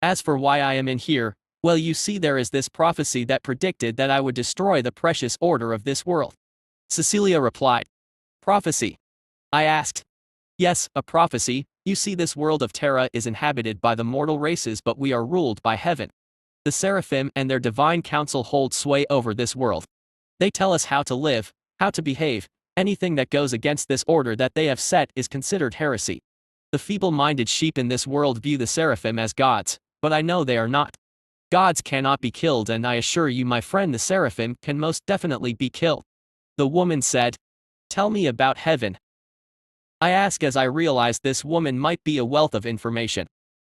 As for why I am in here, well, you see, there is this prophecy that predicted that I would destroy the precious order of this world. Cecilia replied. Prophecy? I asked. Yes, a prophecy. You see, this world of Terra is inhabited by the mortal races, but we are ruled by heaven. The seraphim and their divine council hold sway over this world. They tell us how to live, how to behave. Anything that goes against this order that they have set is considered heresy. The feeble-minded sheep in this world view the seraphim as gods, but I know they are not. Gods cannot be killed, and I assure you, my friend, the seraphim can most definitely be killed. The woman said. Tell me about heaven. I ask as I realize this woman might be a wealth of information.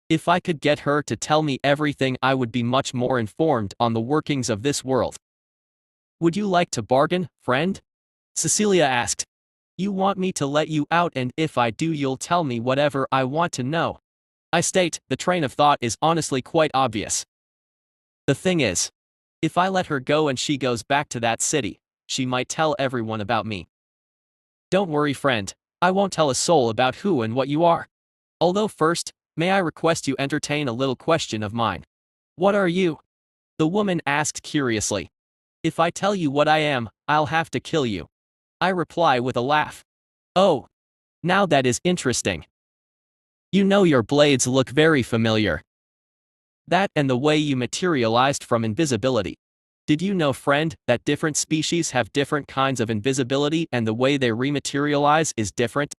If I could get her to tell me everything, I would be much more informed on the workings of this world. Would you like to bargain, friend? Cecilia asked. You want me to let you out, and if I do, you'll tell me whatever I want to know. I state, the train of thought is honestly quite obvious. The thing is, if I let her go and she goes back to that city, she might tell everyone about me. Don't worry, friend, I won't tell a soul about who and what you are. Although first, may I request you entertain a little question of mine? What are you? The woman asked curiously. If I tell you what I am, I'll have to kill you. I reply with a laugh. Oh, now that is interesting. You know, your blades look very familiar. That and the way you materialized from invisibility. Did you know, friend, that different species have different kinds of invisibility and the way they rematerialize is different?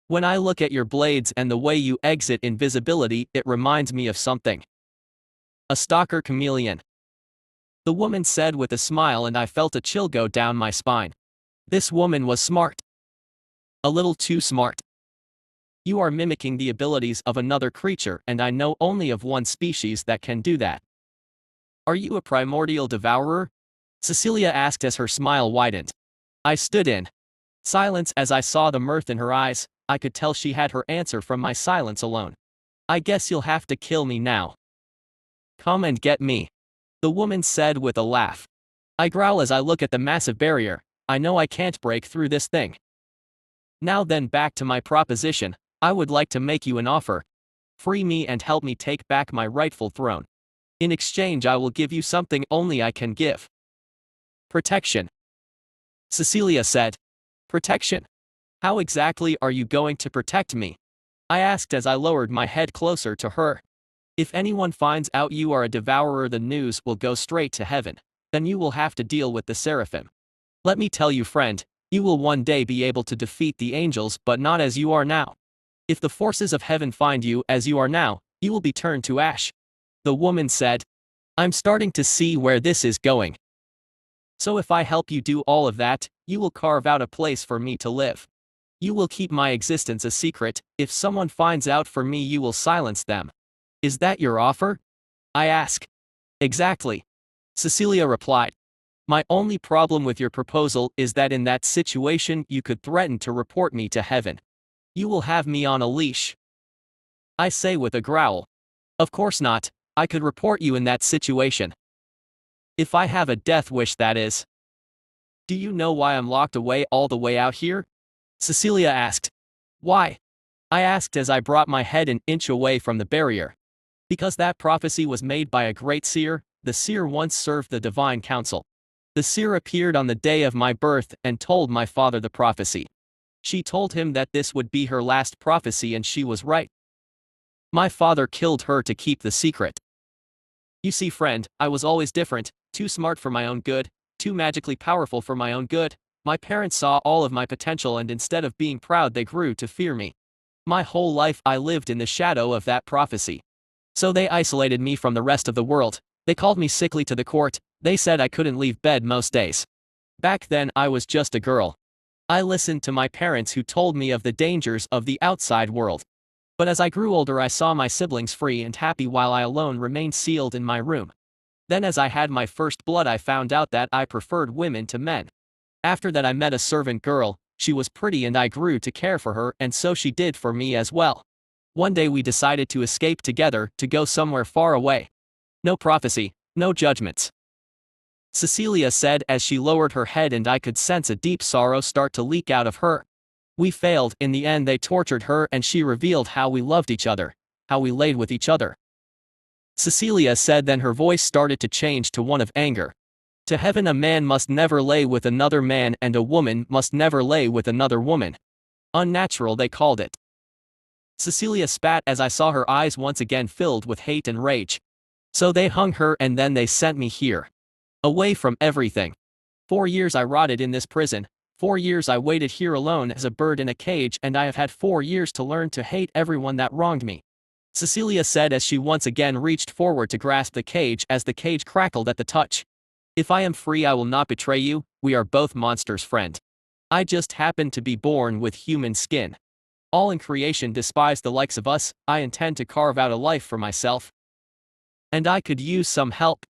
When I look at your blades and the way you exit invisibility, it reminds me of something. A stalker chameleon. The woman said with a smile, and I felt a chill go down my spine. This woman was smart. A little too smart. You are mimicking the abilities of another creature, and I know only of one species that can do that. Are you a primordial devourer? Cecilia asked as her smile widened. I stood in silence as I saw the mirth in her eyes. I could tell she had her answer from my silence alone. I guess you'll have to kill me now. Come and get me, the woman said with a laugh. I growl as I look at the massive barrier. I know I can't break through this thing. Now then, back to my proposition. I would like to make you an offer. Free me and help me take back my rightful throne. In exchange, I will give you something only I can give. Protection. Cecilia said. Protection? How exactly are you going to protect me? I asked as I lowered my head closer to her. If anyone finds out you are a devourer, the news will go straight to heaven. Then you will have to deal with the seraphim. Let me tell you, friend, you will one day be able to defeat the angels, but not as you are now. If the forces of heaven find you as you are now, you will be turned to ash. The woman said. I'm starting to see where this is going. So if I help you do all of that, you will carve out a place for me to live. You will keep my existence a secret. If someone finds out for me, you will silence them. Is that your offer? I ask. Exactly. Cecilia replied. My only problem with your proposal is that in that situation you could threaten to report me to heaven. You will have me on a leash. I say with a growl. Of course not, I could report you in that situation. If I have a death wish, that is. Do you know why I'm locked away all the way out here? Cecilia asked. Why? I asked as I brought my head an inch away from the barrier. Because that prophecy was made by a great seer. The seer once served the divine council. The seer appeared on the day of my birth and told my father the prophecy. She told him that this would be her last prophecy, and she was right. My father killed her to keep the secret. You see, friend, I was always different, too smart for my own good, too magically powerful for my own good. My parents saw all of my potential, and instead of being proud, they grew to fear me. My whole life I lived in the shadow of that prophecy. So they isolated me from the rest of the world. They called me sickly to the court, They said I couldn't leave bed most days. Back then I was just a girl. I listened to my parents who told me of the dangers of the outside world. But as I grew older I saw my siblings free and happy while I alone remained sealed in my room. Then as I had my first blood I found out that I preferred women to men. After that I met a servant girl, she was pretty and I grew to care for her and so she did for me as well. One day we decided to escape together to go somewhere far away. No prophecy, no judgments. Cecilia said as she lowered her head and I could sense a deep sorrow start to leak out of her. We failed, in the end they tortured her and she revealed how we loved each other, how we laid with each other. Cecilia said then her voice started to change to one of anger. To heaven a man must never lay with another man and a woman must never lay with another woman. Unnatural they called it. Cecilia spat as I saw her eyes once again filled with hate and rage. So they hung her and then they sent me here. Away from everything. 4 years I rotted in this prison, 4 years I waited here alone as a bird in a cage and I have had 4 years to learn to hate everyone that wronged me. Cecilia said as she once again reached forward to grasp the cage as the cage crackled at the touch. If I am free I will not betray you, we are both monsters, friend. I just happen to be born with human skin. All in creation despise the likes of us, I intend to carve out a life for myself. And I could use some help.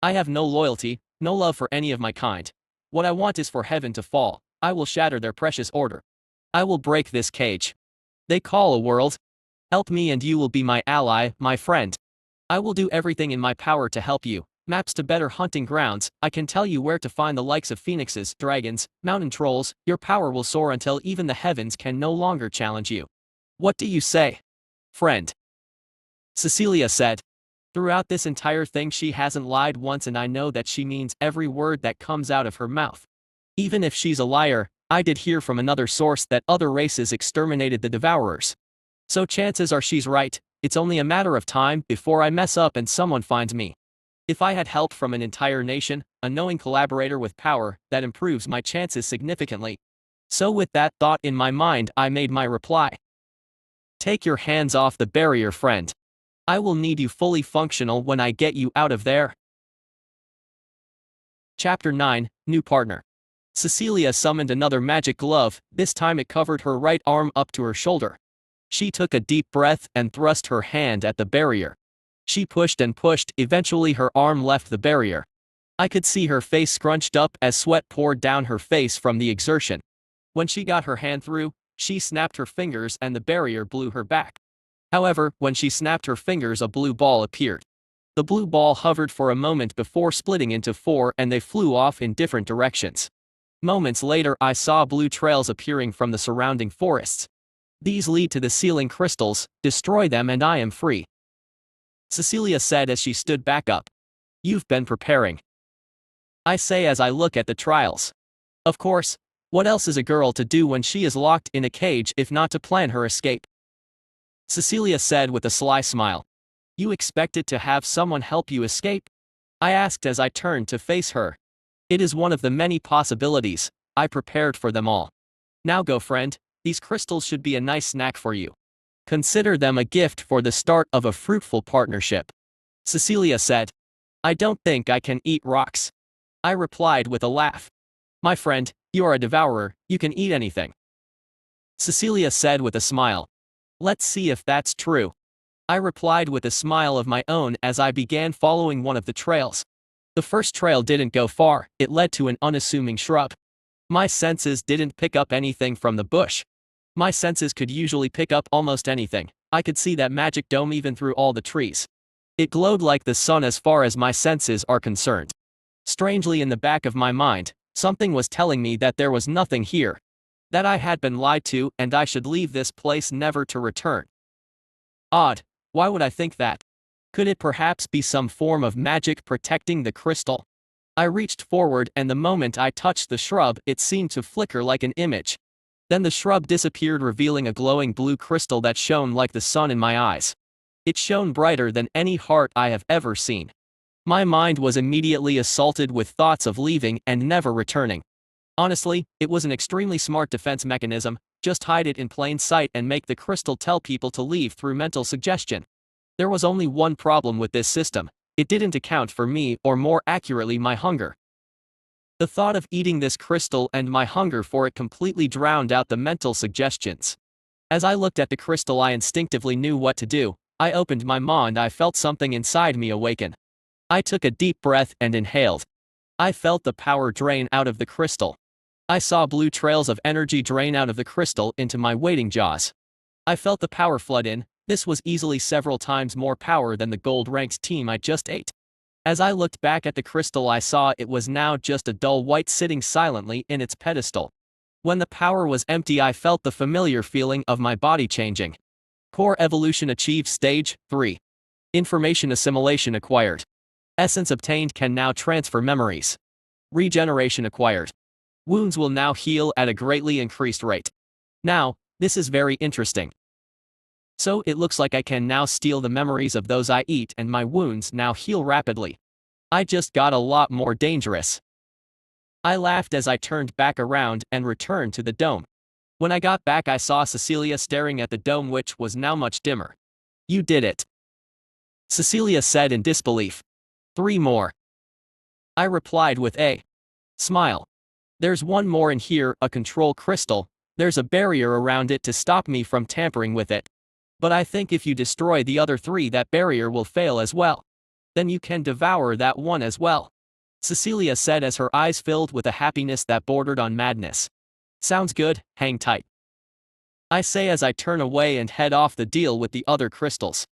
I have no loyalty, no love for any of my kind. What I want is for heaven to fall, I will shatter their precious order. I will break this cage. They call a world. Help me and you will be my ally, my friend. I will do everything in my power to help you. Maps to better hunting grounds, I can tell you where to find the likes of phoenixes, dragons, mountain trolls, your power will soar until even the heavens can no longer challenge you. What do you say, friend? Cecilia said. Throughout this entire thing she hasn't lied once and I know that she means every word that comes out of her mouth. Even if she's a liar, I did hear from another source that other races exterminated the Devourers. So chances are she's right, it's only a matter of time before I mess up and someone finds me. If I had help from an entire nation, a knowing collaborator with power, that improves my chances significantly. So with that thought in my mind I made my reply. Take your hands off the barrier, friend. I will need you fully functional when I get you out of there. Chapter 9, New Partner. Cecilia summoned another magic glove, this time it covered her right arm up to her shoulder. She took a deep breath and thrust her hand at the barrier. She pushed and pushed, eventually her arm left the barrier. I could see her face scrunched up as sweat poured down her face from the exertion. When she got her hand through, she snapped her fingers and the barrier blew her back. However, when she snapped her fingers a blue ball appeared. The blue ball hovered for a moment before splitting into 4 and they flew off in different directions. Moments later I saw blue trails appearing from the surrounding forests. These lead to the ceiling crystals, destroy them and I am free. Cecilia said as she stood back up. You've been preparing. I say as I look at the trials. Of course, what else is a girl to do when she is locked in a cage if not to plan her escape? Cecilia said with a sly smile. You expected to have someone help you escape? I asked as I turned to face her. It is one of the many possibilities, I prepared for them all. Now go, friend, these crystals should be a nice snack for you. Consider them a gift for the start of a fruitful partnership. Cecilia said. I don't think I can eat rocks. I replied with a laugh. My friend, you are a devourer, you can eat anything. Cecilia said with a smile. Let's see if that's true. I replied with a smile of my own as I began following one of the trails. The first trail didn't go far, it led to an unassuming shrub. My senses didn't pick up anything from the bush. My senses could usually pick up almost anything. I could see that magic dome even through all the trees. It glowed like the sun as far as my senses are concerned. Strangely, in the back of my mind, something was telling me that there was nothing here. That I had been lied to and I should leave this place never to return. Odd, why would I think that? Could it perhaps be some form of magic protecting the crystal? I reached forward and the moment I touched the shrub it seemed to flicker like an image. Then the shrub disappeared revealing a glowing blue crystal that shone like the sun in my eyes. It shone brighter than any heart I have ever seen. My mind was immediately assaulted with thoughts of leaving and never returning. Honestly, it was an extremely smart defense mechanism, just hide it in plain sight and make the crystal tell people to leave through mental suggestion. There was only one problem with this system, It didn't account for me, or more accurately my hunger. The thought of eating this crystal and my hunger for it completely drowned out the mental suggestions. As I looked at the crystal, I instinctively knew what to do. I opened my maw and I felt something inside me awaken. I took a deep breath and inhaled. I felt the power drain out of the crystal. I saw blue trails of energy drain out of the crystal into my waiting jaws. I felt the power flood in. This was easily several times more power than the gold-ranked team I just ate. As I looked back at the crystal, I saw it was now just a dull white sitting silently in its pedestal. When the power was empty, I felt the familiar feeling of my body changing. Core evolution achieved stage 3. Information assimilation acquired. Essence obtained can now transfer memories. Regeneration acquired. Wounds will now heal at a greatly increased rate. Now, this is very interesting. So it looks like I can now steal the memories of those I eat and my wounds now heal rapidly. I just got a lot more dangerous. I laughed as I turned back around and returned to the dome. When I got back, I saw Cecilia staring at the dome, which was now much dimmer. "You did it," Cecilia said in disbelief. "3 more." I replied with a smile. "There's one more in here, a control crystal. There's a barrier around it to stop me from tampering with it. But I think if you destroy the other 3, that barrier will fail as well. Then you can devour that one as well," Cecilia said as her eyes filled with a happiness that bordered on madness. "Sounds good, hang tight," I say as I turn away and head off the deal with the other crystals.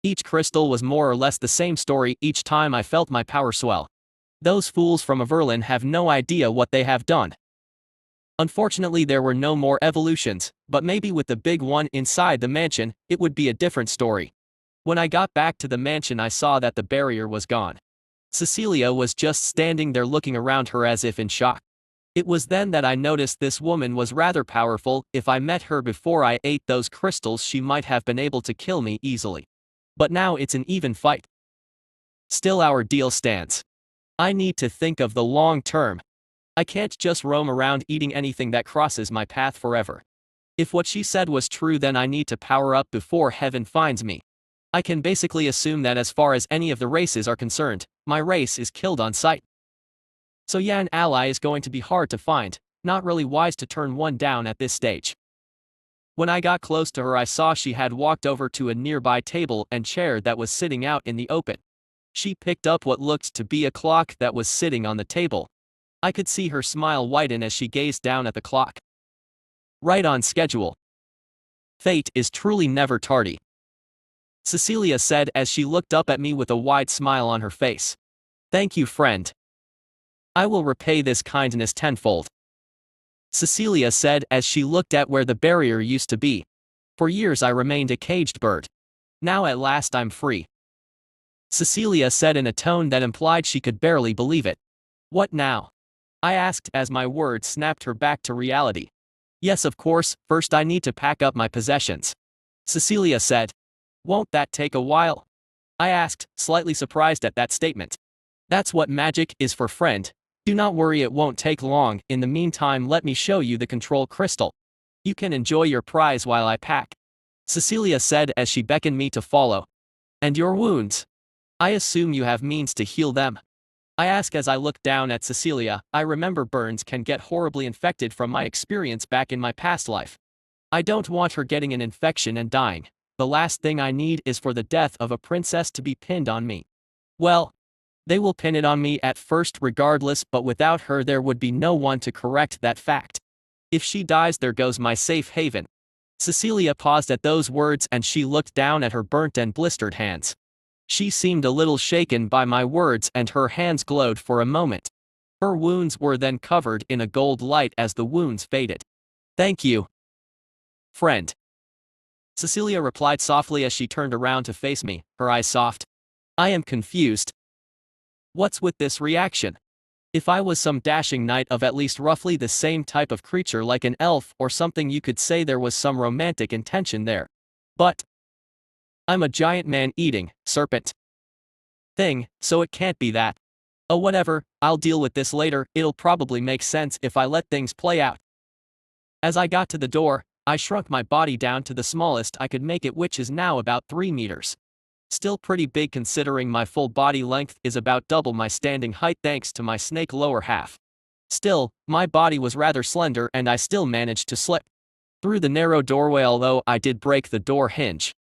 Each crystal was more or less the same story each time I felt my power swell. Those fools from Everlyn have no idea what they have done. Unfortunately, there were no more evolutions, but maybe with the big one inside the mansion, it would be a different story. When I got back to the mansion, I saw that the barrier was gone. Cecilia was just standing there looking around her as if in shock. It was then that I noticed this woman was rather powerful. If I met her before I ate those crystals, she might have been able to kill me easily. But now it's an even fight. Still, our deal stands. I need to think of the long term. I can't just roam around eating anything that crosses my path forever. If what she said was true, then I need to power up before heaven finds me. I can basically assume that as far as any of the races are concerned, my race is killed on sight. So yeah, an ally is going to be hard to find. Not really wise to turn one down at this stage. When I got close to her, I saw she had walked over to a nearby table and chair that was sitting out in the open. She picked up what looked to be a clock that was sitting on the table. I could see her smile widen as she gazed down at the clock. Right on schedule. Fate is truly never tardy, Cecilia said as she looked up at me with a wide smile on her face. "Thank you, friend. I will repay this kindness tenfold," Cecilia said as she looked at where the barrier used to be. "For years I remained a caged bird. Now at last I'm free," Cecilia said in a tone that implied she could barely believe it. "What now?" I asked as my words snapped her back to reality. "Yes, of course, first I need to pack up my possessions," Cecilia said. "Won't that take a while?" I asked, slightly surprised at that statement. "That's what magic is for, friend. Do not worry, it won't take long. In the meantime, let me show you the control crystal. You can enjoy your prize while I pack," Cecilia said as she beckoned me to follow. "And your wounds? I assume you have means to heal them?" I ask as I look down at Cecilia. I remember burns can get horribly infected from my experience back in my past life. I don't want her getting an infection and dying. The last thing I need is for the death of a princess to be pinned on me. Well, they will pin it on me at first regardless, but without her there would be no one to correct that fact. If she dies, there goes my safe haven. Cecilia paused at those words and she looked down at her burnt and blistered hands. She seemed a little shaken by my words and her hands glowed for a moment. Her wounds were then covered in a gold light as the wounds faded. "Thank you, friend," Cecilia replied softly as she turned around to face me, her eyes soft. "I am confused. What's with this reaction? If I was some dashing knight of at least roughly the same type of creature like an elf or something, you could say there was some romantic intention there. But I'm a giant man-eating serpent thing, so it can't be that. Oh, whatever, I'll deal with this later. It'll probably make sense if I let things play out." As I got to the door, I shrunk my body down to the smallest I could make it, which is now about 3 meters. Still pretty big considering my full body length is about double my standing height thanks to my snake lower half. Still, my body was rather slender and I still managed to slip through the narrow doorway, although I did break the door hinge.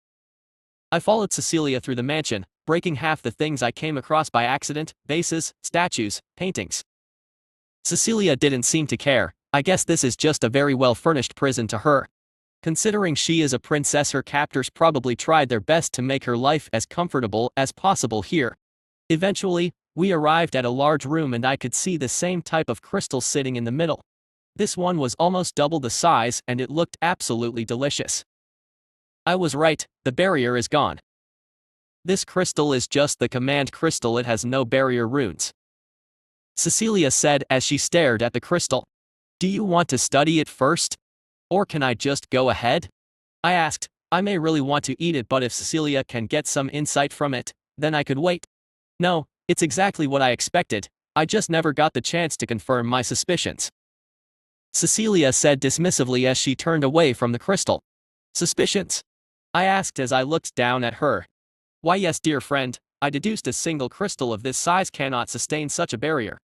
I followed Cecilia through the mansion, breaking half the things I came across by accident: vases, statues, paintings. Cecilia didn't seem to care. I guess this is just a very well-furnished prison to her. Considering she is a princess, her captors probably tried their best to make her life as comfortable as possible here. Eventually, we arrived at a large room and I could see the same type of crystal sitting in the middle. This one was almost double the size and it looked absolutely delicious. I was right, the barrier is gone. This crystal is just the command crystal, it has no barrier runes, Cecilia said as she stared at the crystal. Do you want to study it first? Or can I just go ahead? I asked. I may really want to eat it, but if Cecilia can get some insight from it, then I could wait. No, it's exactly what I expected, I just never got the chance to confirm my suspicions, Cecilia said dismissively as she turned away from the crystal. Suspicions? I asked as I looked down at her. Why yes, dear friend, I deduced a single crystal of this size cannot sustain such a barrier.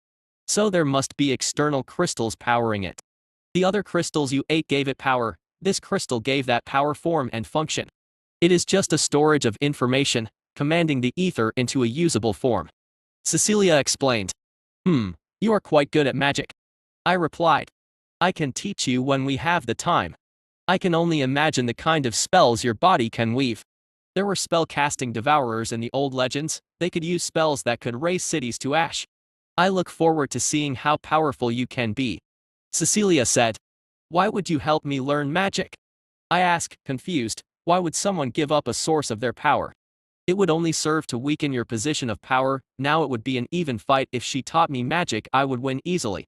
So there must be external crystals powering it. The other crystals you ate gave it power, this crystal gave that power form and function. It is just a storage of information, commanding the ether into a usable form, Cecilia explained. You are quite good at magic, I replied. I can teach you when we have the time. I can only imagine the kind of spells your body can weave. There were spell-casting devourers in the old legends, they could use spells that could raise cities to ash. I look forward to seeing how powerful you can be, Cecilia said. Why would you help me learn magic? I asked, confused. Why would someone give up a source of their power? It would only serve to weaken your position of power. Now it would be an even fight. If she taught me magic, I would win easily.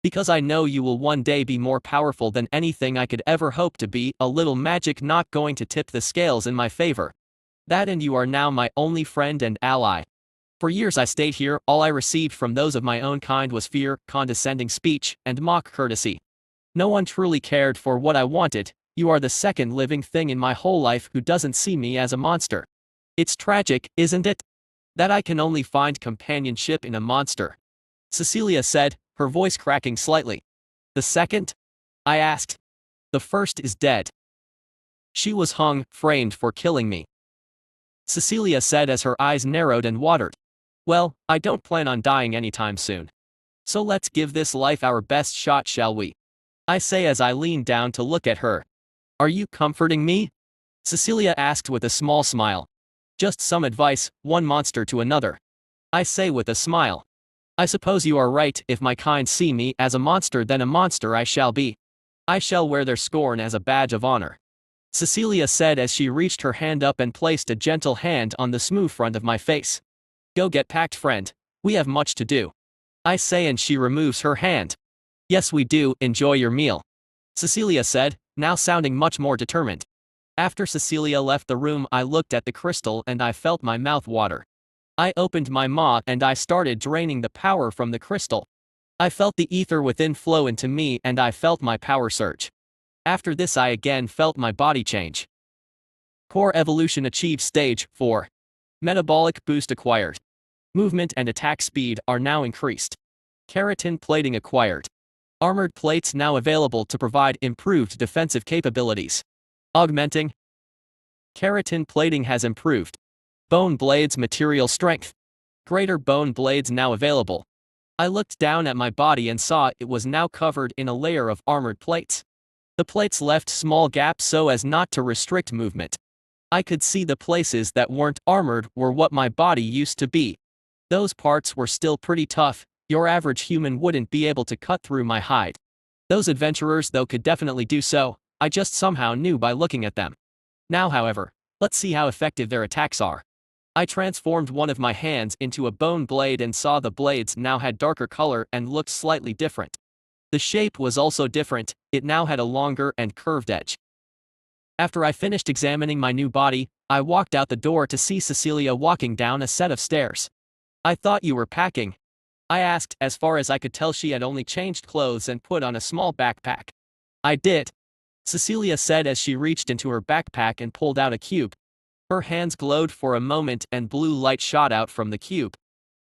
Because I know you will one day be more powerful than anything I could ever hope to be. A little magic not going to tip the scales in my favor. That and you are now my only friend and ally. For years I stayed here, all I received from those of my own kind was fear, condescending speech, and mock courtesy. No one truly cared for what I wanted. You are the second living thing in my whole life who doesn't see me as a monster. It's tragic, isn't it? That I can only find companionship in a monster, Cecilia said, her voice cracking slightly. The second? I asked. The first is dead. She was hung, framed for killing me, Cecilia said as her eyes narrowed and watered. Well, I don't plan on dying anytime soon. So let's give this life our best shot, shall we? I say as I lean down to look at her. Are you comforting me? Cecilia asked with a small smile. Just some advice, one monster to another, I say with a smile. I suppose you are right. If my kind see me as a monster, then a monster I shall be. I shall wear their scorn as a badge of honor, Cecilia said as she reached her hand up and placed a gentle hand on the smooth front of my face. Go get packed, friend. We have much to do, I say, and she removes her hand. Yes, we do. Enjoy your meal, Cecilia said, now sounding much more determined. After Cecilia left the room, I looked at the crystal and I felt my mouth water. I opened my maw and I started draining the power from the crystal. I felt the ether within flow into me and I felt my power surge. After this I again felt my body change. Core evolution achieved stage 4. Metabolic boost acquired. Movement and attack speed are now increased. Keratin plating acquired. Armored plates now available to provide improved defensive capabilities. Augmenting. Keratin plating has improved. Bone blades material strength. Greater bone blades now available. I looked down at my body and saw it was now covered in a layer of armored plates. The plates left small gaps so as not to restrict movement. I could see the places that weren't armored were what my body used to be. Those parts were still pretty tough, your average human wouldn't be able to cut through my hide. Those adventurers though could definitely do so, I just somehow knew by looking at them. Now however, let's see how effective their attacks are. I transformed one of my hands into a bone blade and saw the blades now had darker color and looked slightly different. The shape was also different, it now had a longer and curved edge. After I finished examining my new body, I walked out the door to see Cecilia walking down a set of stairs. I thought you were packing, I asked. As far as I could tell she had only changed clothes and put on a small backpack. I did, Cecilia said as she reached into her backpack and pulled out a cube. Her hands glowed for a moment and blue light shot out from the cube.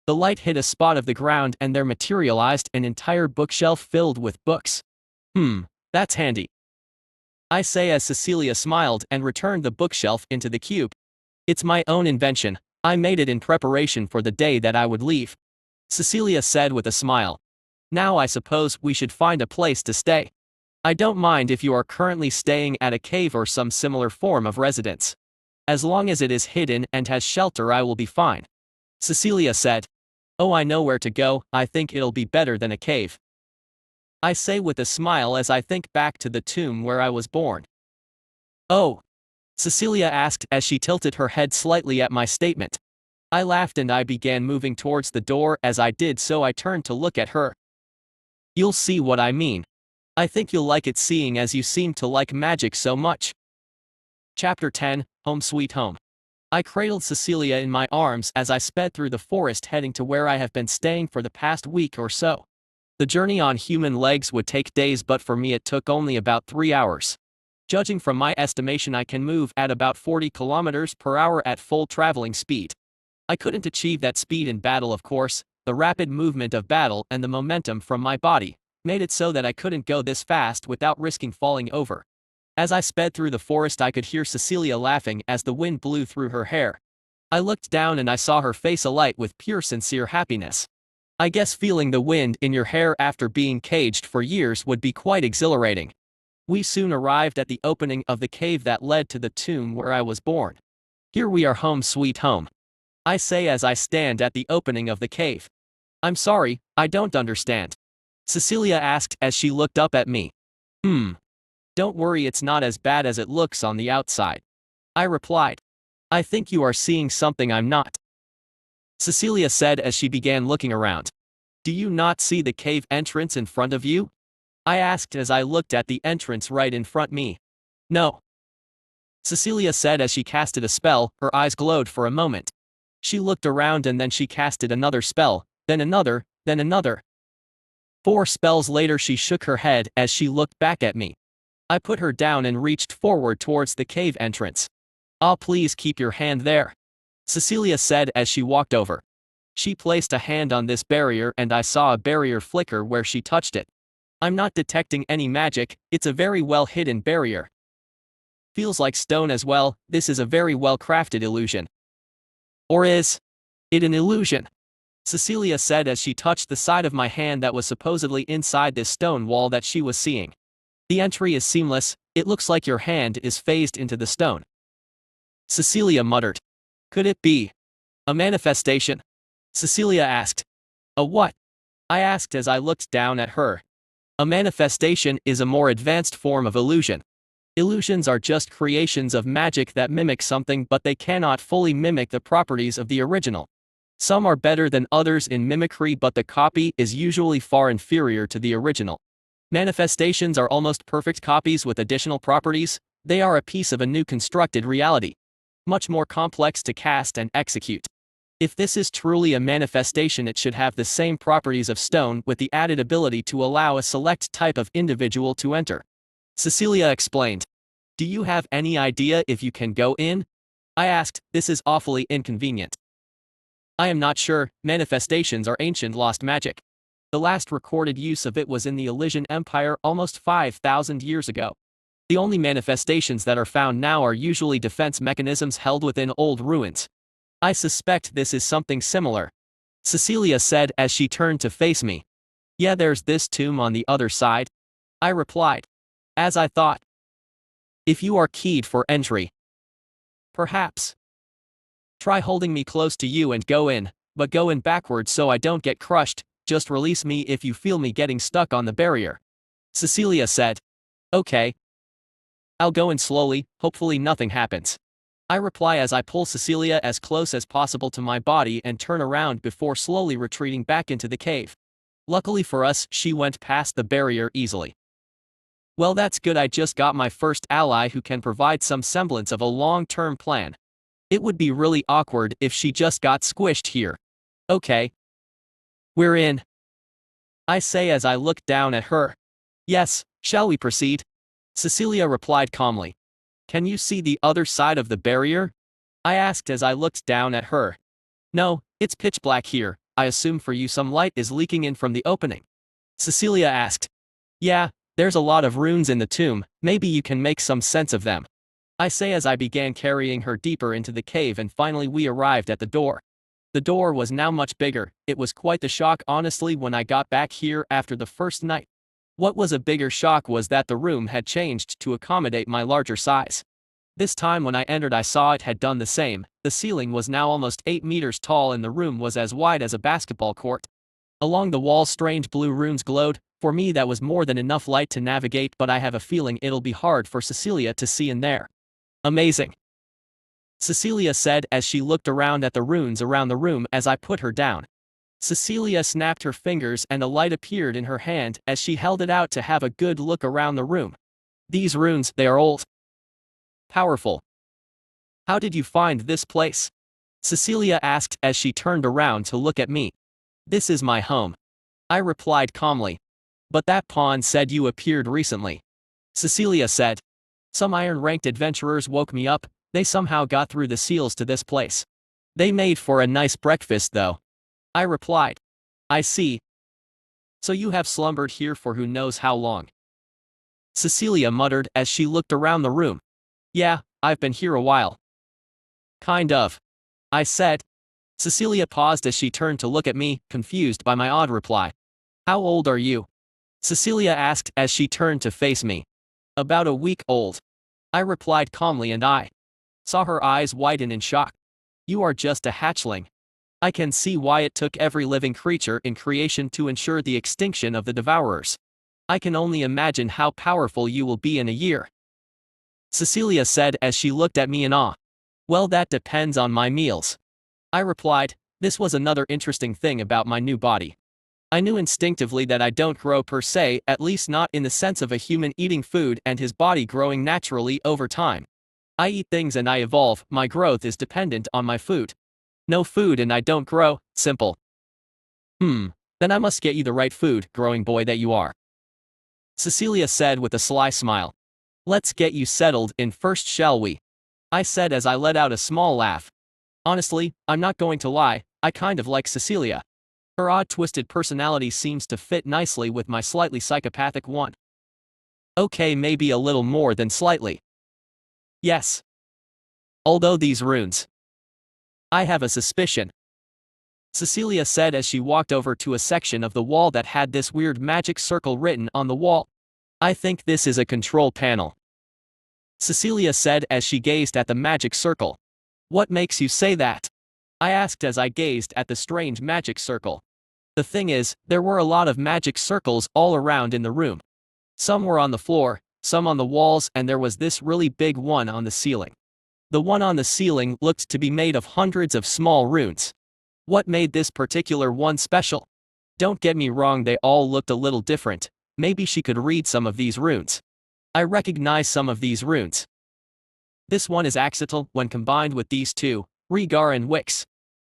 The light hit a spot of the ground and there materialized an entire bookshelf filled with books. That's handy, I say as Cecilia smiled and returned the bookshelf into the cube. It's my own invention, I made it in preparation for the day that I would leave, Cecilia said with a smile. Now I suppose we should find a place to stay. I don't mind if you are currently staying at a cave or some similar form of residence. As long as it is hidden and has shelter I will be fine, Cecilia said. Oh, I know where to go, I think it'll be better than a cave, I say with a smile as I think back to the tomb where I was born. Oh, Cecilia asked as she tilted her head slightly at my statement. I laughed and I began moving towards the door. As I did so I turned to look at her. You'll see what I mean. I think you'll like it seeing as you seem to like magic so much. Chapter 10, Home Sweet Home. I cradled Cecilia in my arms as I sped through the forest heading to where I have been staying for the past week or so. The journey on human legs would take days, but for me it took only about 3 hours. Judging from my estimation I can move at about 40 kilometers per hour at full traveling speed. I couldn't achieve that speed in battle, of course. The rapid movement of battle and the momentum from my body made it so that I couldn't go this fast without risking falling over. As I sped through the forest I could hear Cecilia laughing as the wind blew through her hair. I looked down and I saw her face alight with pure sincere happiness. I guess feeling the wind in your hair after being caged for years would be quite exhilarating. We soon arrived at the opening of the cave that led to the tomb where I was born. Here we are, home sweet home, I say as I stand at the opening of the cave. I'm sorry, I don't understand, Cecilia asked as she looked up at me. Don't worry, it's not as bad as it looks on the outside, I replied. I think you are seeing something I'm not, Cecilia said as she began looking around. Do you not see the cave entrance in front of you? I asked as I looked at the entrance right in front me. No, Cecilia said as she casted a spell. Her eyes glowed for a moment. She looked around and then she casted another spell, then another, then another. 4 spells later she shook her head as she looked back at me. I put her down and reached forward towards the cave entrance. Ah, please keep your hand there, Cecilia said as she walked over. She placed a hand on this barrier and I saw a barrier flicker where she touched it. I'm not detecting any magic, it's a very well hidden barrier. Feels like stone as well. This is a very well crafted illusion. Or is it an illusion? Cecilia said as she touched the side of my hand that was supposedly inside this stone wall that she was seeing. The entry is seamless, it looks like your hand is phased into the stone, Cecilia muttered. Could it be a manifestation? Cecilia asked. A what? I asked as I looked down at her. A manifestation is a more advanced form of illusion. Illusions are just creations of magic that mimic something, but they cannot fully mimic the properties of the original. Some are better than others in mimicry, but the copy is usually far inferior to the original. Manifestations are almost perfect copies with additional properties. They are a piece of a new constructed reality, much more complex to cast and execute. If this is truly a manifestation, it should have the same properties of stone with the added ability to allow a select type of individual to enter, Cecilia explained. Do you have any idea if you can go in? I asked. This is awfully inconvenient. I am not sure. Manifestations are ancient lost magic. The last recorded use of it was in the Elysian Empire almost 5,000 years ago. The only manifestations that are found now are usually defense mechanisms held within old ruins. I suspect this is something similar, Cecilia said as she turned to face me. Yeah, there's this tomb on the other side, I replied. As I thought. If you are keyed for entry, perhaps try holding me close to you and go in, but go in backwards so I don't get crushed. Just release me if you feel me getting stuck on the barrier, Cecilia said. Okay. I'll go in slowly, hopefully nothing happens, I reply as I pull Cecilia as close as possible to my body and turn around before slowly retreating back into the cave. Luckily for us, she went past the barrier easily. Well, that's good. I just got my first ally who can provide some semblance of a long-term plan. It would be really awkward if she just got squished here. Okay. We're in, I say as I look down at her. Yes, shall we proceed? Cecilia replied calmly. Can you see the other side of the barrier? I asked as I looked down at her. No, it's pitch black here. I assume for you some light is leaking in from the opening. Cecilia asked. Yeah, there's a lot of runes in the tomb, maybe you can make some sense of them. I say as I began carrying her deeper into the cave, and finally we arrived at the door. The door was now much bigger. It was quite the shock honestly when I got back here after the first night. What was a bigger shock was that the room had changed to accommodate my larger size. This time when I entered I saw it had done the same. The ceiling was now almost 8 meters tall and the room was as wide as a basketball court. Along the walls strange blue runes glowed. For me that was more than enough light to navigate, but I have a feeling it'll be hard for Cecilia to see in there. Amazing, Cecilia said as she looked around at the runes around the room as I put her down. Cecilia snapped her fingers and a light appeared in her hand as she held it out to have a good look around the room. These runes, they are old. Powerful. How did you find this place? Cecilia asked as she turned around to look at me. This is my home, I replied calmly. But that pawn said you appeared recently. Cecilia said. Some iron-ranked adventurers woke me up. They somehow got through the seals to this place. They made for a nice breakfast though, I replied. I see. So you have slumbered here for who knows how long? Cecilia muttered as she looked around the room. Yeah, I've been here a while. Kind of, I said. Cecilia paused as she turned to look at me, confused by my odd reply. How old are you? Cecilia asked as she turned to face me. About a week old, I replied calmly, and I saw her eyes widen in shock. You are just a hatchling. I can see why it took every living creature in creation to ensure the extinction of the Devourers. I can only imagine how powerful you will be in a year, Cecilia said as she looked at me in awe. Well, that depends on my meals, I replied. This was another interesting thing about my new body. I knew instinctively that I don't grow per se, at least not in the sense of a human eating food and his body growing naturally over time. I eat things and I evolve. My growth is dependent on my food. No food and I don't grow. Simple. Then I must get you the right food, growing boy that you are, Cecilia said with a sly smile. Let's get you settled in first, shall we? I said as I let out a small laugh. Honestly, I'm not going to lie, I kind of like Cecilia. Her odd twisted personality seems to fit nicely with my slightly psychopathic one. Okay, maybe a little more than slightly. Yes. Although these runes, I have a suspicion, Cecilia said as she walked over to a section of the wall that had this weird magic circle written on the wall. I think this is a control panel, Cecilia said as she gazed at the magic circle. What makes you say that? I asked as I gazed at the strange magic circle. The thing is, there were a lot of magic circles all around in the room. Some were on the floor, some on the walls, and there was this really big one on the ceiling. The one on the ceiling looked to be made of hundreds of small runes. What made this particular one special? Don't get me wrong, they all looked a little different. Maybe she could read some of these runes. I recognize some of these runes. This one is Axital when combined with these two, Regar and Wix.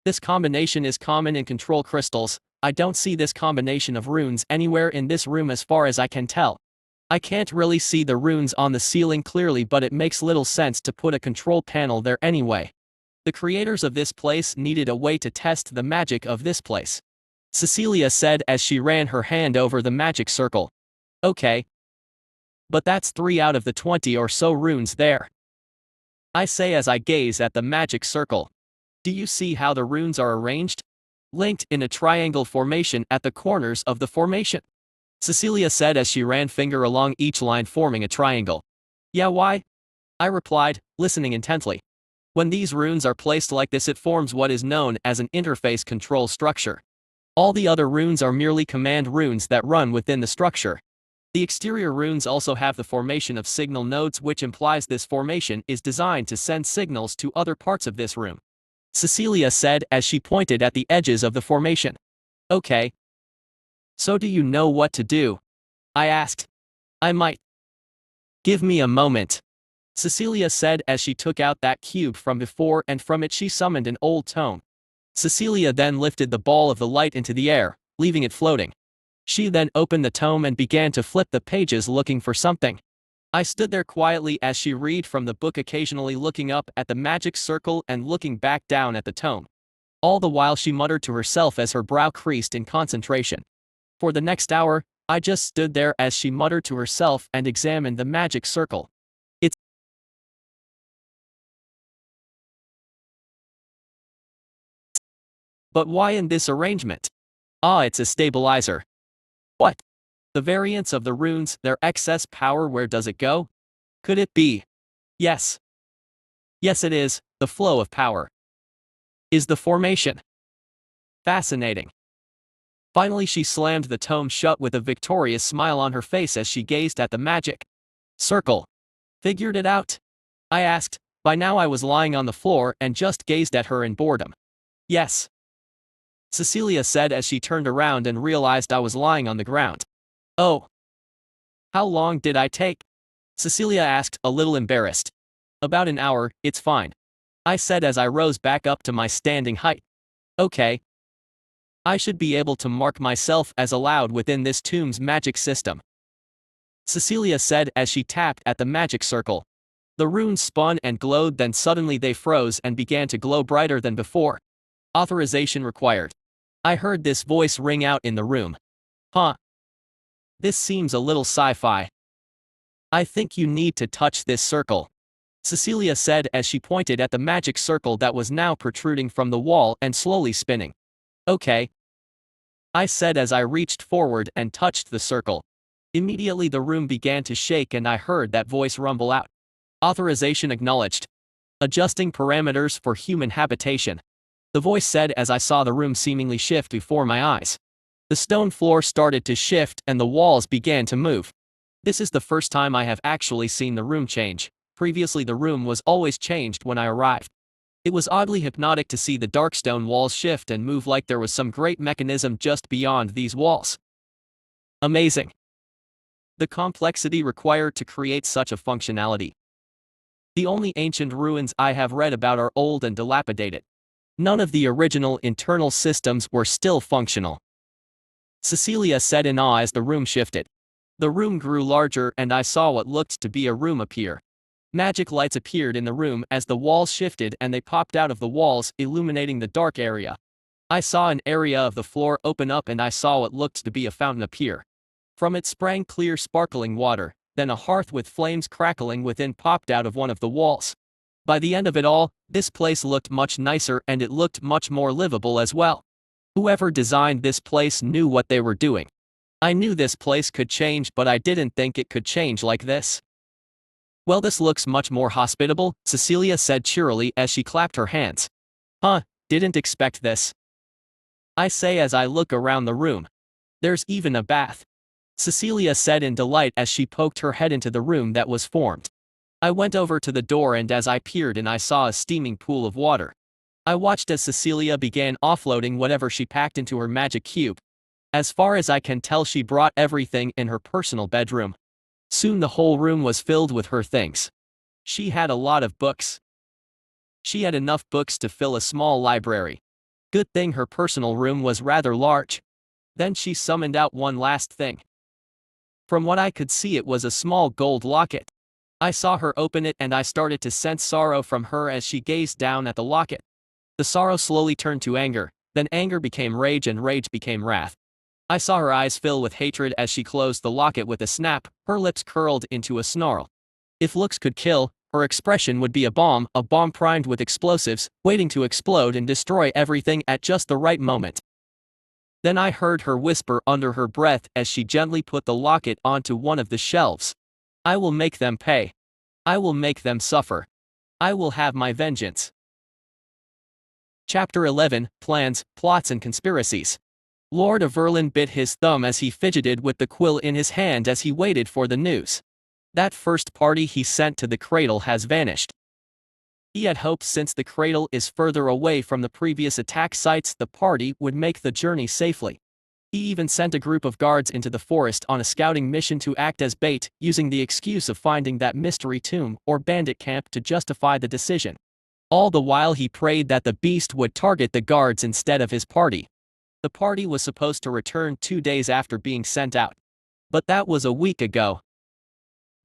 This combination is common in control crystals. I don't see this combination of runes anywhere in this room as far as I can tell. I can't really see the runes on the ceiling clearly, but it makes little sense to put a control panel there anyway. The creators of this place needed a way to test the magic of this place, Cecilia said as she ran her hand over the magic circle. Okay. But that's 3 out of the 20 or so runes there, I say as I gaze at the magic circle. Do you see how the runes are arranged? Linked in a triangle formation at the corners of the formation, Cecilia said as she ran finger along each line forming a triangle. Yeah, why? I replied, listening intently. When these runes are placed like this, it forms what is known as an interface control structure. All the other runes are merely command runes that run within the structure. The exterior runes also have the formation of signal nodes, which implies this formation is designed to send signals to other parts of this room, Cecilia said as she pointed at the edges of the formation. Okay. So do you know what to do? I asked. I might. Give me a moment, Cecilia said as she took out that cube from before, and from it she summoned an old tome. Cecilia then lifted the ball of the light into the air, leaving it floating. She then opened the tome and began to flip the pages looking for something. I stood there quietly as she read from the book, occasionally looking up at the magic circle and looking back down at the tome. All the while she muttered to herself as her brow creased in concentration. For the next hour, I just stood there as she muttered to herself and examined the magic circle. It's But why in this arrangement? Ah, it's a stabilizer. What? The variance of the runes, their excess power, where does it go? Could it be? Yes. Yes, it is, the flow of power. Is the formation. Fascinating. Finally she slammed the tome shut with a victorious smile on her face as she gazed at the magic circle. Figured it out? I asked. By now I was lying on the floor and just gazed at her in boredom. Yes. Cecilia said as she turned around and realized I was lying on the ground. Oh. How long did I take? Cecilia asked, a little embarrassed. About an hour, it's fine. I said as I rose back up to my standing height. Okay. I should be able to mark myself as allowed within this tomb's magic system. Cecilia said as she tapped at the magic circle. The runes spun and glowed, then suddenly they froze and began to glow brighter than before. Authorization required. I heard this voice ring out in the room. Huh. This seems a little sci-fi. I think you need to touch this circle, Cecilia said as she pointed at the magic circle that was now protruding from the wall and slowly spinning. Okay. I said as I reached forward and touched the circle. Immediately the room began to shake and I heard that voice rumble out. Authorization acknowledged. Adjusting parameters for human habitation, the voice said as I saw the room seemingly shift before my eyes. The stone floor started to shift and the walls began to move. This is the first time I have actually seen the room change. Previously the room was always changed when I arrived. It was oddly hypnotic to see the dark stone walls shift and move like there was some great mechanism just beyond these walls. Amazing. The complexity required to create such a functionality. The only ancient ruins I have read about are old and dilapidated. None of the original internal systems were still functional. Cecilia said in awe as the room shifted. The room grew larger and I saw what looked to be a room appear. Magic lights appeared in the room as the walls shifted and they popped out of the walls, illuminating the dark area. I saw an area of the floor open up and I saw what looked to be a fountain appear. From it sprang clear sparkling water, then a hearth with flames crackling within popped out of one of the walls. By the end of it all, this place looked much nicer and it looked much more livable as well. Whoever designed this place knew what they were doing. I knew this place could change, but I didn't think it could change like this. Well, this looks much more hospitable, Cecilia said cheerily as she clapped her hands. Huh, didn't expect this. I say as I look around the room. There's even a bath, Cecilia said in delight as she poked her head into the room that was formed. I went over to the door and as I peered in I saw a steaming pool of water. I watched as Cecilia began offloading whatever she packed into her magic cube. As far as I can tell, she brought everything in her personal bedroom. Soon the whole room was filled with her things. She had a lot of books. She had enough books to fill a small library. Good thing her personal room was rather large. Then she summoned out one last thing. From what I could see, it was a small gold locket. I saw her open it and I started to sense sorrow from her as she gazed down at the locket. The sorrow slowly turned to anger, then anger became rage and rage became wrath. I saw her eyes fill with hatred as she closed the locket with a snap, her lips curled into a snarl. If looks could kill, her expression would be a bomb primed with explosives, waiting to explode and destroy everything at just the right moment. Then I heard her whisper under her breath as she gently put the locket onto one of the shelves. I will make them pay. I will make them suffer. I will have my vengeance. Chapter 11, Plans, Plots and Conspiracies. Lord Averlin bit his thumb as he fidgeted with the quill in his hand as he waited for the news. That first party he sent to the cradle has vanished. He had hoped since the cradle is further away from the previous attack sites, the party would make the journey safely. He even sent a group of guards into the forest on a scouting mission to act as bait, using the excuse of finding that mystery tomb or bandit camp to justify the decision. All the while he prayed that the beast would target the guards instead of his party. The party was supposed to return 2 days after being sent out. But that was a week ago.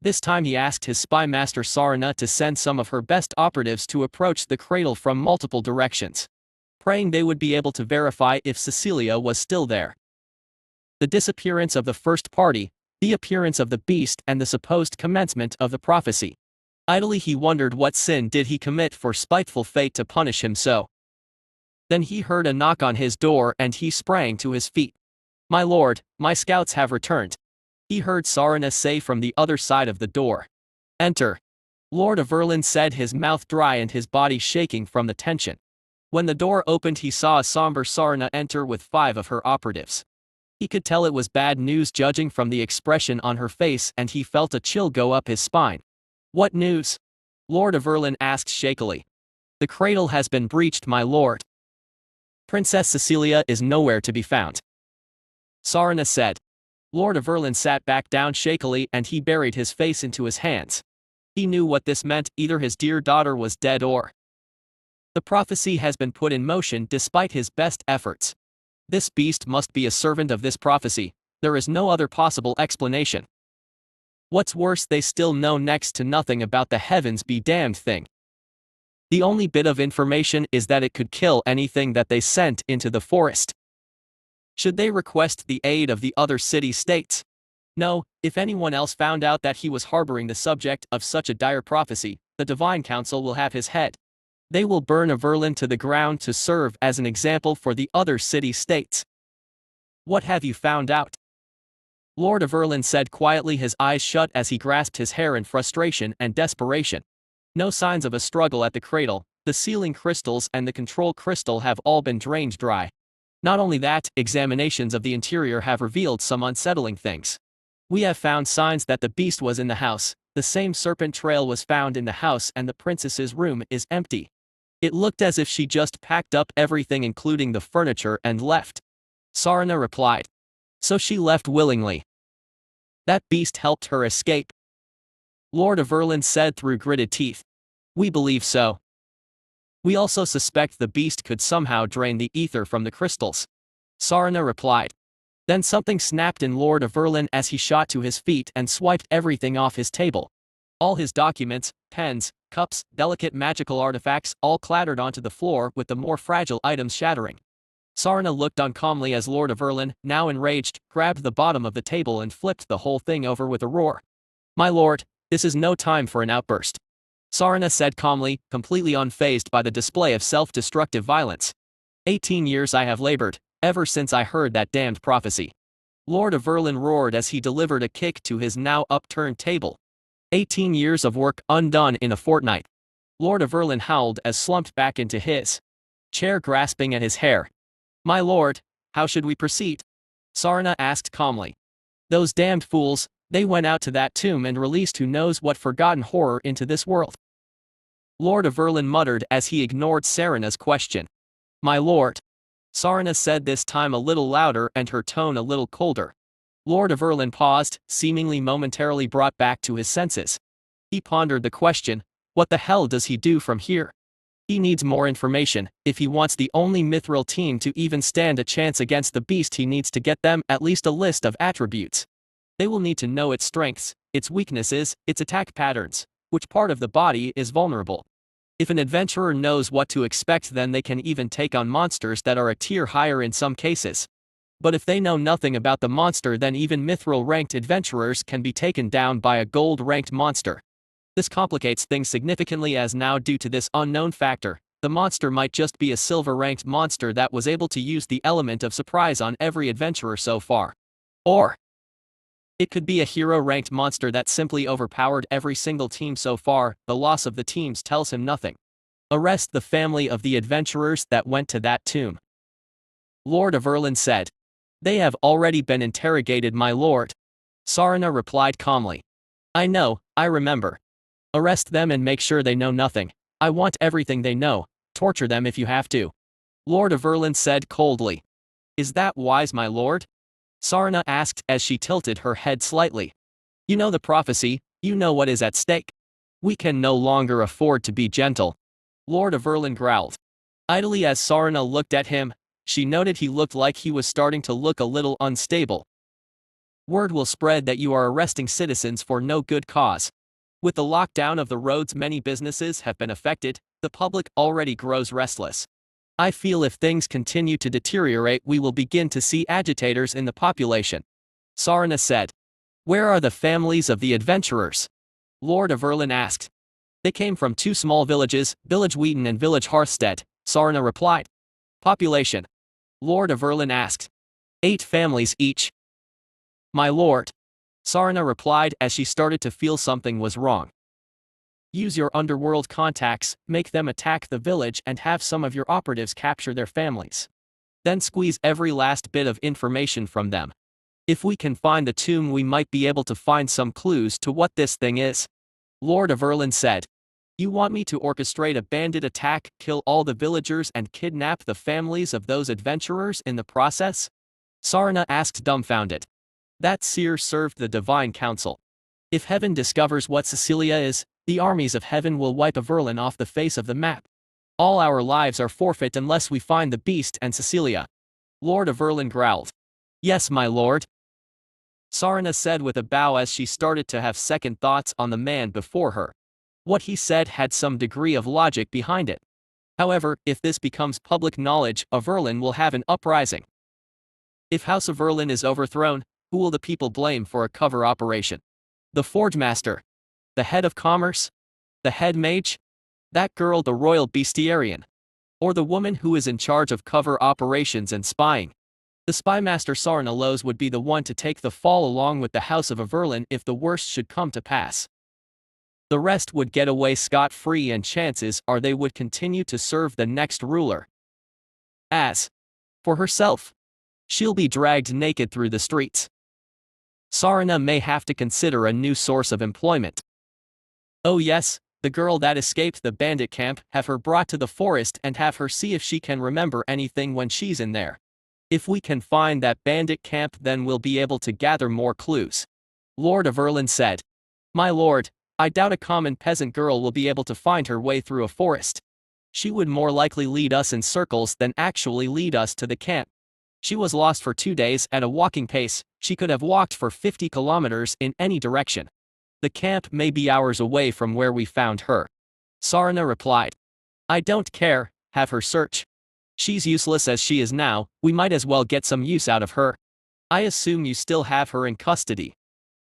This time he asked his spy master Sarna to send some of her best operatives to approach the cradle from multiple directions, praying they would be able to verify if Cecilia was still there. The disappearance of the first party, the appearance of the beast, and the supposed commencement of the prophecy. Idly he wondered what sin did he commit for spiteful fate to punish him so. Then he heard a knock on his door and he sprang to his feet. "My lord, my scouts have returned," he heard Sarna say from the other side of the door. "Enter." Lord of Erlin said, his mouth dry and his body shaking from the tension. When the door opened he saw a somber Sarna enter with 5 of her operatives. He could tell it was bad news judging from the expression on her face, and he felt a chill go up his spine. "What news?" Lord of Erlin asked shakily. "The cradle has been breached, my lord. Princess Cecilia is nowhere to be found," Sarna said. Lord of Erlin sat back down shakily and he buried his face into his hands. He knew what this meant: either his dear daughter was dead or the prophecy has been put in motion despite his best efforts. This beast must be a servant of this prophecy. There is no other possible explanation. What's worse, they still know next to nothing about the heavens be damned thing. The only bit of information is that it could kill anything that they sent into the forest. Should they request the aid of the other city-states? No, if anyone else found out that he was harboring the subject of such a dire prophecy, the Divine Council will have his head. They will burn Averlin to the ground to serve as an example for the other city-states. "What have you found out?" Lord of Erlin said quietly, his eyes shut as he grasped his hair in frustration and desperation. No signs of a struggle at the cradle. The sealing crystals and the control crystal have all been drained dry. Not only that, examinations of the interior have revealed some unsettling things. We have found signs that the beast was in the house. The same serpent trail was found in the house, and the princess's room is empty. It looked as if she just packed up everything including the furniture and left. Sarna replied. "So she left willingly. That beast helped her escape?" Lord of Erlin said through gritted teeth. "We believe so. We also suspect the beast could somehow drain the ether from the crystals," Sarna replied. Then something snapped in Lord of Erlin as he shot to his feet and swiped everything off his table. All his documents, pens, cups, delicate magical artifacts, all clattered onto the floor, with the more fragile items shattering. Sarna looked on calmly as Lord of Erlin, now enraged, grabbed the bottom of the table and flipped the whole thing over with a roar. "My lord, this is no time for an outburst," Sarna said calmly, completely unfazed by the display of self-destructive violence. 18 years I have labored, ever since I heard that damned prophecy," Lord of Erlin roared as he delivered a kick to his now upturned table. 18 years of work undone in a fortnight, Lord of Erlin howled as slumped back into his chair, grasping at his hair. "My lord, how should we proceed?" Sarna asked calmly. "Those damned fools, they went out to that tomb and released who knows what forgotten horror into this world," Lord of Erlin muttered as he ignored Sarna's question. "My lord," Sarna said, this time a little louder and her tone a little colder. Lord of Erlin paused, seemingly momentarily brought back to his senses. He pondered the question: what the hell does he do from here? He needs more information. If he wants the only Mithril team to even stand a chance against the beast, he needs to get them at least a list of attributes. They will need to know its strengths, its weaknesses, its attack patterns, which part of the body is vulnerable. If an adventurer knows what to expect, then they can even take on monsters that are a tier higher in some cases. But if they know nothing about the monster, then even Mithril-ranked adventurers can be taken down by a gold-ranked monster. This complicates things significantly, as now, due to this unknown factor, the monster might just be a silver-ranked monster that was able to use the element of surprise on every adventurer so far. Or it could be a hero-ranked monster that simply overpowered every single team so far. The loss of the teams tells him nothing. Arrest the family of the adventurers that went to that tomb, Lord of Erlin said. "They have already been interrogated, my lord," Sarna replied calmly. "I know, I remember. Arrest them and make sure they know nothing. I want everything they know. Torture them if you have to," Lord of Erlin said coldly. "Is that wise, my lord?" Sarna asked as she tilted her head slightly. "You know the prophecy, you know what is at stake. We can no longer afford to be gentle," Lord of Erlin growled. Idly as Sarna looked at him, she noted he looked like he was starting to look a little unstable. Word will spread that you are arresting citizens for no good cause. With the lockdown of the roads, many businesses have been affected, the public already grows restless. I feel if things continue to deteriorate, we will begin to see agitators in the population. Sarna said. Where are the families of the adventurers? Lord of Erlin asked. They came from 2 small villages, Village Wheaton and Village Hearthstead, Sarna replied. Population? Lord of Erlin asked. 8 families each. My lord. Sarna replied as she started to feel something was wrong. Use your underworld contacts, make them attack the village and have some of your operatives capture their families. Then squeeze every last bit of information from them. If we can find the tomb, we might be able to find some clues to what this thing is. Lord of Erlin said. You want me to orchestrate a bandit attack, kill all the villagers and kidnap the families of those adventurers in the process? Sarna asked dumbfounded. That seer served the divine council. If heaven discovers what Cecilia is, the armies of heaven will wipe Averlin off the face of the map. All our lives are forfeit unless we find the beast and Cecilia. Lord of Erlin growled. Yes, my lord. Sarna said with a bow as she started to have second thoughts on the man before her. What he said had some degree of logic behind it. However, if this becomes public knowledge, Averlin will have an uprising. If House of Erlin is overthrown, who will the people blame for a cover operation? The Forge Master? The head of commerce? The head mage? That girl, the royal bestiarian? Or the woman who is in charge of cover operations and spying? The spymaster Sarna Lowe's would be the one to take the fall along with the House of Averlin if the worst should come to pass. The rest would get away scot-free and chances are they would continue to serve the next ruler. As for herself, she'll be dragged naked through the streets. Sarna may have to consider a new source of employment. Oh yes, the girl that escaped the bandit camp, have her brought to the forest and have her see if she can remember anything when she's in there. If we can find that bandit camp, then we'll be able to gather more clues. Lord of Erlin said. My lord, I doubt a common peasant girl will be able to find her way through a forest. She would more likely lead us in circles than actually lead us to the camp. She was lost for 2 days at a walking pace, she could have walked for 50 kilometers in any direction. The camp may be hours away from where we found her. Sarna replied. I don't care, have her search. She's useless as she is now, we might as well get some use out of her. I assume you still have her in custody.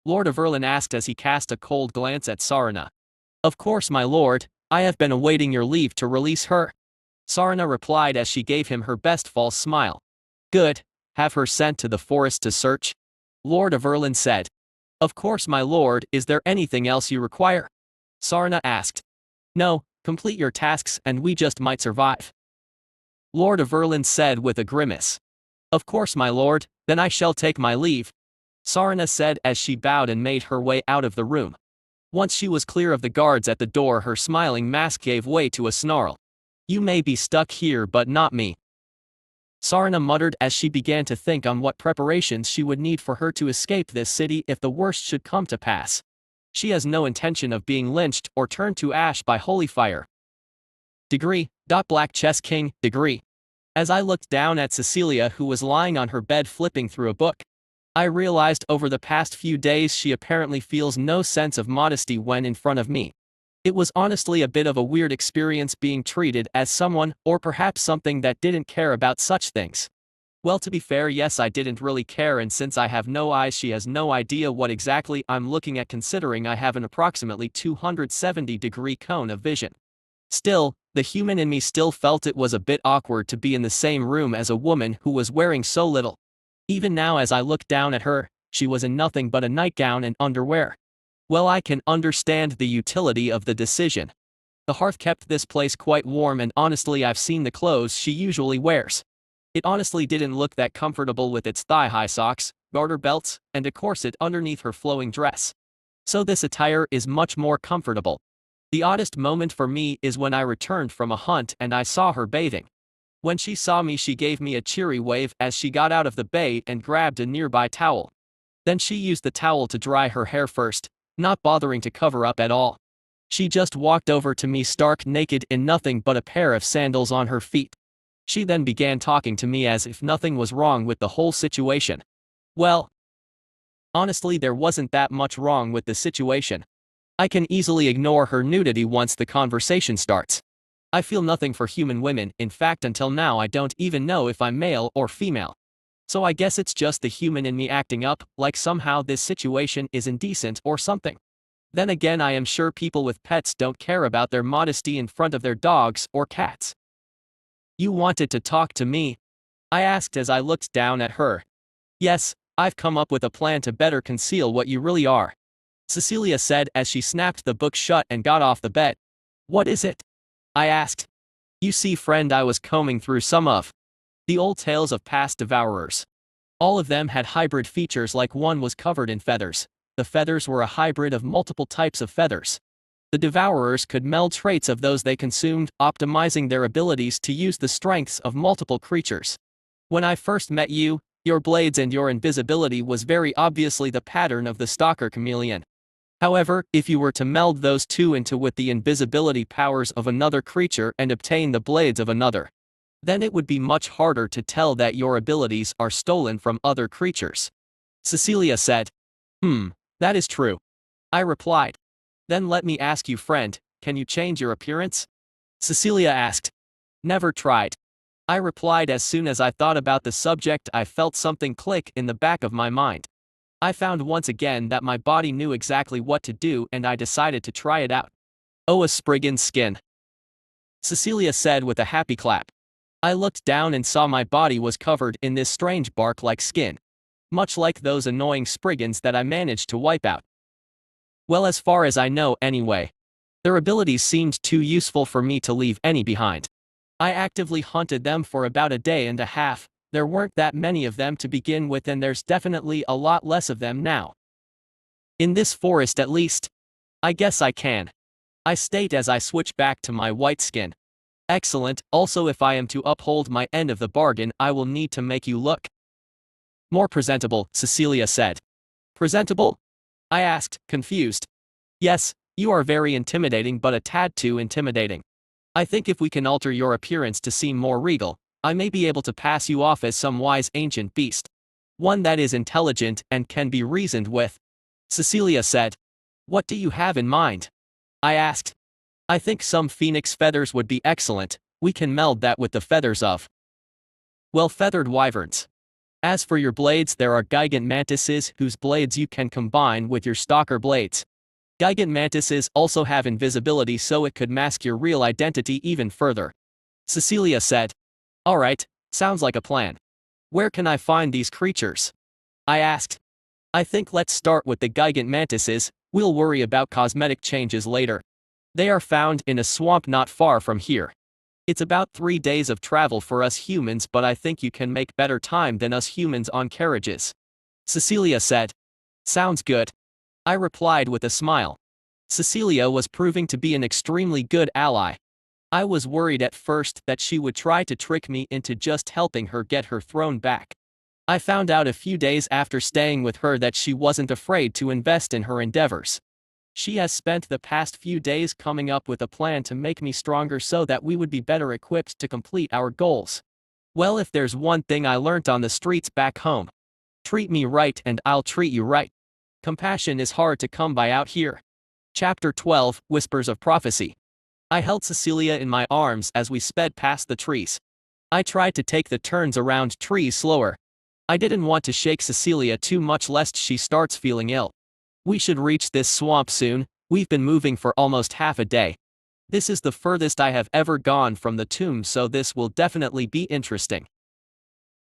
Lord of Erlin asked as he cast a cold glance at Sarna. Of course, my lord, I have been awaiting your leave to release her. Sarna replied as she gave him her best false smile. Good, have her sent to the forest to search. Lord of Erlin said. Of course, my lord, is there anything else you require? Sarna asked. No, complete your tasks and we just might survive. Lord of Erlin said with a grimace. Of course, my lord, then I shall take my leave. Sarna said as she bowed and made her way out of the room. Once she was clear of the guards at the door, her smiling mask gave way to a snarl. You may be stuck here but not me. Sarna muttered as she began to think on what preparations she would need for her to escape this city if the worst should come to pass. She has no intention of being lynched or turned to ash by holy fire. Degree. Black Chess King, degree. As I looked down at Cecilia, who was lying on her bed flipping through a book, I realized over the past few days she apparently feels no sense of modesty when in front of me. It was honestly a bit of a weird experience being treated as someone, or perhaps something, that didn't care about such things. Well, to be fair, yes, I didn't really care, and since I have no eyes, she has no idea what exactly I'm looking at, considering I have an approximately 270-degree cone of vision. Still, the human in me still felt it was a bit awkward to be in the same room as a woman who was wearing so little. Even now as I looked down at her, she was in nothing but a nightgown and underwear. Well, I can understand the utility of the decision. The hearth kept this place quite warm, and honestly I've seen the clothes she usually wears. It honestly didn't look that comfortable with its thigh-high socks, garter belts, and a corset underneath her flowing dress. So this attire is much more comfortable. The oddest moment for me is when I returned from a hunt and I saw her bathing. When she saw me, she gave me a cheery wave as she got out of the bath and grabbed a nearby towel. Then she used the towel to dry her hair first, not bothering to cover up at all. She just walked over to me stark naked in nothing but a pair of sandals on her feet. She then began talking to me as if nothing was wrong with the whole situation. Well, Honestly, there wasn't that much wrong with the situation. I can easily ignore her nudity once the conversation starts. I feel nothing for human women, in fact until now I don't even know if I'm male or female. So I guess it's just the human in me acting up, like somehow this situation is indecent or something. Then again, I am sure people with pets don't care about their modesty in front of their dogs or cats. You wanted to talk to me? I asked as I looked down at her. Yes, I've come up with a plan to better conceal what you really are, Cecilia said as she snapped the book shut and got off the bed. What is it? I asked. You see, friend, I was combing through some of the old tales of past devourers. All of them had hybrid features, like one was covered in feathers. The feathers were a hybrid of multiple types of feathers. The devourers could meld traits of those they consumed, optimizing their abilities to use the strengths of multiple creatures. When I first met you, your blades and your invisibility was very obviously the pattern of the Stalker chameleon. However, if you were to meld those two into with the invisibility powers of another creature and obtain the blades of another, then it would be much harder to tell that your abilities are stolen from other creatures. Cecilia said. That is true. I replied. Then let me ask you, friend, can you change your appearance? Cecilia asked. Never tried. I replied. As soon as I thought about the subject, I felt something click in the back of my mind. I found once again that my body knew exactly what to do, and I decided to try it out. Oh, a Spriggan skin, Cecilia said with a happy clap. I looked down and saw my body was covered in this strange bark-like skin, much like those annoying Spriggans that I managed to wipe out. Well, as far as I know anyway. Their abilities seemed too useful for me to leave any behind. I actively hunted them for about a day and a half. There weren't that many of them to begin with, and there's definitely a lot less of them now. In this forest at least. I guess I can, I state as I switch back to my white skin. Excellent. Also, if I am to uphold my end of the bargain, I will need to make you look more presentable, Cecilia said. Presentable? I asked, confused. Yes, you are very intimidating, but a tad too intimidating. I think if we can alter your appearance to seem more regal, I may be able to pass you off as some wise ancient beast. One that is intelligent and can be reasoned with. Cecilia said. What do you have in mind? I asked. I think some phoenix feathers would be excellent. We can meld that with the feathers of, well, feathered wyverns. As for your blades, there are gigant mantises whose blades you can combine with your stalker blades. Gigant mantises also have invisibility, so it could mask your real identity even further. Cecilia said. Alright, sounds like a plan. Where can I find these creatures? I asked. I think let's start with the gigant mantises, we'll worry about cosmetic changes later. They are found in a swamp not far from here. It's about 3 days of travel for us humans, but I think you can make better time than us humans on carriages. Cecilia said. Sounds good. I replied with a smile. Cecilia was proving to be an extremely good ally. I was worried at first that she would try to trick me into just helping her get her throne back. I found out a few days after staying with her that she wasn't afraid to invest in her endeavors. She has spent the past few days coming up with a plan to make me stronger so that we would be better equipped to complete our goals. Well, if there's one thing I learnt on the streets back home, treat me right and I'll treat you right. Compassion is hard to come by out here. Chapter 12, Whispers of Prophecy. I held Cecilia in my arms as we sped past the trees. I tried to take the turns around trees slower. I didn't want to shake Cecilia too much lest she starts feeling ill. We should reach this swamp soon. We've been moving for almost half a day. This is the furthest I have ever gone from the tomb, so this will definitely be interesting.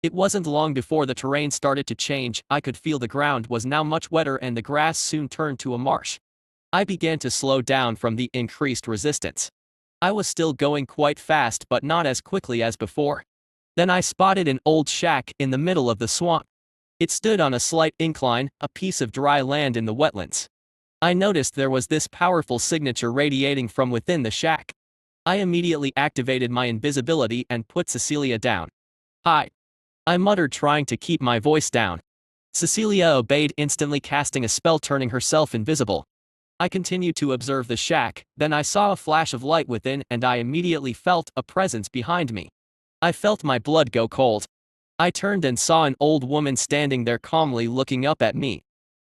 It wasn't long before the terrain started to change. I could feel the ground was now much wetter and the grass soon turned to a marsh. I began to slow down from the increased resistance. I was still going quite fast, but not as quickly as before. Then I spotted an old shack in the middle of the swamp. It stood on a slight incline, a piece of dry land in the wetlands. I noticed there was this powerful signature radiating from within the shack. I immediately activated my invisibility and put Cecilia down. Hi, I muttered, trying to keep my voice down. Cecilia obeyed, instantly casting a spell turning herself invisible. I continued to observe the shack, then I saw a flash of light within and I immediately felt a presence behind me. I felt my blood go cold. I turned and saw an old woman standing there calmly looking up at me.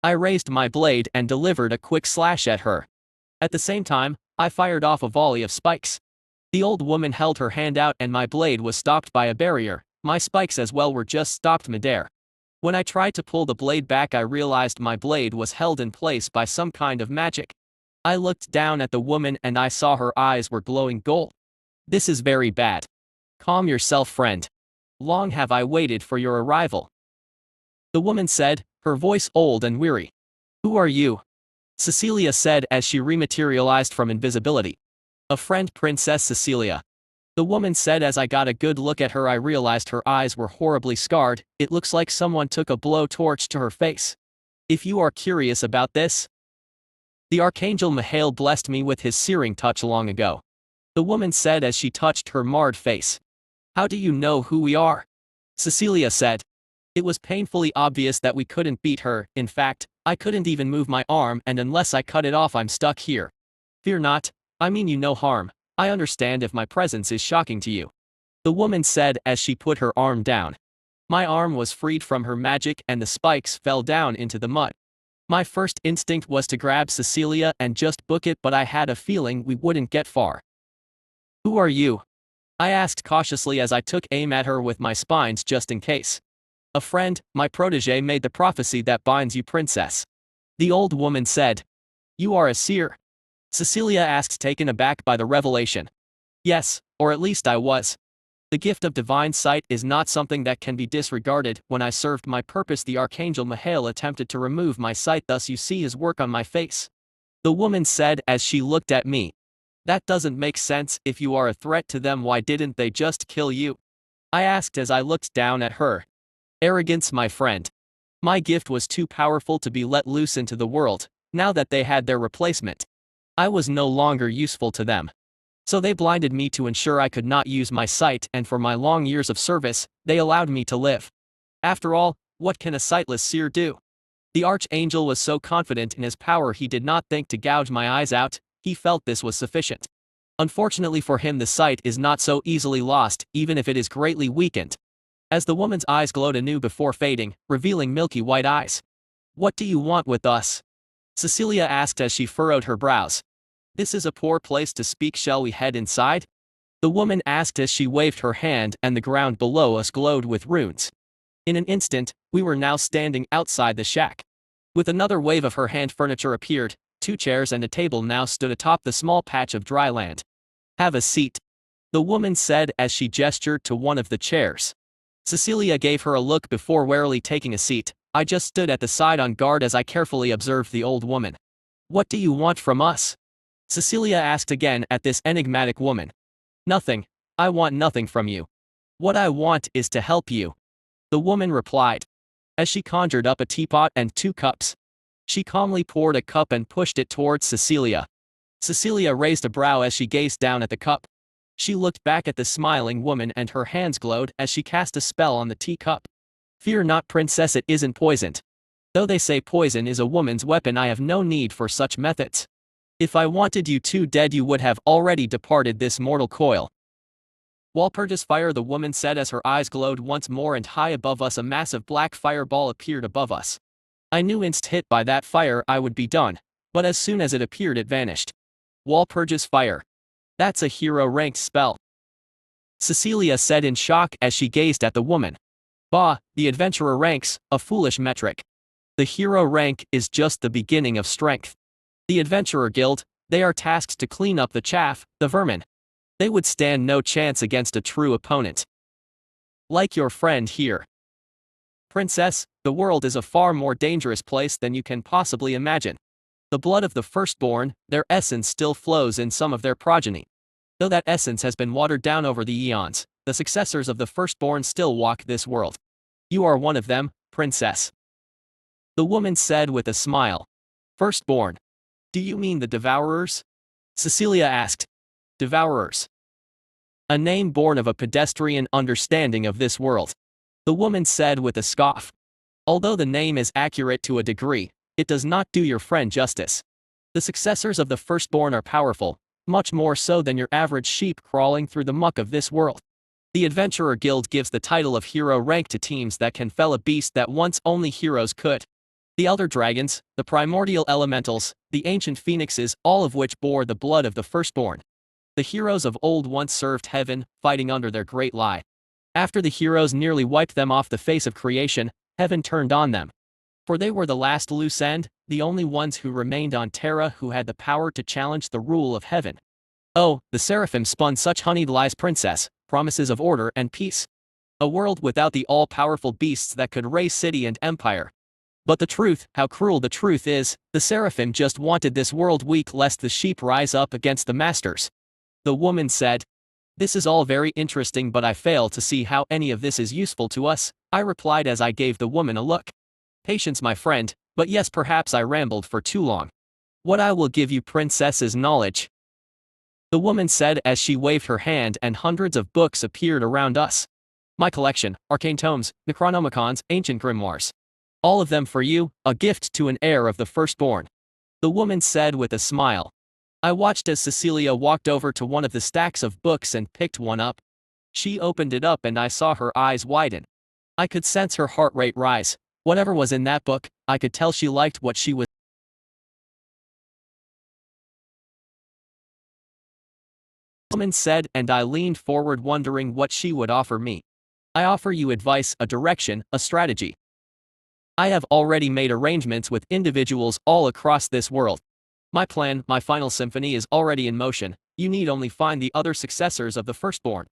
I raised my blade and delivered a quick slash at her. At the same time, I fired off a volley of spikes. The old woman held her hand out and my blade was stopped by a barrier. My spikes as well were just stopped midair. When I tried to pull the blade back, I realized my blade was held in place by some kind of magic. I looked down at the woman and I saw her eyes were glowing gold. This is very bad. Calm yourself, friend. Long have I waited for your arrival. The woman said, her voice old and weary. Who are you? Cecilia said as she rematerialized from invisibility. A friend, Princess Cecilia. The woman said as I got a good look at her I realized her eyes were horribly scarred. It looks like someone took a blowtorch to her face. If you are curious about this, the Archangel Mihail blessed me with his searing touch long ago. The woman said as she touched her marred face. How do you know who we are? Cecilia said. It was painfully obvious that we couldn't beat her. In fact, I couldn't even move my arm, and unless I cut it off I'm stuck here. Fear not, I mean you no harm. I understand if my presence is shocking to you. The woman said as she put her arm down. My arm was freed from her magic and the spikes fell down into the mud. My first instinct was to grab Cecilia and just book it, but I had a feeling we wouldn't get far. Who are you? I asked cautiously as I took aim at her with my spines just in case. A friend, my protege made the prophecy that binds you, princess. The old woman said. You are a seer? Cecilia asked, taken aback by the revelation. Yes, or at least I was. The gift of divine sight is not something that can be disregarded. When I served my purpose, the Archangel Mihail attempted to remove my sight, thus you see his work on my face. The woman said as she looked at me. That doesn't make sense. If you are a threat to them, why didn't they just kill you? I asked as I looked down at her. Arrogance, my friend. My gift was too powerful to be let loose into the world. Now that they had their replacement, I was no longer useful to them. So they blinded me to ensure I could not use my sight, and for my long years of service, they allowed me to live. After all, what can a sightless seer do? The Archangel was so confident in his power he did not think to gouge my eyes out. He felt this was sufficient. Unfortunately for him, the sight is not so easily lost, even if it is greatly weakened. As the woman's eyes glowed anew before fading, revealing milky white eyes. What do you want with us? Cecilia asked as she furrowed her brows. This is a poor place to speak. Shall we head inside? The woman asked as she waved her hand, and the ground below us glowed with runes. In an instant, we were now standing outside the shack. With another wave of her hand, furniture appeared. 2 chairs and a table now stood atop the small patch of dry land. Have a seat, the woman said as she gestured to one of the chairs. Cecilia gave her a look before warily taking a seat. I just stood at the side on guard as I carefully observed the old woman. What do you want from us? Cecilia asked again at this enigmatic woman. Nothing. I want nothing from you. What I want is to help you, the woman replied. As she conjured up a teapot and 2 cups. She calmly poured a cup and pushed it towards Cecilia. Cecilia raised a brow as she gazed down at the cup. She looked back at the smiling woman and her hands glowed as she cast a spell on the teacup. Fear not, princess, it isn't poisoned. Though they say poison is a woman's weapon, I have no need for such methods. If I wanted you 2 dead, you would have already departed this mortal coil. Walpurgis fire, the woman said as her eyes glowed once more, and high above us a massive black fireball appeared above us. I knew inst hit by that fire I would be done, but as soon as it appeared it vanished. Walpurgis fire. That's a hero-ranked spell, Cecilia said in shock as she gazed at the woman. Bah, the adventurer ranks, a foolish metric. The hero rank is just the beginning of strength. The adventurer guild, they are tasked to clean up the chaff, the vermin. They would stand no chance against a true opponent. Like your friend here. Princess, the world is a far more dangerous place than you can possibly imagine. The blood of the firstborn, their essence still flows in some of their progeny. Though that essence has been watered down over the eons, the successors of the firstborn still walk this world. You are one of them, princess, the woman said with a smile. Firstborn? Do you mean the Devourers? Cecilia asked. Devourers. A name born of a pedestrian understanding of this world, the woman said with a scoff. Although the name is accurate to a degree, it does not do your friend justice. The successors of the firstborn are powerful, much more so than your average sheep crawling through the muck of this world. The Adventurer Guild gives the title of hero rank to teams that can fell a beast that once only heroes could. The elder dragons, the primordial elementals, the ancient phoenixes, all of which bore the blood of the firstborn. The heroes of old once served heaven, fighting under their great lie. After the heroes nearly wiped them off the face of creation, heaven turned on them. For they were the last loose end, the only ones who remained on Terra who had the power to challenge the rule of heaven. Oh, the seraphim spun such honeyed lies, princess, promises of order and peace. A world without the all-powerful beasts that could raise city and empire. But the truth, how cruel the truth is, the seraphim just wanted this world weak lest the sheep rise up against the masters. The woman said, "This is all very interesting, but I fail to see how any of this is useful to us," I replied as I gave the woman a look. "Patience, my friend, but yes, perhaps I rambled for too long. What I will give you, princess, is knowledge," the woman said as she waved her hand, and hundreds of books appeared around us. "My collection, arcane tomes, Necronomicons, ancient grimoires. All of them for you, a gift to an heir of the firstborn," the woman said with a smile. I watched as Cecilia walked over to one of the stacks of books and picked one up. She opened it up and I saw her eyes widen. I could sense her heart rate rise. Whatever was in that book, I could tell she liked what she was. The woman said, and I leaned forward wondering what she would offer me. "I offer you advice, a direction, a strategy. I have already made arrangements with individuals all across this world. My plan, my final symphony is already in motion. You need only find the other successors of the firstborn,"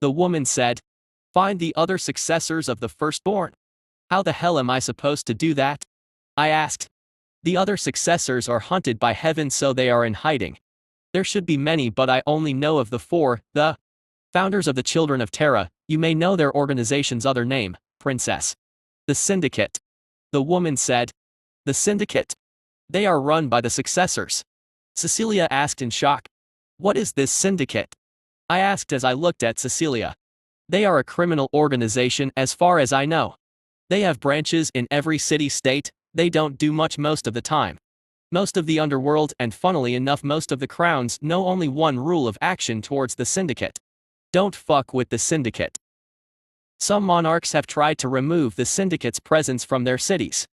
the woman said. "Find the other successors of the firstborn? How the hell am I supposed to do that?" I asked. "The other successors are hunted by heaven, so they are in hiding. There should be many, but I only know of the 4, the founders of the Children of Terra. You may know their organization's other name, princess. The Syndicate," the woman said. "The Syndicate? They are run by the successors?" Cecilia asked in shock. "What is this syndicate?" I asked as I looked at Cecilia. "They are a criminal organization as far as I know. They have branches in every city-state. They don't do much most of the time. Most of the underworld, and funnily enough most of the crowns, know only one rule of action towards the syndicate. Don't fuck with the syndicate. Some monarchs have tried to remove the syndicate's presence from their cities.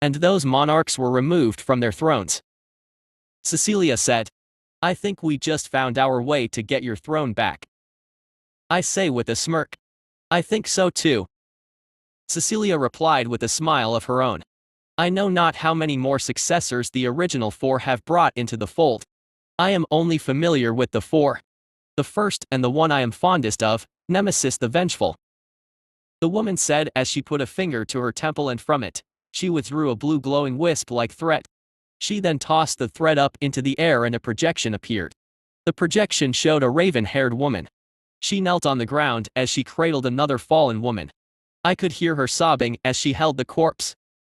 And those monarchs were removed from their thrones," Cecilia said. "I think we just found our way to get your throne back," I say with a smirk. "I think so too," Cecilia replied with a smile of her own. "I know not how many more successors the original 4 have brought into the fold. I am only familiar with the 4. The first, and the one I am fondest of, Nemesis the Vengeful," the woman said as she put a finger to her temple, and from it, she withdrew a blue glowing wisp-like thread. She then tossed the thread up into the air and a projection appeared. The projection showed a raven-haired woman. She knelt on the ground as she cradled another fallen woman. I could hear her sobbing as she held the corpse.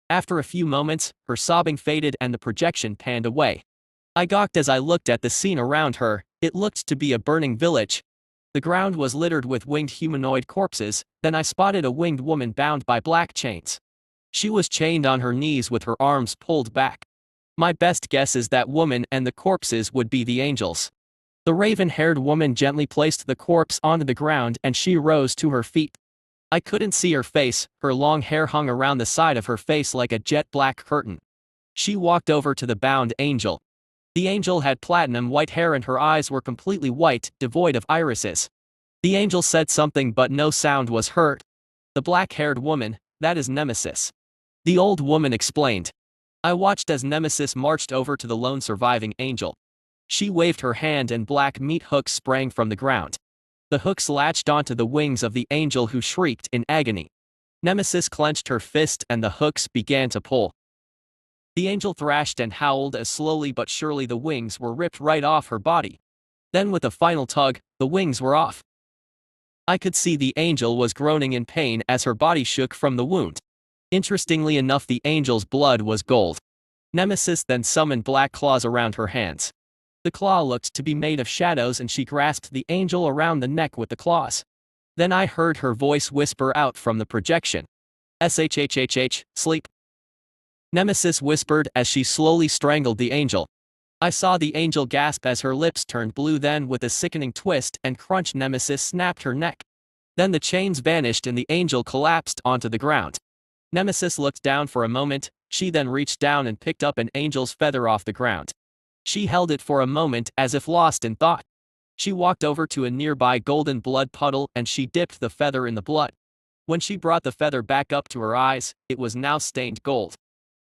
After a few moments, her sobbing faded and the projection panned away. I gawked as I looked at the scene around her. It looked to be a burning village. The ground was littered with winged humanoid corpses. Then I spotted a winged woman bound by black chains. She was chained on her knees with her arms pulled back. My best guess is that woman and the corpses would be the angels. The raven-haired woman gently placed the corpse onto the ground and she rose to her feet. I couldn't see her face, her long hair hung around the side of her face like a jet-black curtain. She walked over to the bound angel. The angel had platinum white hair and her eyes were completely white, devoid of irises. The angel said something but no sound was heard. "The black-haired woman, that is Nemesis," the old woman explained. I watched as Nemesis marched over to the lone surviving angel. She waved her hand and black meat hooks sprang from the ground. The hooks latched onto the wings of the angel who shrieked in agony. Nemesis clenched her fist and the hooks began to pull. The angel thrashed and howled as slowly but surely the wings were ripped right off her body. Then with a final tug, the wings were off. I could see the angel was groaning in pain as her body shook from the wound. Interestingly enough, the angel's blood was gold. Nemesis then summoned black claws around her hands. The claw looked to be made of shadows and she grasped the angel around the neck with the claws. Then I heard her voice whisper out from the projection. "SHHHH, sleep," Nemesis whispered as she slowly strangled the angel. I saw the angel gasp as her lips turned blue, then with a sickening twist and crunch Nemesis snapped her neck. Then the chains vanished and the angel collapsed onto the ground. Nemesis looked down for a moment, She then reached down and picked up an angel's feather off the ground. She held it for a moment as if lost in thought. She walked over to a nearby golden blood puddle and she dipped the feather in the blood. When she brought the feather back up to her eyes, it was now stained gold.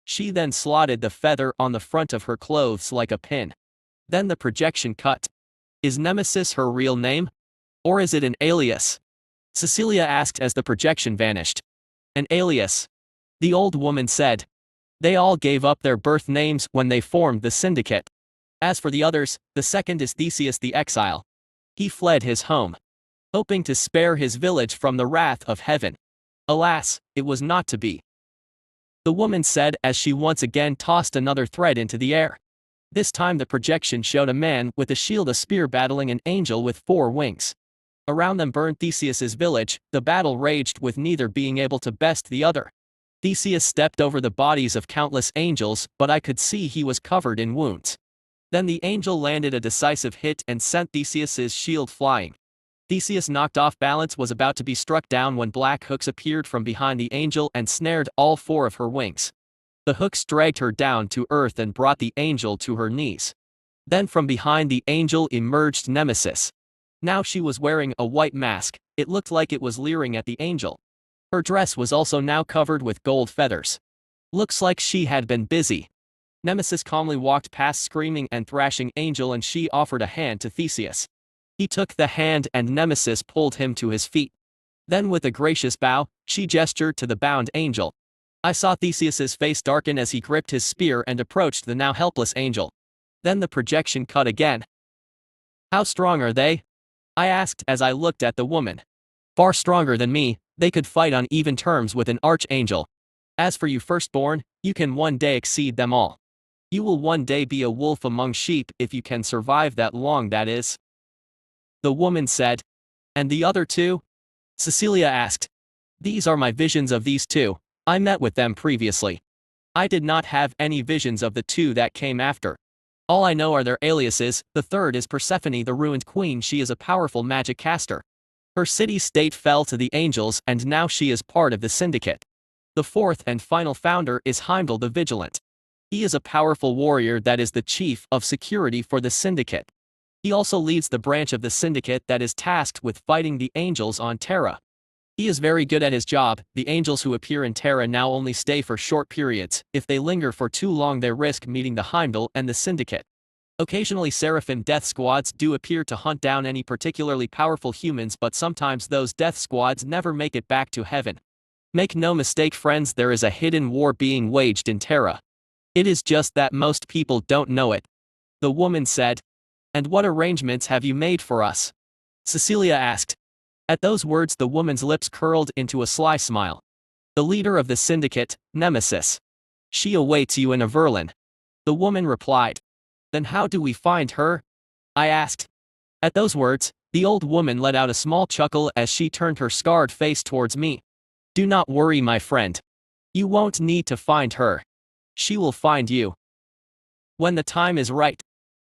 She then slotted the feather on the front of her clothes like a pin. Then the projection cut. Is Nemesis her real name? Or is it an alias? Cecilia asked as the projection vanished. An alias. The old woman said. They all gave up their birth names when they formed the syndicate. As for the others, the second is Theseus the exile. He fled his home, hoping to spare his village from the wrath of heaven. Alas, it was not to be. The woman said as she once again tossed another thread into the air. This time the projection showed a man with a shield, a spear, battling an angel with 4 wings. Around them burned Theseus's village. The battle raged with neither being able to best the other. Theseus stepped over the bodies of countless angels, but I could see he was covered in wounds. Then the angel landed a decisive hit and sent Theseus's shield flying. Theseus, knocked off balance, was about to be struck down when black hooks appeared from behind the angel and snared all 4 of her wings. The hooks dragged her down to earth and brought the angel to her knees. Then from behind the angel emerged Nemesis. Now she was wearing a white mask. It looked like it was leering at the angel. Her dress was also now covered with gold feathers. Looks like she had been busy. Nemesis calmly walked past screaming and thrashing angel and she offered a hand to Theseus. He took the hand and Nemesis pulled him to his feet. Then with a gracious bow, she gestured to the bound angel. I saw Theseus's face darken as he gripped his spear and approached the now helpless angel. Then the projection cut again. How strong are they? I asked as I looked at the woman. Far stronger than me. They could fight on even terms with an archangel. As for you, firstborn, you can one day exceed them all. You will one day be a wolf among sheep if you can survive that long, that is. The woman said. And the other 2? Cecilia asked. These are my visions of these 2. I met with them previously. I did not have any visions of the 2 that came after. All I know are their aliases. The third is Persephone, the ruined queen. She is a powerful magic caster. Her city-state fell to the angels and now she is part of the syndicate. The 4th and final founder is Heimdall the Vigilant. He is a powerful warrior that is the chief of security for the syndicate. He also leads the branch of the syndicate that is tasked with fighting the angels on Terra. He is very good at his job. The angels who appear in Terra now only stay for short periods. If they linger for too long they risk meeting the Heimdall and the syndicate. Occasionally Seraphim death squads do appear to hunt down any particularly powerful humans, but sometimes those death squads never make it back to heaven. Make no mistake friends, there is a hidden war being waged in Terra. It is just that most people don't know it. The woman said. And what arrangements have you made for us? Cecilia asked. At those words the woman's lips curled into a sly smile. The leader of the syndicate, Nemesis. She awaits you in Averlin. The woman replied. Then how do we find her? I asked. At those words, the old woman let out a small chuckle as she turned her scarred face towards me. Do not worry, my friend. You won't need to find her. She will find you. When the time is right.